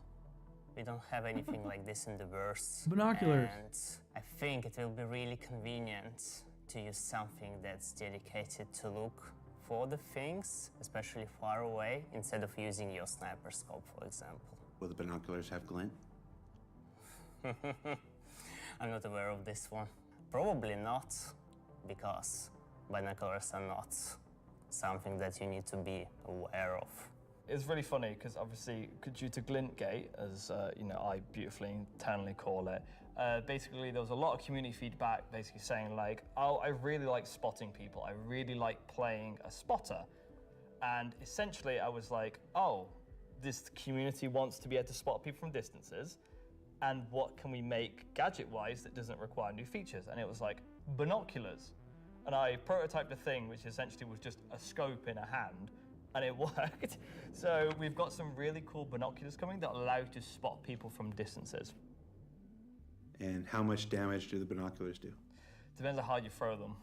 We don't have anything like this in the verse. Binoculars. And I think it will be really convenient to use something that's dedicated to look for the things, especially far away, instead of using your sniper scope, for example. Will the binoculars have glint? I'm not aware of this one. Probably not, because binoculars are not something that you need to be aware of. It's really funny because obviously, due to glint gate, as you know, I beautifully internally call it, basically there was a lot of community feedback basically saying like, oh, I really like spotting people. I really like playing a spotter. And essentially I was like, oh, this community wants to be able to spot people from distances. And what can we make gadget-wise that doesn't require new features? And it was like, binoculars. And I prototyped a thing which essentially was just a scope in a hand, and it worked. So we've got some really cool binoculars coming that allow you to spot people from distances. And how much damage do the binoculars do? Depends on how you throw them.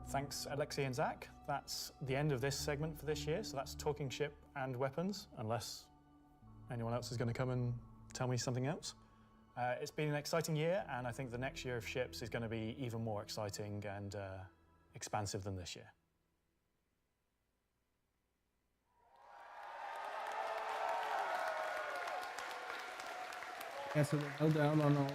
Thanks, Alexei and Zach. That's the end of this segment for this year. So that's talking ship and weapons, unless anyone else is going to come and tell me something else. It's been an exciting year, and I think the next year of ships is going to be even more exciting and expansive than this year. Yeah, so they held down on all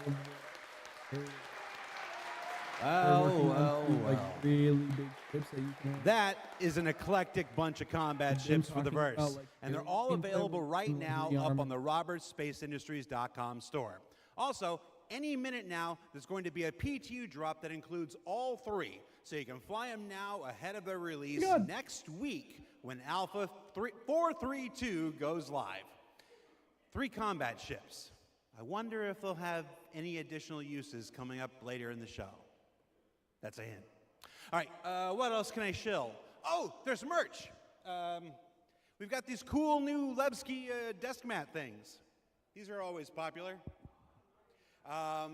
of the like really big ships that you can have. That is an eclectic bunch of combat ships for the verse, like, and they're all available right now up on the robertsspaceindustries.com store. Also, any minute now, there's going to be a PTU drop that includes all 3, so you can fly them now ahead of their release next week when Alpha 432 goes live. 3 combat ships, I wonder if they'll have any additional uses coming up later in the show. That's a hint. All right, what else can I shill? Oh, there's merch. We've got these cool new Levski desk mat things. These are always popular.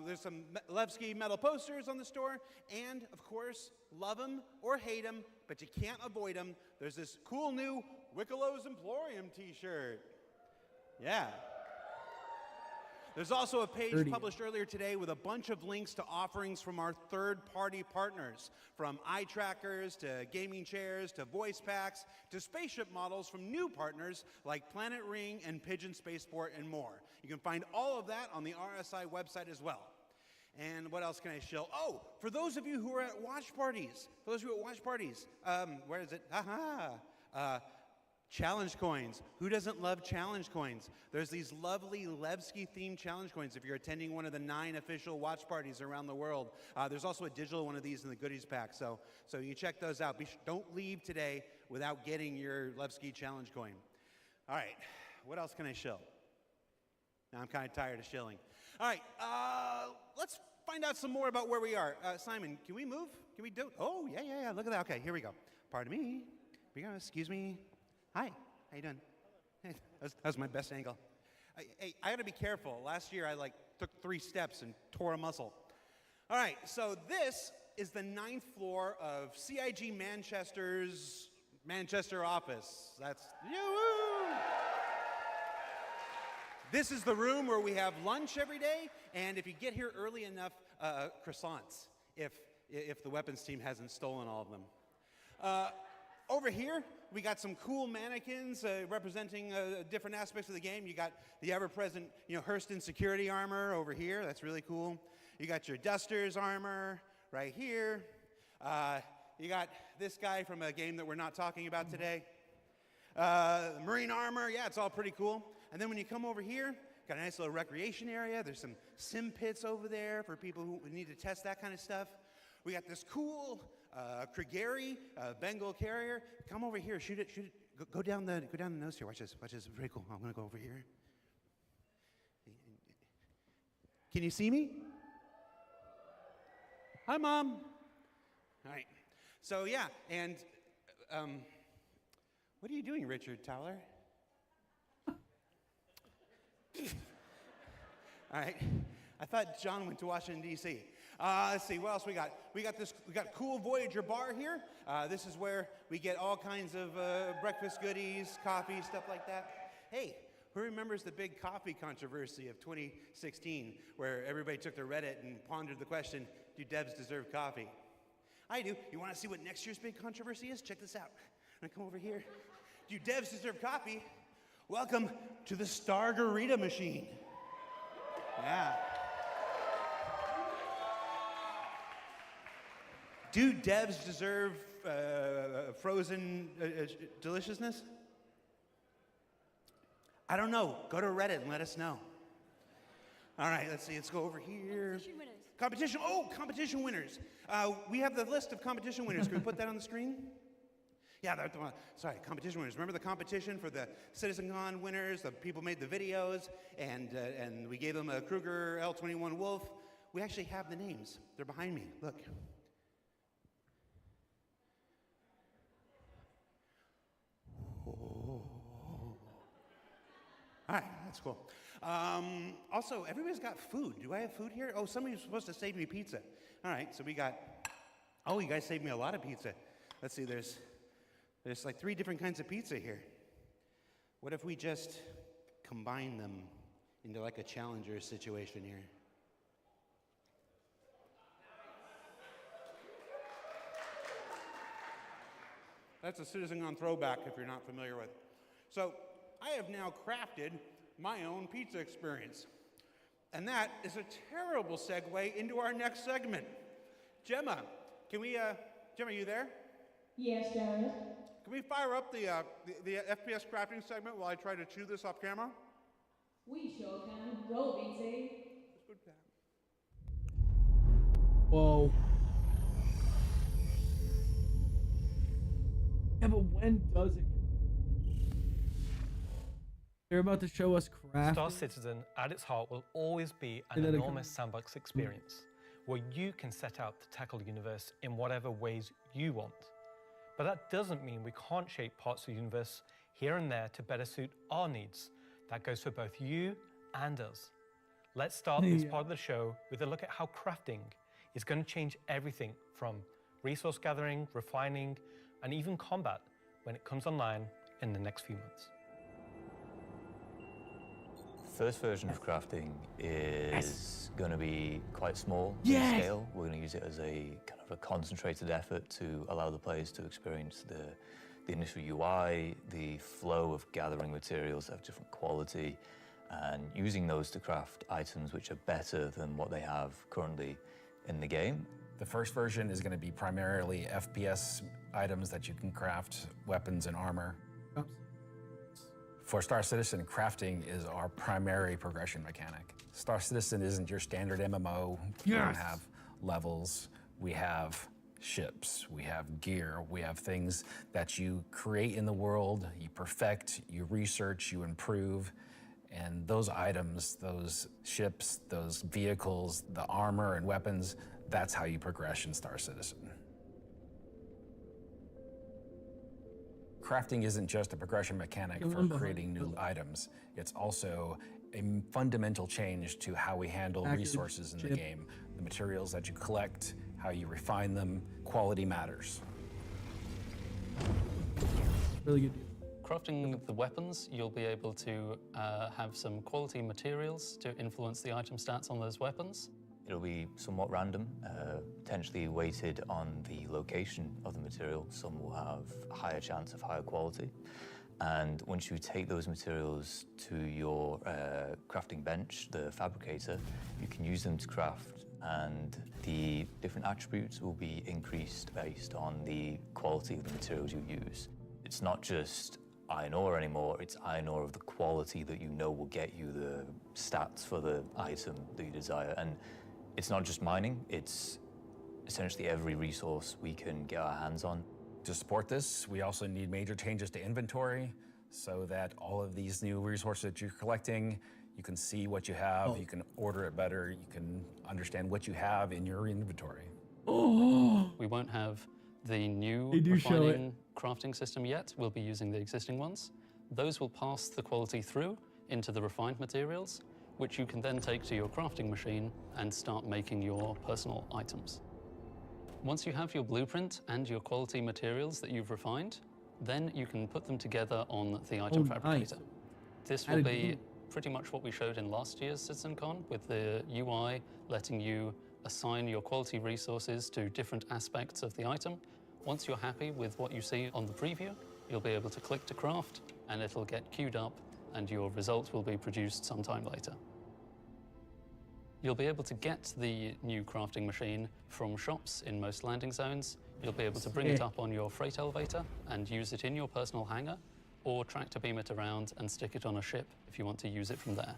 There's some Levski metal posters on the store, and of course, love them or hate them, but you can't avoid them. There's this cool new Wickelow's Emporium t-shirt. Yeah. There's also a page published earlier today with a bunch of links to offerings from our third-party partners, from eye trackers to gaming chairs to voice packs to spaceship models from new partners like Planet Ring and Pigeon Spaceport and more. You can find all of that on the RSI website as well. And what else can I shill? Oh, for those of you who are at watch parties, where is it? Challenge coins. Who doesn't love challenge coins? There's these lovely Levski-themed challenge coins if you're attending one of the 9 official watch parties around the world. There's also a digital one of these in the goodies pack, so you check those out. Don't leave today without getting your Levski challenge coin. All right, what else can I shill? Now I'm kind of tired of shilling. All right, let's find out some more about where we are. Simon, can we move? Can we do? Oh, yeah. Look at that. Okay, here we go. Pardon me. Here we go. Excuse me. Hi. How you doing? That was my best angle. Hey, I got to be careful. Last year I took 3 steps and tore a muscle. All right, so this is the 9th floor of CIG Manchester's Manchester office. That's yoo-hoo! This is the room where we have lunch every day, and if you get here early enough, croissants, if the weapons team hasn't stolen all of them. Over here, we got some cool mannequins representing different aspects of the game. You got the ever-present, Hurston security armor over here. That's really cool. You got your Dusters armor right here. You got this guy from a game that we're not talking about today. Marine armor, yeah, it's all pretty cool. And then when you come over here, got a nice little recreation area. There's some sim pits over there for people who need to test that kind of stuff. We got this cool Krigeri Bengal carrier. Come over here, shoot it. Go down the nose here. Watch this. Very cool. I'm gonna go over here. Can you see me? Hi, Mom. All right. So yeah, and what are you doing, Richard Towler? All right. I thought John went to Washington, D.C. Let's see, what else we got? We got cool Voyager bar here. This is where we get all kinds of breakfast goodies, coffee, stuff like that. Hey, who remembers the big coffee controversy of 2016 where everybody took to Reddit and pondered the question, do devs deserve coffee? I do. You want to see what next year's big controversy is? Check this out. I'm going to come over here. Do devs deserve coffee? Welcome to the Stargarita machine. Yeah. Do devs deserve frozen deliciousness? I don't know. Go to Reddit and let us know. All right, let's see. Let's go over here. Competition winners. Competition winners. We have the list of competition winners. Can we put that on the screen? Yeah, competition winners. Remember the competition for the CitizenCon winners? The people made the videos, and we gave them a Kruger L21 Wolf. We actually have the names. They're behind me. Look. Oh. All right, that's cool. Also, everybody's got food. Do I have food here? Oh, somebody's supposed to save me pizza. All right, so we got. Oh, you guys saved me a lot of pizza. Let's see. There's like 3 different kinds of pizza here. What if we just combine them into like a challenger situation here? That's a CitizenCon throwback if you're not familiar with. So I have now crafted my own pizza experience. And that is a terrible segue into our next segment. Gemma, Gemma, are you there? Yes, Jared. Can we fire up the FPS crafting segment while I try to chew this off camera? We sure can. Roll, BT. Whoa. Yeah, but when does it? They're about to show us craft. Star Citizen, at its heart, will always be Say an that again. enormous sandbox experience where you can set out to tackle the universe in whatever ways you want. But that doesn't mean we can't shape parts of the universe here and there to better suit our needs. That goes for both you and us. Let's start this part of the show with a look at how crafting is going to change everything from resource gathering, refining, and even combat when it comes online in the next few months. First version of crafting is going to be quite small in scale. We're going to use it as a kind of a concentrated effort to allow the players to experience the initial UI, the flow of gathering materials that have different quality, and using those to craft items which are better than what they have currently in the game. The first version is going to be primarily FPS items that you can craft, weapons and armor. For Star Citizen, crafting is our primary progression mechanic. Star Citizen isn't your standard MMO. We don't have levels. We have ships. We have gear. We have things that you create in the world, you perfect, you research, you improve. And those items, those ships, those vehicles, the armor and weapons, that's how you progress in Star Citizen. Crafting isn't just a progression mechanic for creating new items. It's also a fundamental change to how we handle resources in the game. The materials that you collect, how you refine them, quality matters. Really good. Crafting the weapons, you'll be able to have some quality materials to influence the item stats on those weapons. It'll be somewhat random, potentially weighted on the location of the material. Some will have a higher chance of higher quality. And once you take those materials to your crafting bench, the fabricator, you can use them to craft, and the different attributes will be increased based on the quality of the materials you use. It's not just iron ore anymore, it's iron ore of the quality that you know will get you the stats for the item that you desire. And it's not just mining, it's essentially every resource we can get our hands on. To support this, we also need major changes to inventory so that all of these new resources that you're collecting, you can see what you have, you can order it better, you can understand what you have in your inventory. We won't have the new They do show refining crafting system yet. We'll be using the existing ones. Those will pass the quality through into the refined materials, which you can then take to your crafting machine and start making your personal items. Once you have your blueprint and your quality materials that you've refined, then you can put them together on the item fabricator. This will be pretty much what we showed in last year's CitizenCon, with the UI letting you assign your quality resources to different aspects of the item. Once you're happy with what you see on the preview, you'll be able to click to craft, and it'll get queued up, and your result will be produced sometime later. You'll be able to get the new crafting machine from shops in most landing zones. You'll be able to bring it up on your freight elevator and use it in your personal hangar, or tractor beam it around and stick it on a ship if you want to use it from there.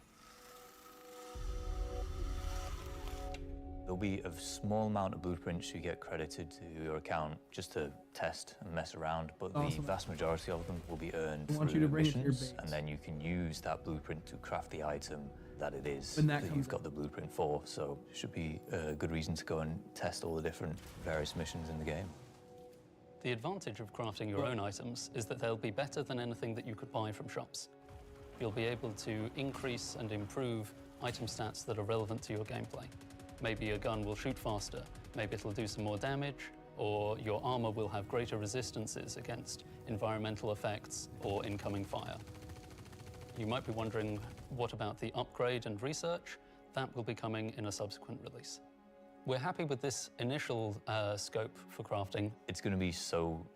There'll be a small amount of blueprints you get credited to your account just to test and mess around, but the vast majority of them will be earned through missions, and then you can use that blueprint to craft the item that it is that you've got the blueprint for. So it should be a good reason to go and test all the different various missions in the game. The advantage of crafting your own items is that they'll be better than anything that you could buy from shops. You'll be able to increase and improve item stats that are relevant to your gameplay. Maybe a gun will shoot faster, maybe it'll do some more damage, or your armor will have greater resistances against environmental effects or incoming fire. You might be wondering, what about the upgrade and research? That will be coming in a subsequent release. We're happy with this initial scope for crafting. It's going to be so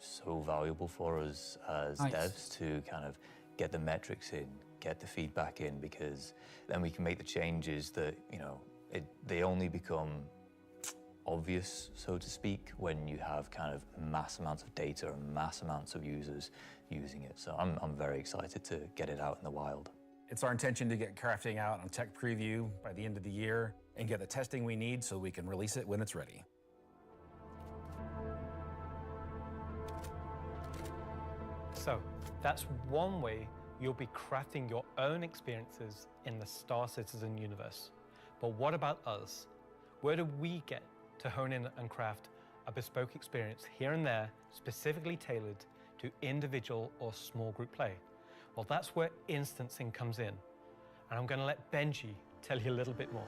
valuable for us as devs to kind of get the metrics in, get the feedback in, because then we can make the changes that, you know, they only become obvious, so to speak, when you have kind of mass amounts of data and mass amounts of users using it. So I'm very excited to get it out in the wild. It's our intention to get crafting out on tech preview by the end of the year and get the testing we need so we can release it when it's ready. So that's one way you'll be crafting your own experiences in the Star Citizen universe. But what about us? Where do we get to hone in and craft a bespoke experience here and there, specifically tailored to individual or small group play? Well, that's where instancing comes in. And I'm going to let Benji tell you a little bit more.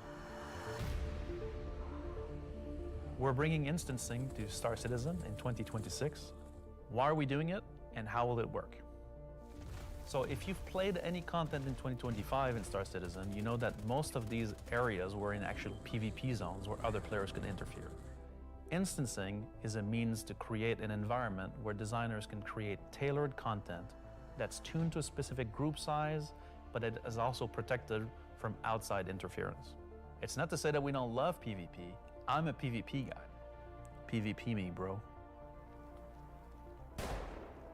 We're bringing instancing to Star Citizen in 2026. Why are we doing it, and how will it work? So if you've played any content in 2025 in Star Citizen, you know that most of these areas were in actual PvP zones where other players could interfere. Instancing is a means to create an environment where designers can create tailored content that's tuned to a specific group size, but it is also protected from outside interference. It's not to say that we don't love PvP. I'm a PvP guy. PvP me, bro.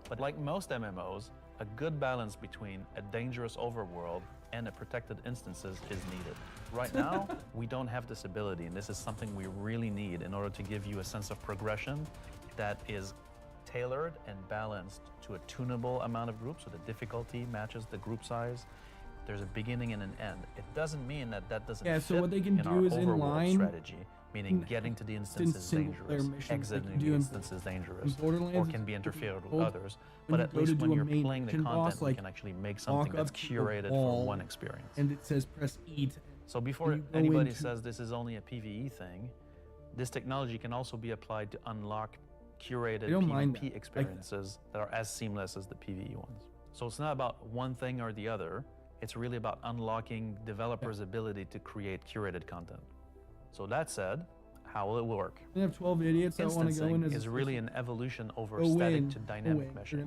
But like most MMOs, a good balance between a dangerous overworld and a protected instances is needed. Right now, we don't have this ability, and this is something we really need in order to give you a sense of progression that is tailored and balanced to a tunable amount of groups, so the difficulty matches the group size. There's a beginning and an end. It doesn't mean that that doesn't fit what they can in do our is in overworld line strategy, meaning getting to the instance is dangerous, exiting the instance is dangerous, or can be interfered with others. But at least when you're playing the content, you can actually make something that's curated for one experience. And it says press E. So before anybody says this is only a PvE thing, this technology can also be applied to unlock curated PvP experiences that are as seamless as the PvE ones. So it's not about one thing or the other. It's really about unlocking developers' ability to create curated content. So that said, how will it work? We have 12 idiots that want to go in as is really an evolution over static to dynamic meshing.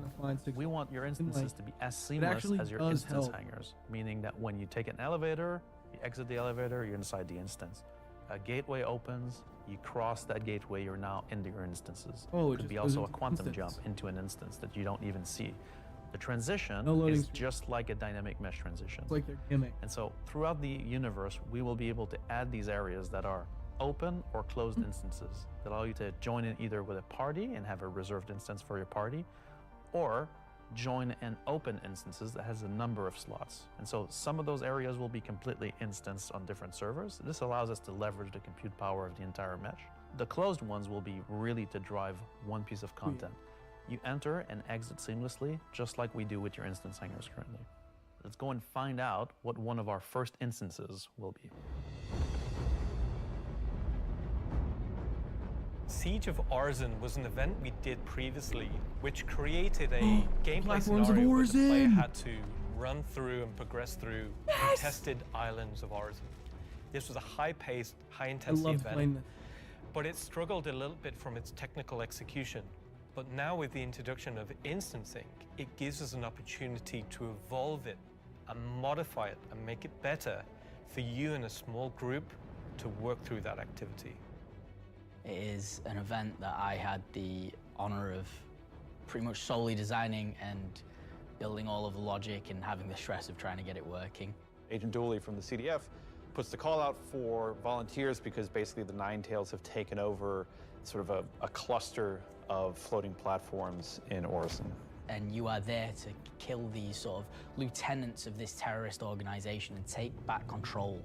We want your instances to be as seamless as your instance hangers, meaning that when you take an elevator, you exit the elevator, you're inside the instance. A gateway opens, you cross that gateway, you're now into your instances. It could be also a quantum jump into an instance that you don't even see. The transition is just like a dynamic mesh transition. It's like their gimmick. And so throughout the universe, we will be able to add these areas that are open or closed instances that allow you to join in either with a party and have a reserved instance for your party, or join an open instances that has a number of slots. And so some of those areas will be completely instanced on different servers. This allows us to leverage the compute power of the entire mesh. The closed ones will be really to drive one piece of content. You enter and exit seamlessly, just like we do with your instance hangers currently. Let's go and find out what one of our first instances will be. Siege of Arzen was an event we did previously, which created a gameplay Platforms of scenario where the player Arzen! had to run through and progress through contested islands of Arzen. This was a high-paced, high-intensity event, but it struggled a little bit from its technical execution. But now with the introduction of instancing, it gives us an opportunity to evolve it and modify it and make it better for you in a small group to work through that activity. It is an event that I had the honor of pretty much solely designing and building all of the logic and having the stress of trying to get it working. Agent Dooley from the CDF puts the call out for volunteers because basically the Nine Tails have taken over sort of a cluster of floating platforms in Orison. And you are there to kill these sort of lieutenants of this terrorist organization and take back control.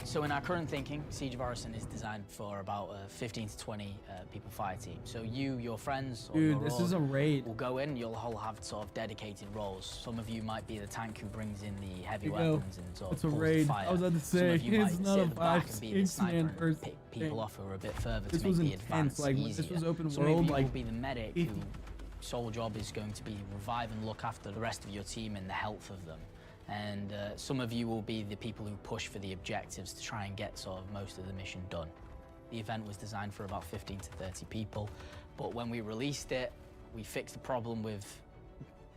So in our current thinking, Siege of Orison is designed for about a 15 to 20 people fire team. So you, your friends, or Dude, your this is a raid. will go in, you'll all have sort of dedicated roles. Some of you might be the tank who brings in the heavy Here you go. weapons and sort of It's a pulls the raid. fire. I was about to Some say, of you it's might not sit a at the back and be the 5-6 sniper man and person pick people off who are a bit further This to was make the intense, advance like, easier. this was open Some world, of you like, will be the medic whose sole job is going to be revive and look after the rest of your team and the health of them. And some of you will be the people who push for the objectives to try and get sort of most of the mission done. The event was designed for about 15 to 30 people, but when we released it, we fixed the problem with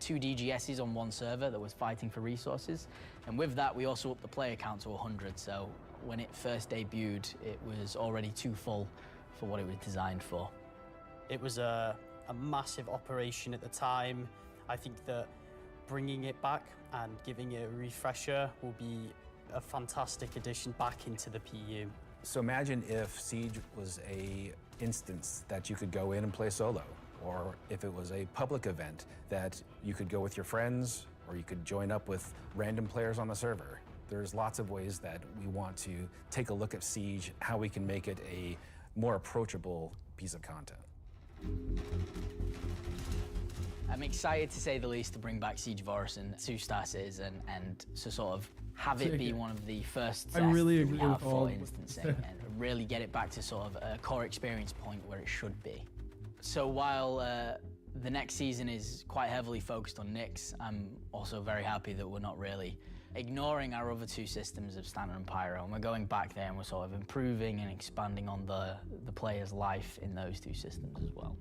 2 DGSs on one server that was fighting for resources. And with that, we also upped the player count to 100. So when it first debuted, it was already too full for what it was designed for. It was a massive operation at the time. I think that bringing it back and giving it a refresher will be a fantastic addition back into the PU. So imagine if Siege was a instance that you could go in and play solo. or if it was a public event that you could go with your friends, or you could join up with random players on the server. There's lots of ways that we want to take a look at Siege, how we can make it a more approachable piece of content. I'm excited, to say the least, to bring back Siege of Orison to Star Citizen and to sort of have it be one of the first tests really that agree we have with all for of instancing and really get it back to sort of a core experience point where it should be. So while the next season is quite heavily focused on Nyx, I'm also very happy that we're not really ignoring our other two systems of Standard and Pyro, and we're going back there and we're sort of improving and expanding on the player's life in those two systems as well.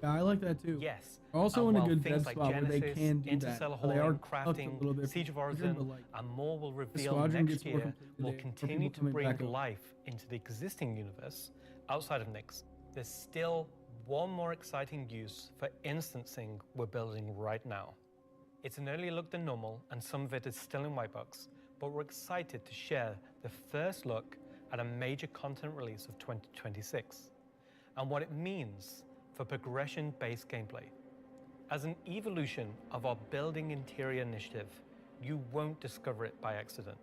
Yeah, I like that too. Yes. Also in a while good things dead like spot where they Genesis, can do that. Interstellar But they are Hauling, tucked a little crafting, bit Siege of further, Orison, but, like, and more will the reveal squadron next gets more year complete will today for continue people to coming bring back over. life into the existing universe outside of Nyx. There's still one more exciting use for instancing we're building right now. It's an earlier look than normal, and some of it is still in white box, but we're excited to share the first look at a major content release of 2026 and what it means for progression-based gameplay. As an evolution of our Building Interior initiative, you won't discover it by accident,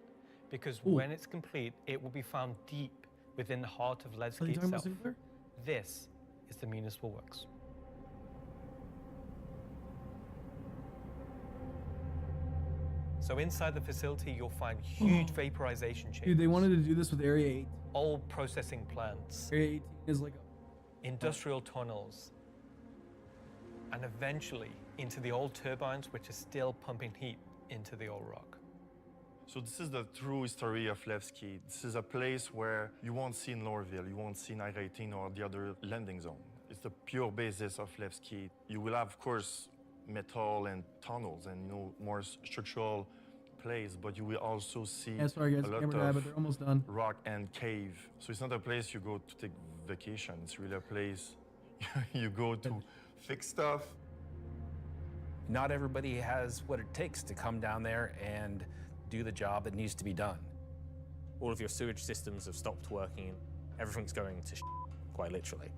because when it's complete, it will be found deep within the heart of Are you Levski talking about itself. Sinclair? This is the Municipal Works. So inside the facility, you'll find huge vaporization chambers. Dude, they wanted to do this with Area 8. Old processing plants. Area 18 is like Industrial tunnels. And eventually into the old turbines, which are still pumping heat into the old rock. So this is the true history of Levski. This is a place where you won't see in Lorville, you won't see in I-18 or the other landing zone. It's the pure basis of Levski. You will have, of course, metal and tunnels and more structural plays, but you will also see sorry guys, a lot camera died, of but they're almost done. rock and cave. So it's not a place you go to take vacation. It's really a place you go to fix stuff. Not everybody has what it takes to come down there and do the job that needs to be done. All of your sewage systems have stopped working. Everything's going to quite literally.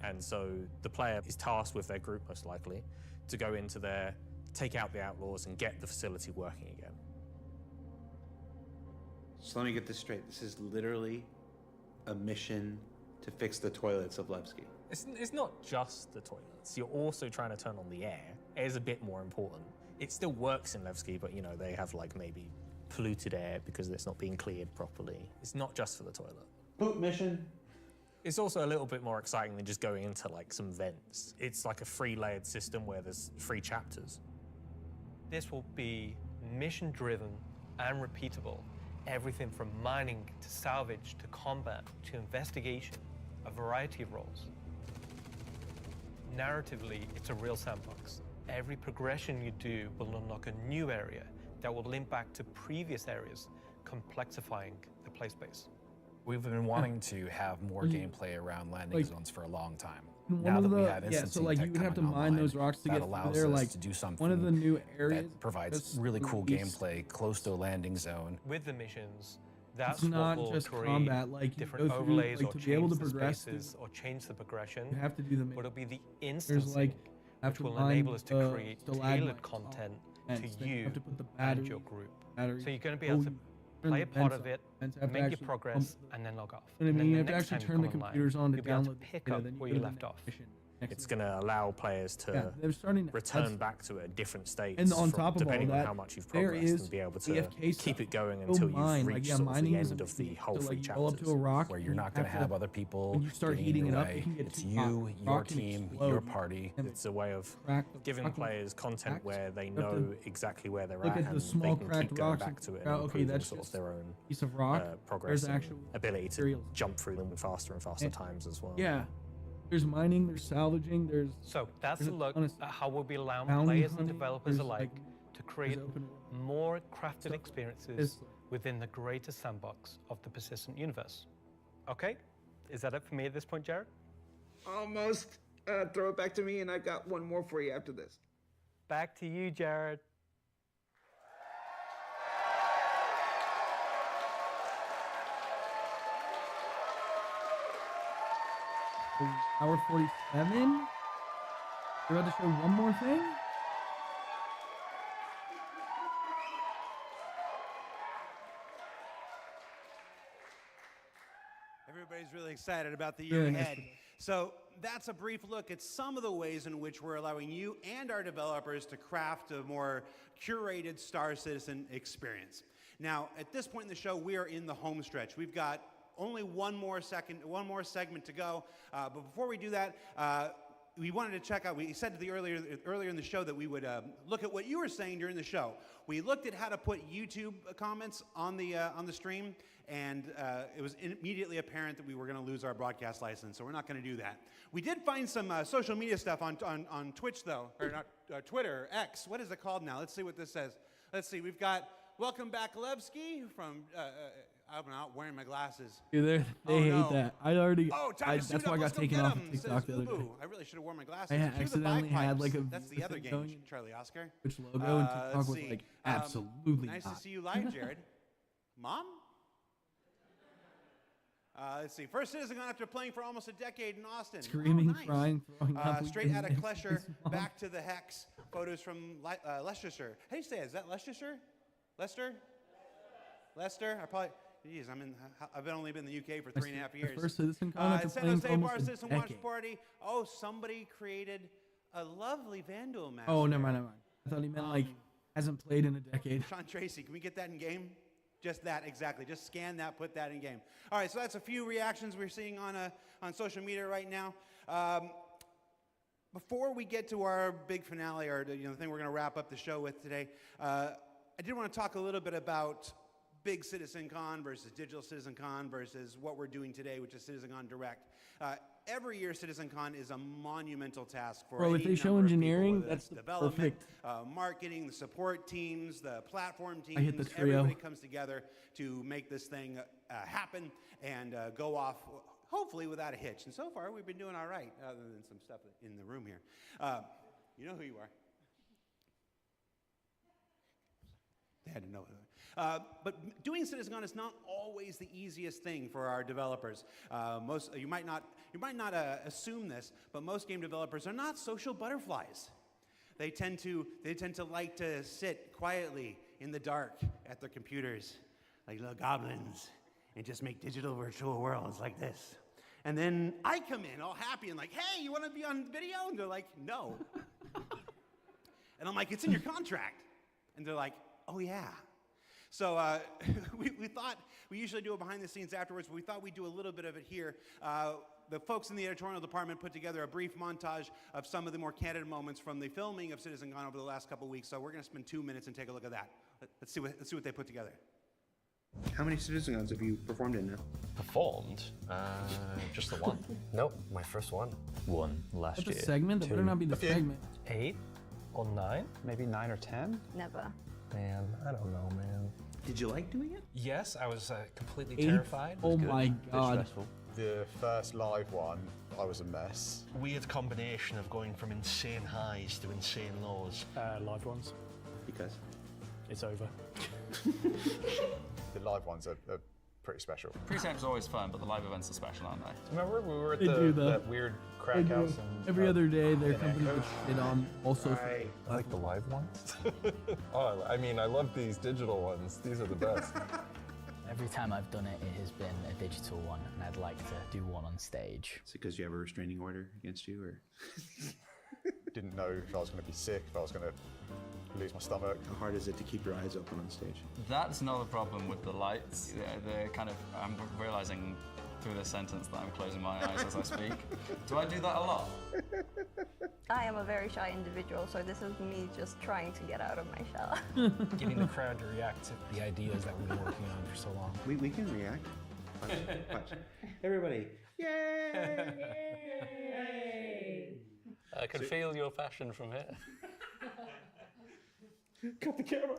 And so the player is tasked with their group, most likely, to go into there, take out the outlaws, and get the facility working again. So let me get this straight. This is literally a mission to fix the toilets of Levski. It's not just the toilets. You're also trying to turn on the air. Air is a bit more important. It still works in Levski, but they have maybe polluted air because it's not being cleared properly. It's not just for the toilet. Poop mission. It's also a little bit more exciting than just going into some vents. It's like a 3-layered system where there's 3 chapters. This will be mission-driven and repeatable. Everything from mining to salvage to combat to investigation, a variety of roles. Narratively, it's a real sandbox. Every progression you do will unlock a new area that will link back to previous areas, complexifying the play space. We've been wanting to have more gameplay around landing zones for a long time. One Now of that the, we have yeah, instancing so like tech you would have to coming mine online, those rocks to that get through allows there. us Like to do something one of the new areas that provides that's really cool released. gameplay close to a landing zone. With the missions, that's It's not what will just create combat, like, you different go through, overlays like, or to change be able to the progress spaces or change the progression. You have to do the But it'll be the There's instancing like which will mine enable us to the create stalagmites tailored off content vents, to then you you have to put the and battery- your group. battery- So you're going to be able to turn play the a part vents of on. it, Vents have to make your actually progress, pump- and then log off. You know what I And mean? then You the have to next actually time turn the come online, computers on to you'll be able download the pick data, up then you where go you to the left off. mission. It's going to allow players to Yeah, they're starting- return that's- back to a different state, And on top of all depending on that, how much you've there progressed, is and be able to AFK keep it going Go until you've mine. reached Like, yeah, sort of mining the is end of the amazing. whole So, 3 like, you chapters. go up to a rock, where you're not going to have other people when you start getting heating in it your up, way. it can get It's too you, hot. your Rock can team, explode. your party. It's a way of Crack the giving fucking players content cracks. where they You have know to exactly where they're look at, at the and small they can cracked keep going rocks back and to it figure out, and okay, improving that's sort of just their own piece of rock. progress There's and actual ability to materials. jump through them faster and faster times as well. Yeah. There's mining, there's salvaging, there's... So that's there's a look ton of at how we'll be allowing bounty players and hunting, developers there's, alike like, to create there's open world. more crafted So, experiences it's- within the greater sandbox of the persistent universe. Okay? Is that it for me at this point, Jared? Almost. Throw it back to me, and I've got one more for you after this. Back to you, Jared. Hour 47. We're about to show one more thing. Everybody's really excited about the year Very nice ahead. So that's a brief look at some of the ways in which we're allowing you and our developers to craft a more curated Star Citizen experience. Now, at this point in the show, we are in the home stretch. We've got only one more segment to go. But before we do that, we wanted to check out, we said earlier in the show that we would look at what you were saying during the show. We looked at how to put YouTube comments on the stream, and it was immediately apparent that we were going to lose our broadcast license, so we're not going to do that. We did find some social media stuff on Twitch, though, or not Twitter, X. What is it called now? Let's see what this says. Let's see. We've got Welcome Back Levski from. I'm not wearing my glasses. Dude, they hate that. I already. Oh, time to suit that's up. why I Let's got go taken get off 'em, of TikTok says the other day. Boo. I really should have worn my glasses. I Cue the accidentally had bagpipes. like a. That's the other game, going, Charlie Oscar. Which logo and TikTok let's was see. like absolutely Nice not. to see you live, Jared. Mom? Let's see. First Citizen Con after playing for almost a decade in Austin. Screaming, nice. crying, throwing up. Straight out of leaving Klesher, his mom. back to the Hex. Photos from Leicestershire. How do you say it? Is that Leicestershire? Leicester? Leicester? I probably. Geez, I've only been in the UK for 3.5 years. First Citizen Con after San playing for Jose almost Bar a Citizen Watch decade. Party. Oh, somebody created a lovely Vandal mask. Oh, never mind. I thought he meant like hasn't played in a decade. Sean Tracy, can we get that in game? Just that, exactly. Just scan that, put that in game. All right, so that's a few reactions we're seeing on social media right now. Before we get to our big finale, or the thing we're going to wrap up the show with today, I did want to talk a little bit about Big Citizen Con versus Digital Citizen Con versus what we're doing today, which is Citizen Con Direct. Every year, Citizen Con is a monumental task for Bro, if any they show number of people, engineering, whether that's it's the development, perfect. Marketing, the support teams, the platform teams. I hit the trio. Everybody comes together to make this thing happen and go off, hopefully without a hitch. And so far, we've been doing all right, other than some stuff in the room here. You know who you are. They had to know. But doing CitizenCon is not always the easiest thing for our developers. You might not assume this, but most game developers are not social butterflies. They tend to like to sit quietly in the dark at their computers, like little goblins, and just make digital virtual worlds like this. And then I come in all happy and like, hey, you want to be on video? And they're like, no. And I'm like, it's in your contract. And they're like, oh yeah. So we thought, we usually do it behind the scenes afterwards, but we thought we'd do a little bit of it here. The folks in the editorial department put together a brief montage of some of the more candid moments from the filming of CitizenCon over the last couple weeks. So we're going to spend 2 minutes and take a look at that. Let's see what they put together. How many CitizenCons have you performed in now? Performed? Just the one. Nope, my first one. One last That's year. a segment? That better not be the segment. 8 or 9? Maybe 9 or 10? Never. Man, I don't know, man. Did you like doing it? Yes, I was completely 8? terrified. Oh my god. Stressful. The first live one, I was a mess. Weird combination of going from insane highs to insane lows. Live ones. Because? It's over. The live ones are pretty special. Pre-tap's always fun, but the live events are special, aren't they? Remember we were at They do that weird They crack do. house and Every other day, their company Echo? would shit on also. I like the live ones. Oh, I mean, I love these digital ones. These are the best. Every time I've done it, it has been a digital one, and I'd like to do one on stage. Is it because you have a restraining order against you, or? Didn't know if I was going to be sick, if I was going to lose my stomach. How hard is it to keep your eyes open on stage? That's not a problem with the lights. They're kind of, I'm realizing through this sentence that I'm closing my eyes as I speak. Do I do that a lot? I am a very shy individual, so this is me just trying to get out of my shell. Getting the crowd to react to the ideas that we've been working on for so long. We can react. Watch. Everybody. Yay! I can feel your passion from here. Cut the camera.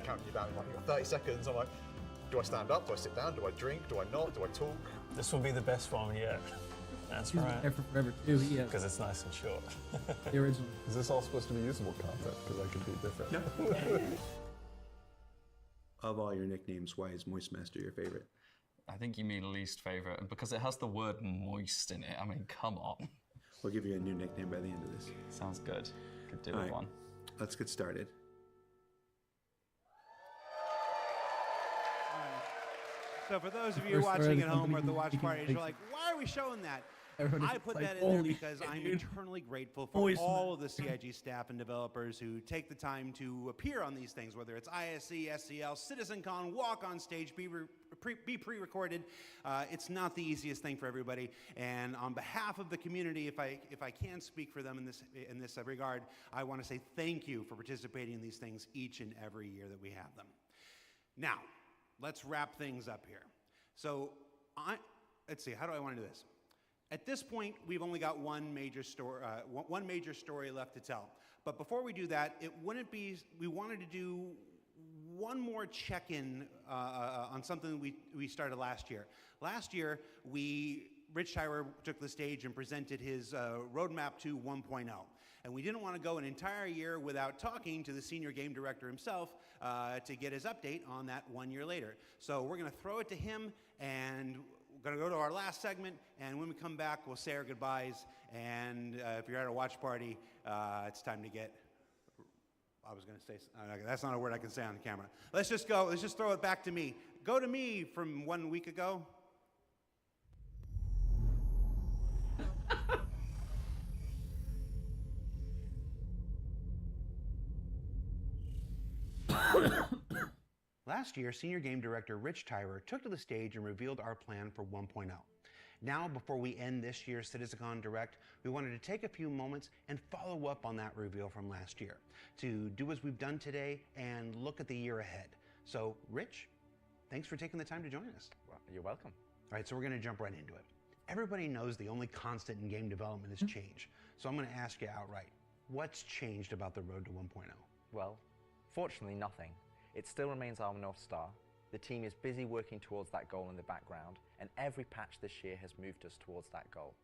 Counting you down in like, you've got 30 seconds. I'm like, do I stand up? Do I sit down? Do I drink? Do I not? Do I talk? This will be the best one yet. That's He's been right. there for forever too. He has Because it's nice and short. the original. Is this all supposed to be usable content? Because I could be different. Of all your nicknames, why is Moist Master your favorite? I think you mean least favorite, and because it has the word moist in it, I mean, come on. We'll give you a new nickname by the end of this. Sounds good. Could do All with right, one. let's get started. So for those of you watching at home or at the watch parties, you're like, why are we showing that? I put that in there because I'm eternally grateful for all of the CIG staff and developers who take the time to appear on these things, whether it's ISE, SCL, CitizenCon, walk on stage, be pre-recorded. It's not the easiest thing for everybody. And on behalf of the community, if I can speak for them in this regard, I want to say thank you for participating in these things each and every year that we have them. Now, let's wrap things up here. So, let's see, how do I want to do this? At this point, we've only got one major story left to tell. But before we do that, we wanted to do one more check-in on something we started last year. Last year, Rich Tyler took the stage and presented his roadmap to 1.0. And we didn't want to go an entire year without talking to the senior game director himself to get his update on that 1 year later. So we're going to throw it to him, and we're going to go to our last segment, and when we come back, we'll say our goodbyes. And if you're at a watch party, it's time to get... I was going to say... that's not a word I can say on the camera. Let's just go. Let's just throw it back to me. Go to me from 1 week ago. Last year, Senior Game Director Rich Tyler took to the stage and revealed our plan for 1.0. Now, before we end this year's CitizenCon Direct, we wanted to take a few moments and follow up on that reveal from last year, to do as we've done today and look at the year ahead. So, Rich, thanks for taking the time to join us. Well, you're welcome. All right, so we're going to jump right into it. Everybody knows the only constant in game development is change. So I'm going to ask you outright, what's changed about the road to 1.0? Well, fortunately, nothing. It still remains our North Star. The team is busy working towards that goal in the background, and every patch this year has moved us towards that goal.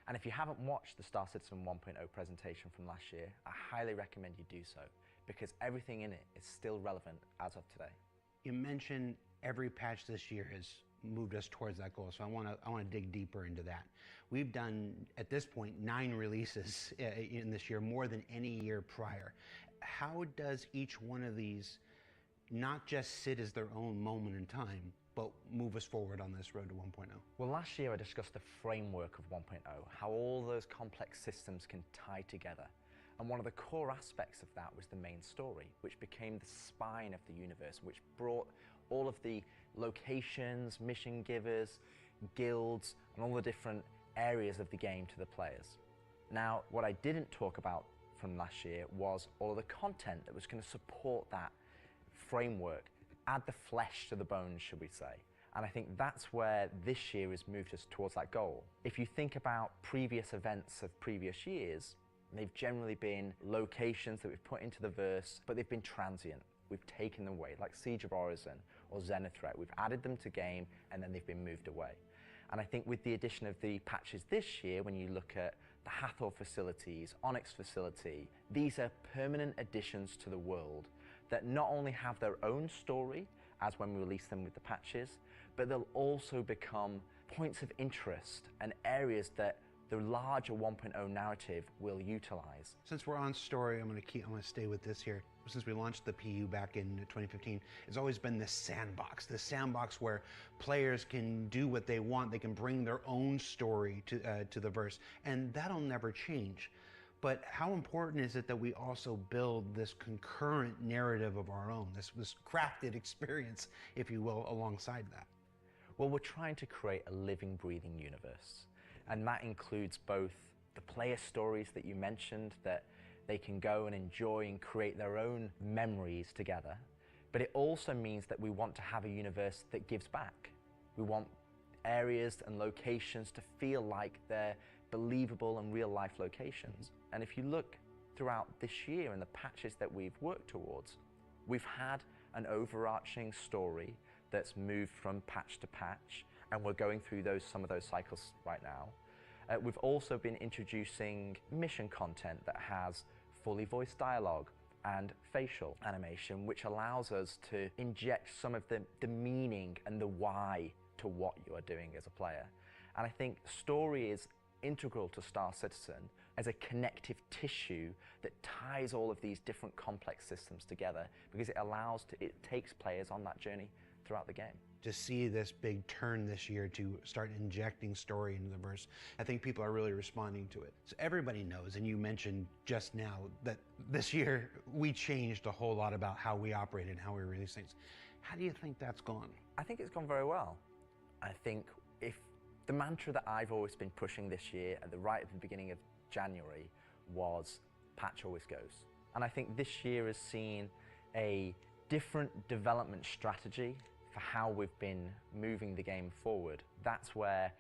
And if you haven't watched the Star Citizen 1.0 presentation from last year, I highly recommend you do so, because everything in it is still relevant as of today. You mentioned every patch this year has moved us towards that goal, so I want to dig deeper into that. We've done, at this point, 9 releases in this year, more than any year prior. How does each one of these not just sit as their own moment in time, but move us forward on this road to 1.0? Well, last year I discussed the framework of 1.0, how all those complex systems can tie together. And one of the core aspects of that was the main story, which became the spine of the universe, which brought all of the locations, mission givers, guilds, and all the different areas of the game to the players. Now, what I didn't talk about from last year was all of the content that was going to support that framework, add the flesh to the bones, should we say. And I think that's where this year has moved us towards that goal. If you think about previous events of previous years, they've generally been locations that we've put into the verse, but they've been transient. We've taken them away, like Siege of Orison or Zenithreat. We've added them to game, and then they've been moved away. And I think with the addition of the patches this year, when you look at the Hathor facilities, Onyx facility, these are permanent additions to the world that not only have their own story, as when we release them with the patches, but they'll also become points of interest and areas that the larger 1.0 narrative will utilize. Since we're on story, I'm going to stay with this here. Since we launched the PU back in 2015, it's always been this sandbox where players can do what they want. They can bring their own story to the verse, and that'll never change. But how important is it that we also build this concurrent narrative of our own, this crafted experience, if you will, alongside that? Well, we're trying to create a living, breathing universe. And that includes both the player stories that you mentioned, that they can go and enjoy and create their own memories together. But it also means that we want to have a universe that gives back. We want areas and locations to feel like they're believable and real-life locations. And if you look throughout this year and the patches that we've worked towards, we've had an overarching story that's moved from patch to patch, and we're going through some of those cycles right now. We've also been introducing mission content that has fully voiced dialogue and facial animation, which allows us to inject some of the meaning and the why to what you are doing as a player. And I think story is integral to Star Citizen as a connective tissue that ties all of these different complex systems together, because it takes players on that journey throughout the game. To see this big turn this year to start injecting story into the verse, I think people are really responding to it. So everybody knows, and you mentioned just now, that this year we changed a whole lot about how we operate and how we release things. How do you think that's gone? I think it's gone very well. I think if the mantra that I've always been pushing this year right at the beginning of January was patch always goes. And I think this year has seen a different development strategy for how we've been moving the game forward. That's where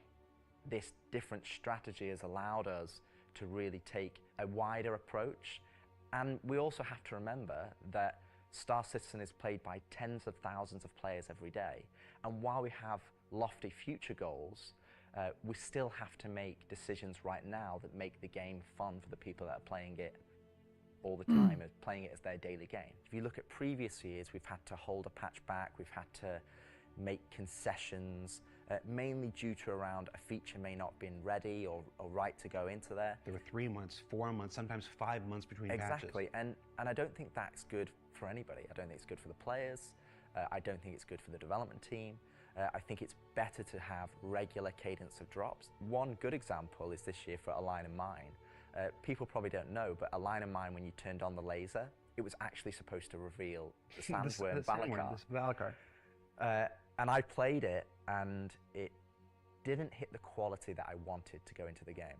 this different strategy has allowed us to really take a wider approach. And we also have to remember that Star Citizen is played by tens of thousands of players every day. And while we have lofty future goals, we still have to make decisions right now that make the game fun for the people that are playing it all the time, playing it as their daily game. If you look at previous years, we've had to hold a patch back, we've had to make concessions, mainly due to around a feature may not have been ready or right to go into there. There were 3 months, 4 months, sometimes 5 months between patches. Exactly, and I don't think that's good for anybody. I don't think it's good for the players. I don't think it's good for the development team. I think it's better to have regular cadence of drops. One good example is this year for A Line of Mine. People probably don't know, but A Line of Mine, when you turned on the laser, it was actually supposed to reveal the sandworm Valakar. And I played it, and it didn't hit the quality that I wanted to go into the game.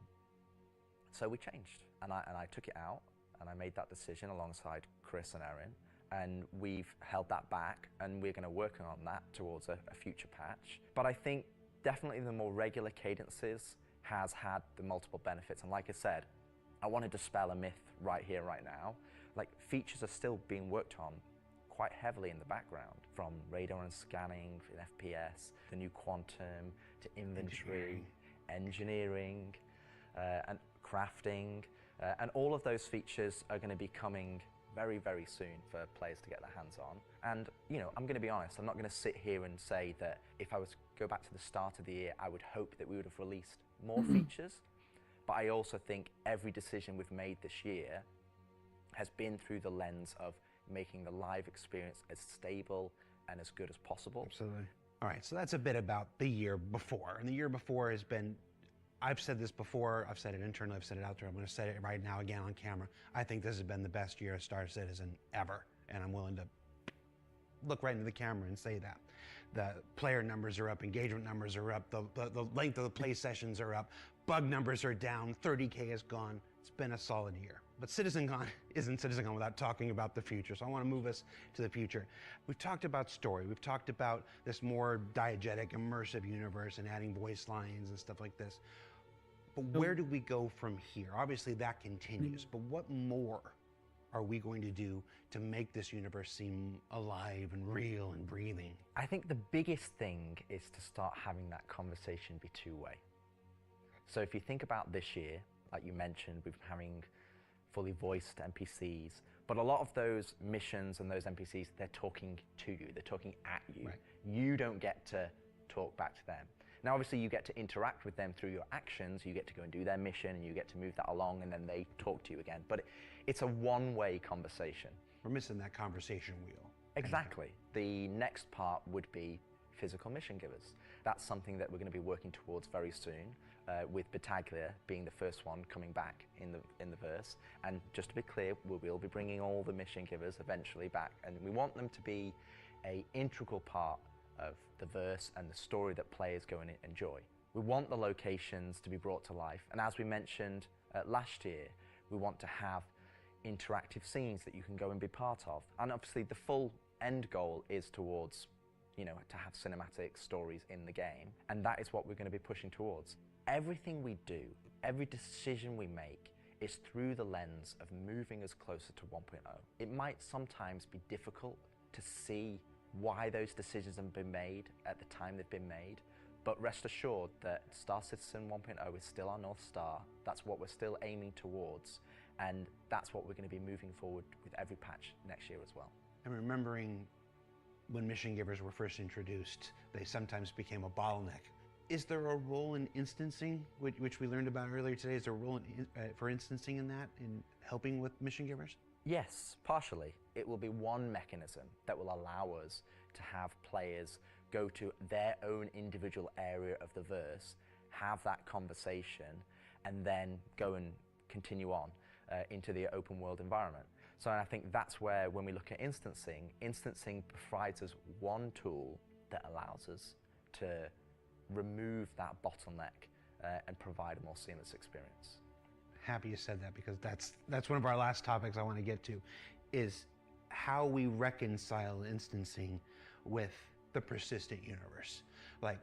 So we changed, and I took it out, and I made that decision alongside Chris and Erin, and we've held that back, and we're going to work on that towards a future patch. But I think definitely the more regular cadences has had the multiple benefits, and like I said, I want to dispel a myth right here, right now. Like, features are still being worked on quite heavily in the background, from radar and scanning in FPS, the new quantum, to inventory, engineering and crafting, and all of those features are going to be coming very, very soon for players to get their hands on. And, you know, I'm going to be honest, I'm not going to sit here and say that if I was to go back to the start of the year, I would hope that we would have released more features. But I also think every decision we've made this year has been through the lens of making the live experience as stable and as good as possible. Absolutely. All right, so that's a bit about the year before. And the year before has been, I've said this before, I've said it internally, I've said it out there, I'm going to say it right now again on camera. I think this has been the best year of Star Citizen ever, and I'm willing to look right into the camera and say that. The player numbers are up, engagement numbers are up, the length of the play sessions are up, bug numbers are down, 30K is gone. It's been a solid year. But CitizenCon isn't CitizenCon without talking about the future, so I want to move us to the future. We've talked about story, we've talked about this more diegetic, immersive universe and adding voice lines and stuff like this. But where do we go from here? Obviously that continues, but what more are we going to do to make this universe seem alive and real and breathing? I think the biggest thing is to start having that conversation be two-way. So if you think about this year, like you mentioned, we've been having fully voiced NPCs, but a lot of those missions and those NPCs, they're talking to you, they're talking at you. Right. You don't get to talk back to them. Now, obviously, you get to interact with them through your actions. You get to go and do their mission, and you get to move that along, and then they talk to you again. But it's a one-way conversation. We're missing that conversation wheel. Exactly. The next part would be physical mission givers. That's something that we're going to be working towards very soon, with Battaglia being the first one coming back in the verse. And just to be clear, we will be bringing all the mission givers eventually back, and we want them to be an integral part of the verse and the story that players go and enjoy. We want the locations to be brought to life, and as we mentioned last year, we want to have interactive scenes that you can go and be part of. And obviously the full end goal is towards, you know, to have cinematic stories in the game, and that is what we're going to be pushing towards. Everything we do, every decision we make is through the lens of moving us closer to 1.0. It might sometimes be difficult to see why those decisions have been made at the time they've been made, but rest assured that Star Citizen 1.0 is still our North Star. That's what we're still aiming towards, and that's what we're going to be moving forward with every patch next year as well. And remembering when mission givers were first introduced, they sometimes became a bottleneck. Is there a role in instancing, which we learned about earlier today? Is there a role for instancing in that, in helping with mission givers? Yes, partially. It will be one mechanism that will allow us to have players go to their own individual area of the verse, have that conversation, and then go and continue on into the open world environment. So I think that's where, when we look at instancing provides us one tool that allows us to remove that bottleneck and provide a more seamless experience. Happy you said that, because that's one of our last topics I want to get to, is how we reconcile instancing with the persistent universe. Like,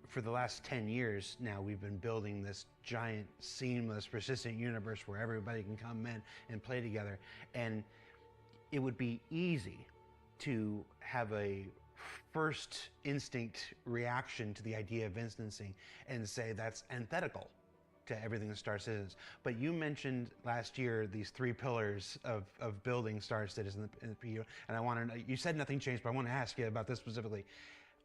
for the last 10 years now, we've been building this giant, seamless, persistent universe where everybody can come in and play together. And it would be easy to have a first instinct reaction to the idea of instancing and say that's antithetical to everything that Star Citizen is. But you mentioned last year these 3 pillars of building Star Citizen in the PU, and I want to, you said nothing changed, but I want to ask you about this specifically.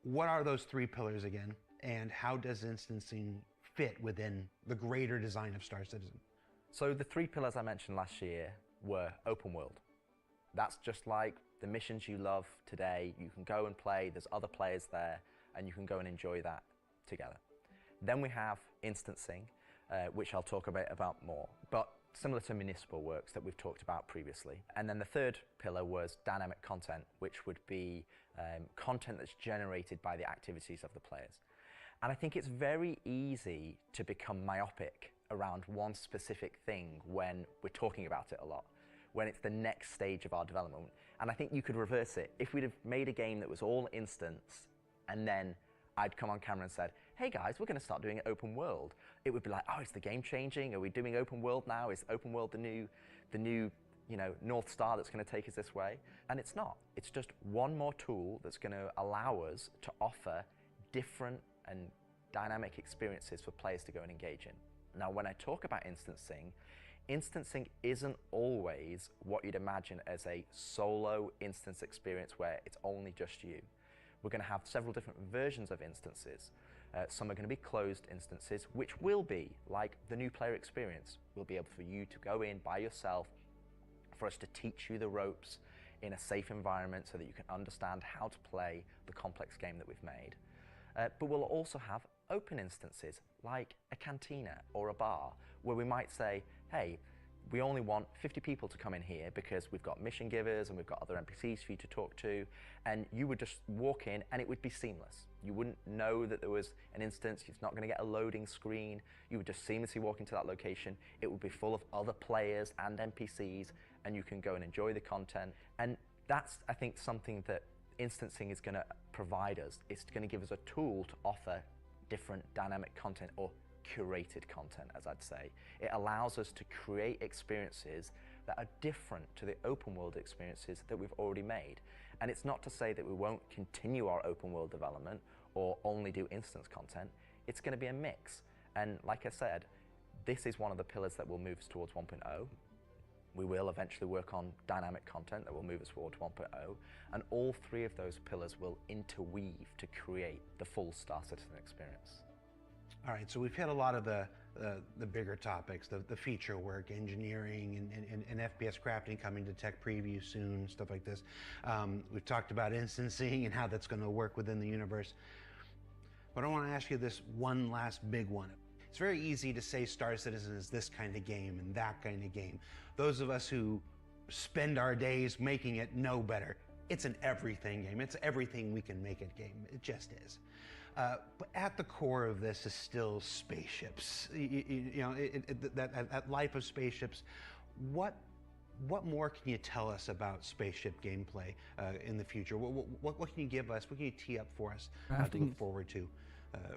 What are those 3 pillars again, and how does instancing fit within the greater design of Star Citizen? So the 3 pillars I mentioned last year were open world. That's just like the missions you love today. You can go and play, there's other players there, and you can go and enjoy that together. Then we have instancing, which I'll talk about more, but similar to municipal works that we've talked about previously. And then the 3rd pillar was dynamic content, which would be content that's generated by the activities of the players. And I think it's very easy to become myopic around one specific thing when we're talking about it a lot, when it's the next stage of our development. And I think you could reverse it. If we'd have made a game that was all instance, and then I'd come on camera and said, hey guys, we're going to start doing it open world, it would be like, oh, is the game changing? Are we doing open world now? Is open world the new North Star that's going to take us this way? And it's not. It's just one more tool that's going to allow us to offer different and dynamic experiences for players to go and engage in. Now, when I talk about instancing isn't always what you'd imagine as a solo instance experience where it's only just you. We're going to have several different versions of instances. Some are going to be closed instances, which will be like the new player experience. We'll be able for you to go in by yourself, for us to teach you the ropes in a safe environment so that you can understand how to play the complex game that we've made. But we'll also have open instances like a cantina or a bar, where we might say, hey, we only want 50 people to come in here because we've got mission givers and we've got other NPCs for you to talk to, and you would just walk in and it would be seamless. You wouldn't know that there was an instance, you're not going to get a loading screen, you would just seamlessly walk into that location, it would be full of other players and NPCs, and you can go and enjoy the content. And that's, I think, something that instancing is going to provide us. It's going to give us a tool to offer different dynamic content, or curated content, as I'd say. It allows us to create experiences that are different to the open world experiences that we've already made. And it's not to say that we won't continue our open world development or only do instance content. It's going to be a mix. And like I said, this is one of the pillars that will move us towards 1.0. We will eventually work on dynamic content that will move us towards 1.0. And all 3 of those pillars will interweave to create the full Star Citizen experience. All right, so we've hit a lot of the bigger topics, the feature work, engineering, and FPS crafting coming to tech preview soon, stuff like this. We've talked about instancing and how that's going to work within the universe. But I want to ask you this one last big one. It's very easy to say Star Citizen is this kind of game and that kind of game. Those of us who spend our days making it know better. It's an everything game. It's everything we can make it game. It just is. But at the core of this is still spaceships. That life of spaceships. What more can you tell us about spaceship gameplay in the future? What can you give us? What can you tee up for us to look forward to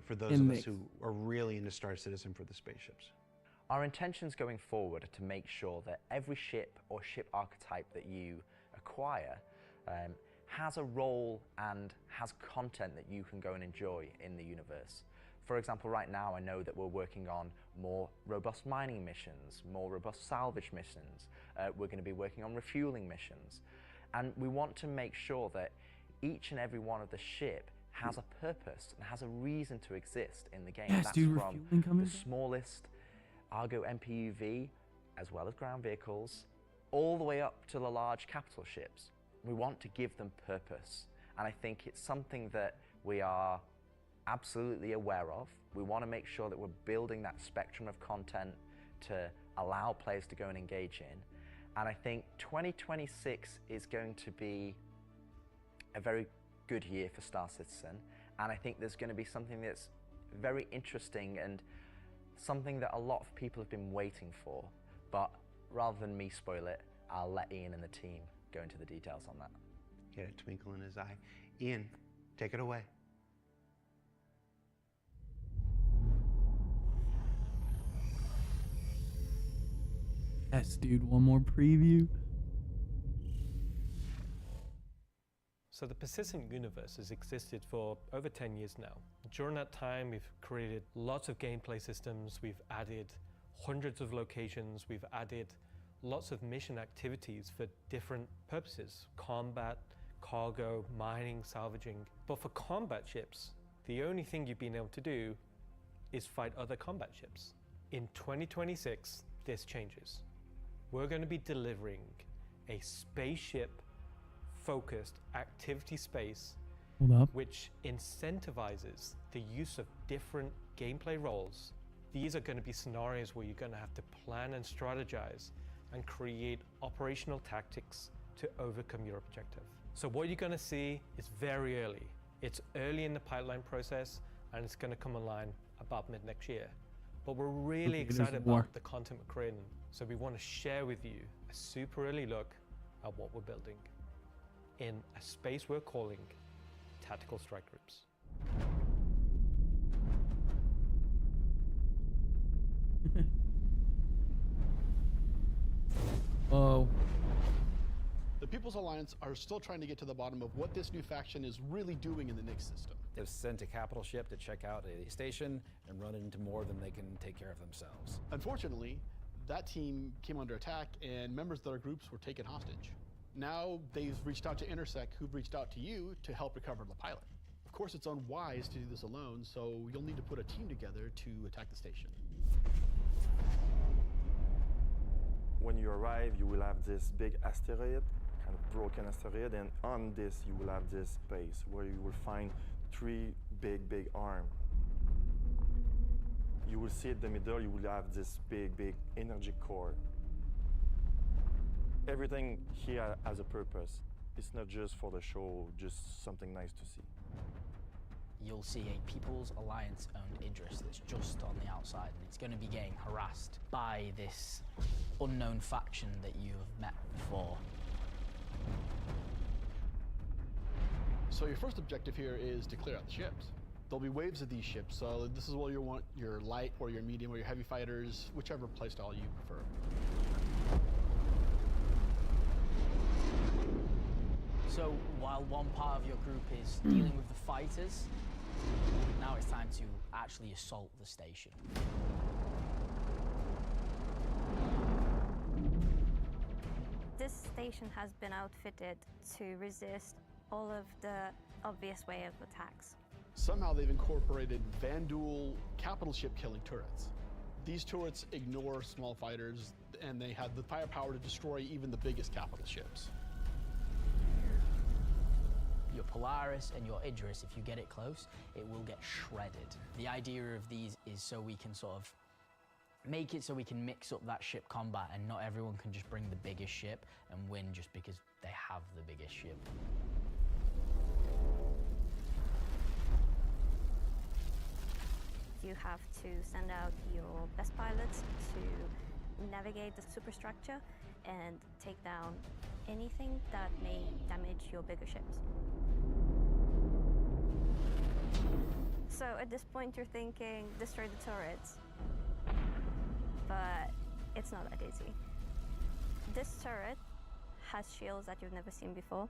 for those of us who are really into Star Citizen for the spaceships? Our intentions going forward are to make sure that every ship or ship archetype that you acquire has a role and has content that you can go and enjoy in the universe. For example, right now I know that we're working on more robust mining missions, more robust salvage missions. We're going to be working on refueling missions. And we want to make sure that each and every one of the ship has a purpose and has a reason to exist in the game. Yes, That's dude, from refueling coming the back. smallest Argo MPUV, as well as ground vehicles, all the way up to the large capital ships. We want to give them purpose, and I think it's something that we are absolutely aware of. We want to make sure that we're building that spectrum of content to allow players to go and engage in. And I think 2026 is going to be a very good year for Star Citizen, and I think there's going to be something that's very interesting and something that a lot of people have been waiting for. But rather than me spoil it, I'll let Ian and the team go into the details on that. He had a twinkle in his eye. Ian, take it away. Yes, dude, one more preview. So the persistent universe has existed for over 10 years now. During that time, we've created lots of gameplay systems, we've added hundreds of locations, we've added lots of mission activities for different purposes: combat, cargo, mining, salvaging. But for combat ships, the only thing you've been able to do is fight other combat ships. In 2026, this changes. We're going to be delivering a spaceship-focused activity space which incentivizes the use of different gameplay roles. These are going to be scenarios where you're going to have to plan and strategize and create operational tactics to overcome your objective. So what you're going to see is very early. It's early in the pipeline process, and it's going to come online about mid next year. But we're really excited about the content we're creating. So we want to share with you a super early look at what we're building in a space we're calling Tactical Strike Groups. Oh. The People's Alliance are still trying to get to the bottom of what this new faction is really doing in the Nyx system. They've sent a capital ship to check out a station and run it into more than they can take care of themselves. Unfortunately, that team came under attack and members of their groups were taken hostage. Now they've reached out to Intersec, who've reached out to you to help recover the pilot. Of course, it's unwise to do this alone, so you'll need to put a team together to attack the station. When you arrive, you will have this big asteroid, kind of broken asteroid, and on this you will have this space where you will find three big arms. You will see in the middle, you will have this big energy core. Everything here has a purpose. It's not just for the show, just something nice to see. You'll see a People's Alliance-owned Idris that's just on the outside, and it's going to be getting harassed by this unknown faction that you have met before. So your first objective here is to clear out the ships. There'll be waves of these ships, so this is where you want your light or your medium or your heavy fighters, whichever playstyle you prefer. So while one part of your group is dealing with the fighters, now it's time to actually assault the station. This station has been outfitted to resist all of the obvious way of attacks. Somehow they've incorporated Vanduul capital ship killing turrets. These turrets ignore small fighters, and they have the firepower to destroy even the biggest capital ships. Your Polaris and your Idris, if you get it close, it will get shredded. The idea of these is so we can sort of make it so we can mix up that ship combat, and not everyone can just bring the biggest ship and win just because they have the biggest ship. You have to send out your best pilots to navigate the superstructure and take down anything that may damage your bigger ships. So at this point you're thinking, destroy the turrets. But it's not that easy. This turret has shields that you've never seen before.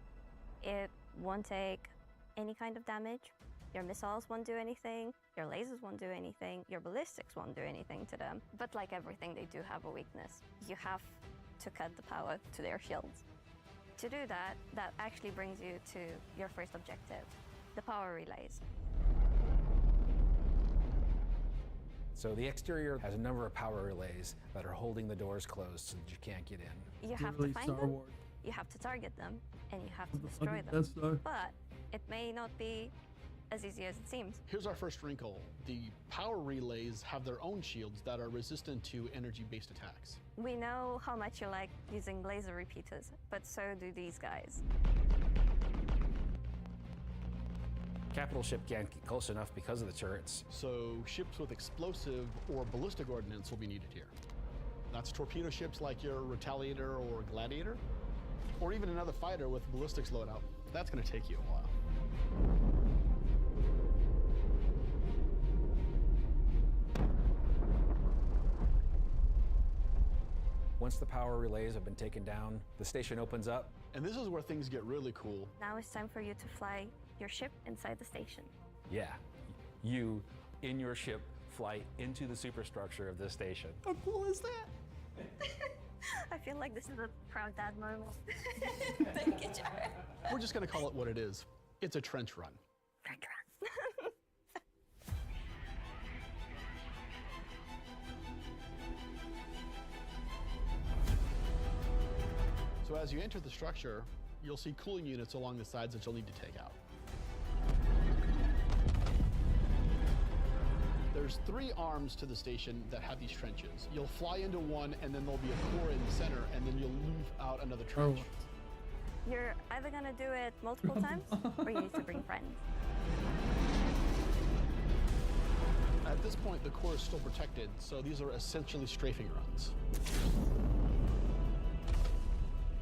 It won't take any kind of damage. Your missiles won't do anything, your lasers won't do anything, your ballistics won't do anything to them. But like everything, they do have a weakness. You have to cut the power to their shields. To do that, that actually brings you to your first objective, the power relays. So the exterior has a number of power relays that are holding the doors closed so that you can't get in. You have to find them, you have to target them, and you have to destroy them. But it may not be as easy as it seems. Here's our first wrinkle. The power relays have their own shields that are resistant to energy-based attacks. We know how much you like using laser repeaters, but so do these guys. Capital ship can't get close enough because of the turrets. So ships with explosive or ballistic ordnance will be needed here. That's torpedo ships like your Retaliator or Gladiator, or even another fighter with ballistics loadout. That's going to take you a while. Once the power relays have been taken down, the station opens up. And this is where things get really cool. Now it's time for you to fly your ship inside the station. Yeah, you, in your ship, fly into the superstructure of this station. How cool is that? I feel like this is a proud dad moment. Thank you, Jared. We're just going to call it what it is. It's a trench run. Trench run. So as you enter the structure, you'll see cooling units along the sides that you'll need to take out. There's 3 arms to the station that have these trenches. You'll fly into one, and then there'll be a core in the center, and then you'll move out another trench. You're either gonna do it multiple times, or you need to bring friends. At this point, the core is still protected, so these are essentially strafing runs.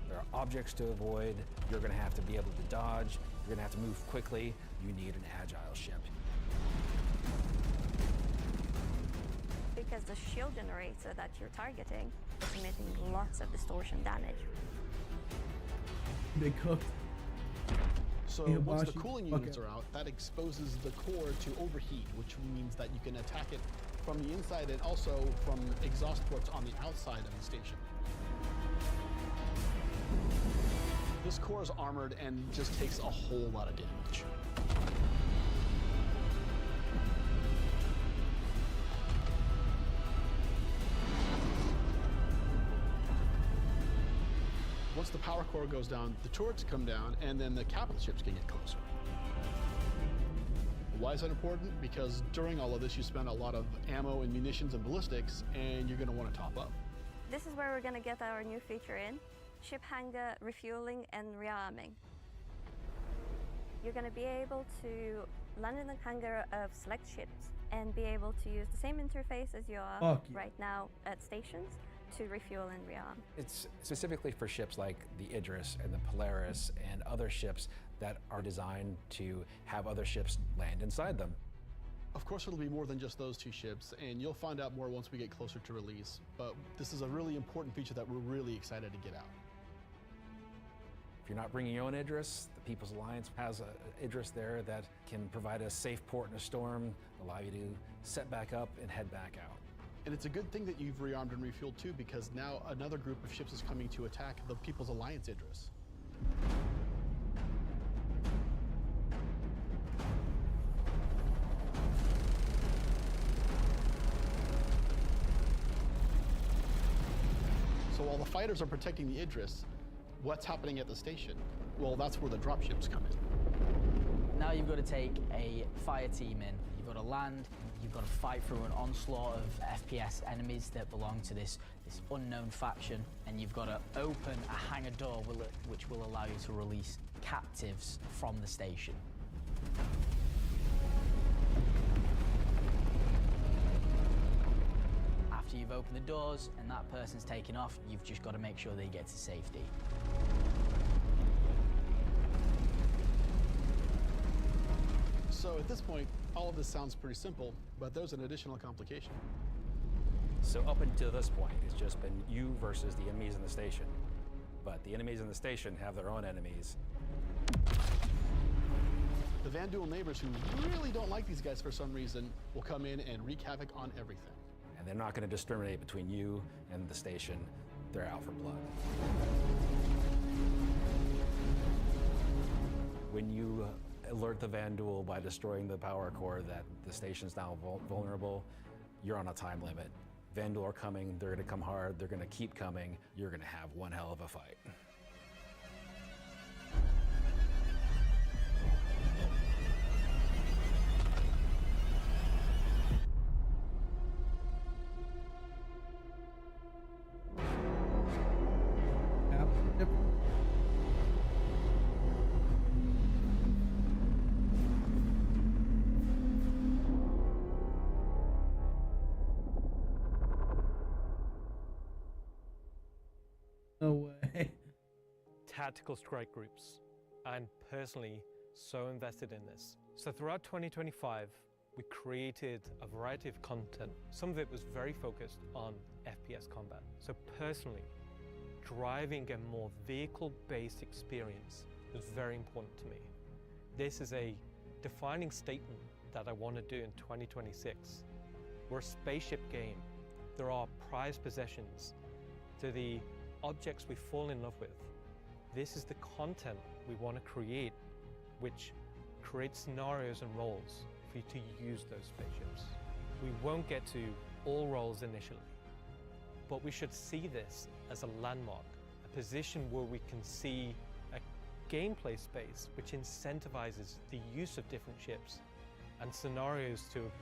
There are objects to avoid. You're going to have to be able to dodge. You're going to have to move quickly. You need an agile ship. Because the shield generator that you're targeting is emitting lots of distortion damage. They cooked. So once the cooling units are out, that exposes the core to overheat, which means that you can attack it from the inside and also from exhaust ports on the outside of the station. This core is armored and just takes a whole lot of damage. Once the power core goes down, the turrets come down, and then the capital ships can get closer. Why is that important? Because during all of this, you spend a lot of ammo and munitions and ballistics, and you're going to want to top up. This is where we're going to get our new feature in, ship hangar refueling and rearming. You're going to be able to land in the hangar of select ships and be able to use the same interface as you are right now at stations to refuel and rearm. It's specifically for ships like the Idris and the Polaris and other ships that are designed to have other ships land inside them. Of course, it'll be more than just those 2 ships, and you'll find out more once we get closer to release. But this is a really important feature that we're really excited to get out. If you're not bringing your own Idris, the People's Alliance has an Idris there that can provide a safe port in a storm, allow you to set back up and head back out. And it's a good thing that you've rearmed and refueled too, because now another group of ships is coming to attack the People's Alliance Idris. So while the fighters are protecting the Idris, what's happening at the station? Well, that's where the dropships come in. Now you've got to take a fire team in. You've got to land, you've got to fight through an onslaught of FPS enemies that belong to this unknown faction, and you've got to open a hangar door which will allow you to release captives from the station. After you've opened the doors and that person's taken off, you've just got to make sure they get to safety. So at this point, all of this sounds pretty simple, but there's an additional complication. So up until this point, it's just been you versus the enemies in the station. But the enemies in the station have their own enemies. The Van Duel neighbors who really don't like these guys for some reason will come in and wreak havoc on everything. And they're not going to discriminate between you and the station. They're out for blood. When you alert the Vandal by destroying the power core that the station's now vulnerable, you're on a time limit. Vandal are coming, they're gonna come hard, they're gonna keep coming, you're gonna have one hell of a fight. Yep. No way. Tactical strike groups. I'm personally so invested in this. So throughout 2025, we created a variety of content. Some of it was very focused on FPS combat. So personally, driving a more vehicle-based experience was very important to me. This is a defining statement that I want to do in 2026. We're a spaceship game. There are prized possessions. They're the objects we fall in love with. This is the content we want to create, which creates scenarios and roles for you to use those spaceships. We won't get to all roles initially, but we should see this as a landmark, a position where we can see a gameplay space which incentivizes the use of different ships and scenarios to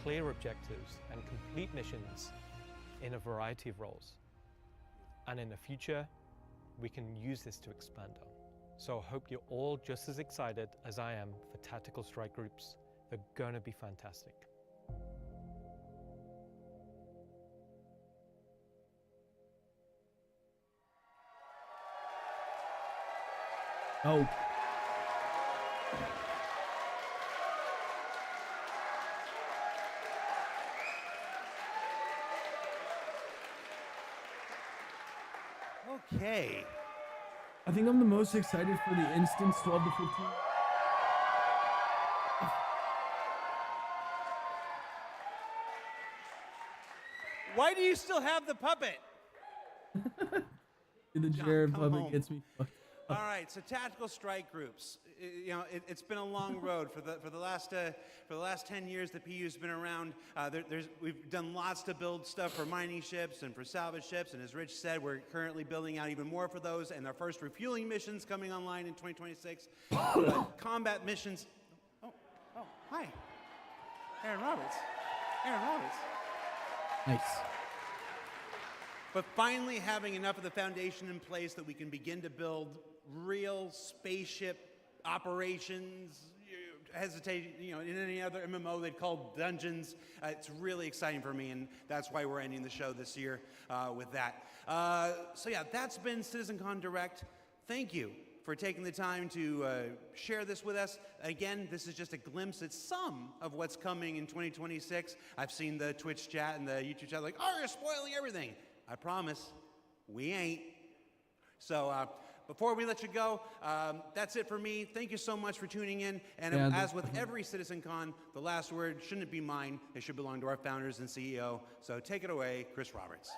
clear objectives and complete missions in a variety of roles. And in the future, we can use this to expand on. So I hope you're all just as excited as I am for tactical strike groups. They're gonna be fantastic. Oh. Okay. I think I'm the most excited for the instance 12 to 15. Why do you still have the puppet? The Jared puppet gets me fucked. All right, so tactical strike groups. You know, it's been a long road for the last 10 years. The PU's been around. We've done lots to build stuff for mining ships and for salvage ships. And as Rich said, we're currently building out even more for those. And our first refueling missions coming online in 2026. Combat missions. Oh, hi, Aaron Roberts. Aaron Roberts. Nice. But finally having enough of the foundation in place that we can begin to build real spaceship operations. In any other MMO they'd call dungeons. It's really exciting for me, and that's why we're ending the show this year with that. So yeah, that's been CitizenCon Direct. Thank you for taking the time to share this with us. Again, this is just a glimpse at some of what's coming in 2026. I've seen the Twitch chat and the YouTube chat like, oh, you're spoiling everything. I promise, we ain't. So before we let you go, that's it for me. Thank you so much for tuning in. And as with every CitizenCon, the last word shouldn't be mine. It should belong to our founders and CEO. So take it away, Chris Roberts.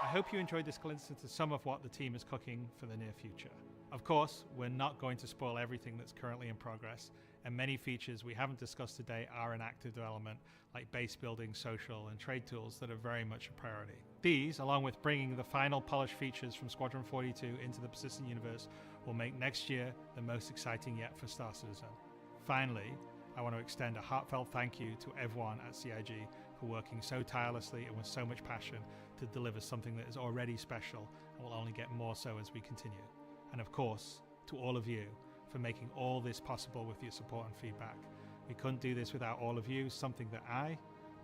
I hope you enjoyed this glimpse into some of what the team is cooking for the near future. Of course, we're not going to spoil everything that's currently in progress, and many features we haven't discussed today are in active development, like base building, social, and trade tools that are very much a priority. These, along with bringing the final polished features from Squadron 42 into the persistent universe, will make next year the most exciting yet for Star Citizen. Finally, I want to extend a heartfelt thank you to everyone at CIG for working so tirelessly and with so much passion to deliver something that is already special and will only get more so as we continue. And of course, to all of you for making all this possible with your support and feedback. We couldn't do this without all of you, something that I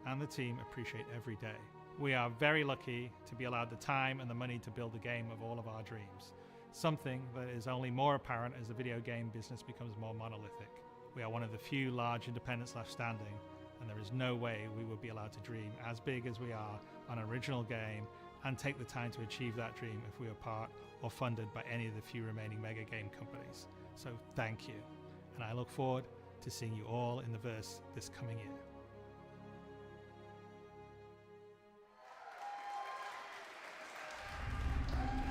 and the team appreciate every day. We are very lucky to be allowed the time and the money to build a game of all of our dreams, something that is only more apparent as the video game business becomes more monolithic. We are one of the few large independents left standing, and there is no way we would be allowed to dream as big as we are on an original game and take the time to achieve that dream if we were part or funded by any of the few remaining mega game companies. So thank you, and I look forward to seeing you all in the verse this coming year.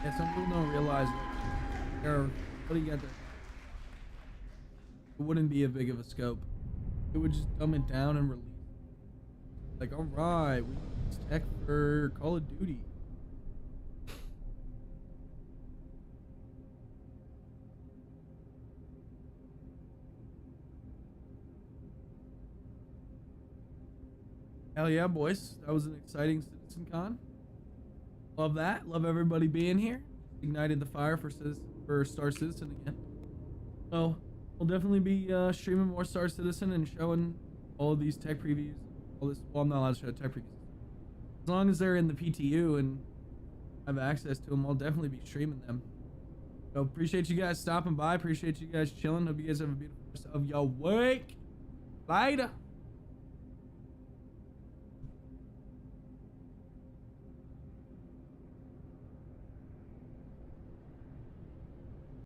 Yeah, some people don't realize they're putting together it wouldn't be a big of a scope. It would just dumb it down and release. Like, all right, we need this tech for Call of Duty. Hell yeah, boys. That was an exciting CitizenCon. Love that. Love everybody being here. Ignited the fire for Star Citizen again. So, we'll definitely be streaming more Star Citizen and showing all of these tech previews. All this. Well, I'm not allowed to show tech previews. As long as they're in the PTU and have access to them, I'll definitely be streaming them. So, appreciate you guys stopping by. Appreciate you guys chilling. Hope you guys have a beautiful rest of your week. Later.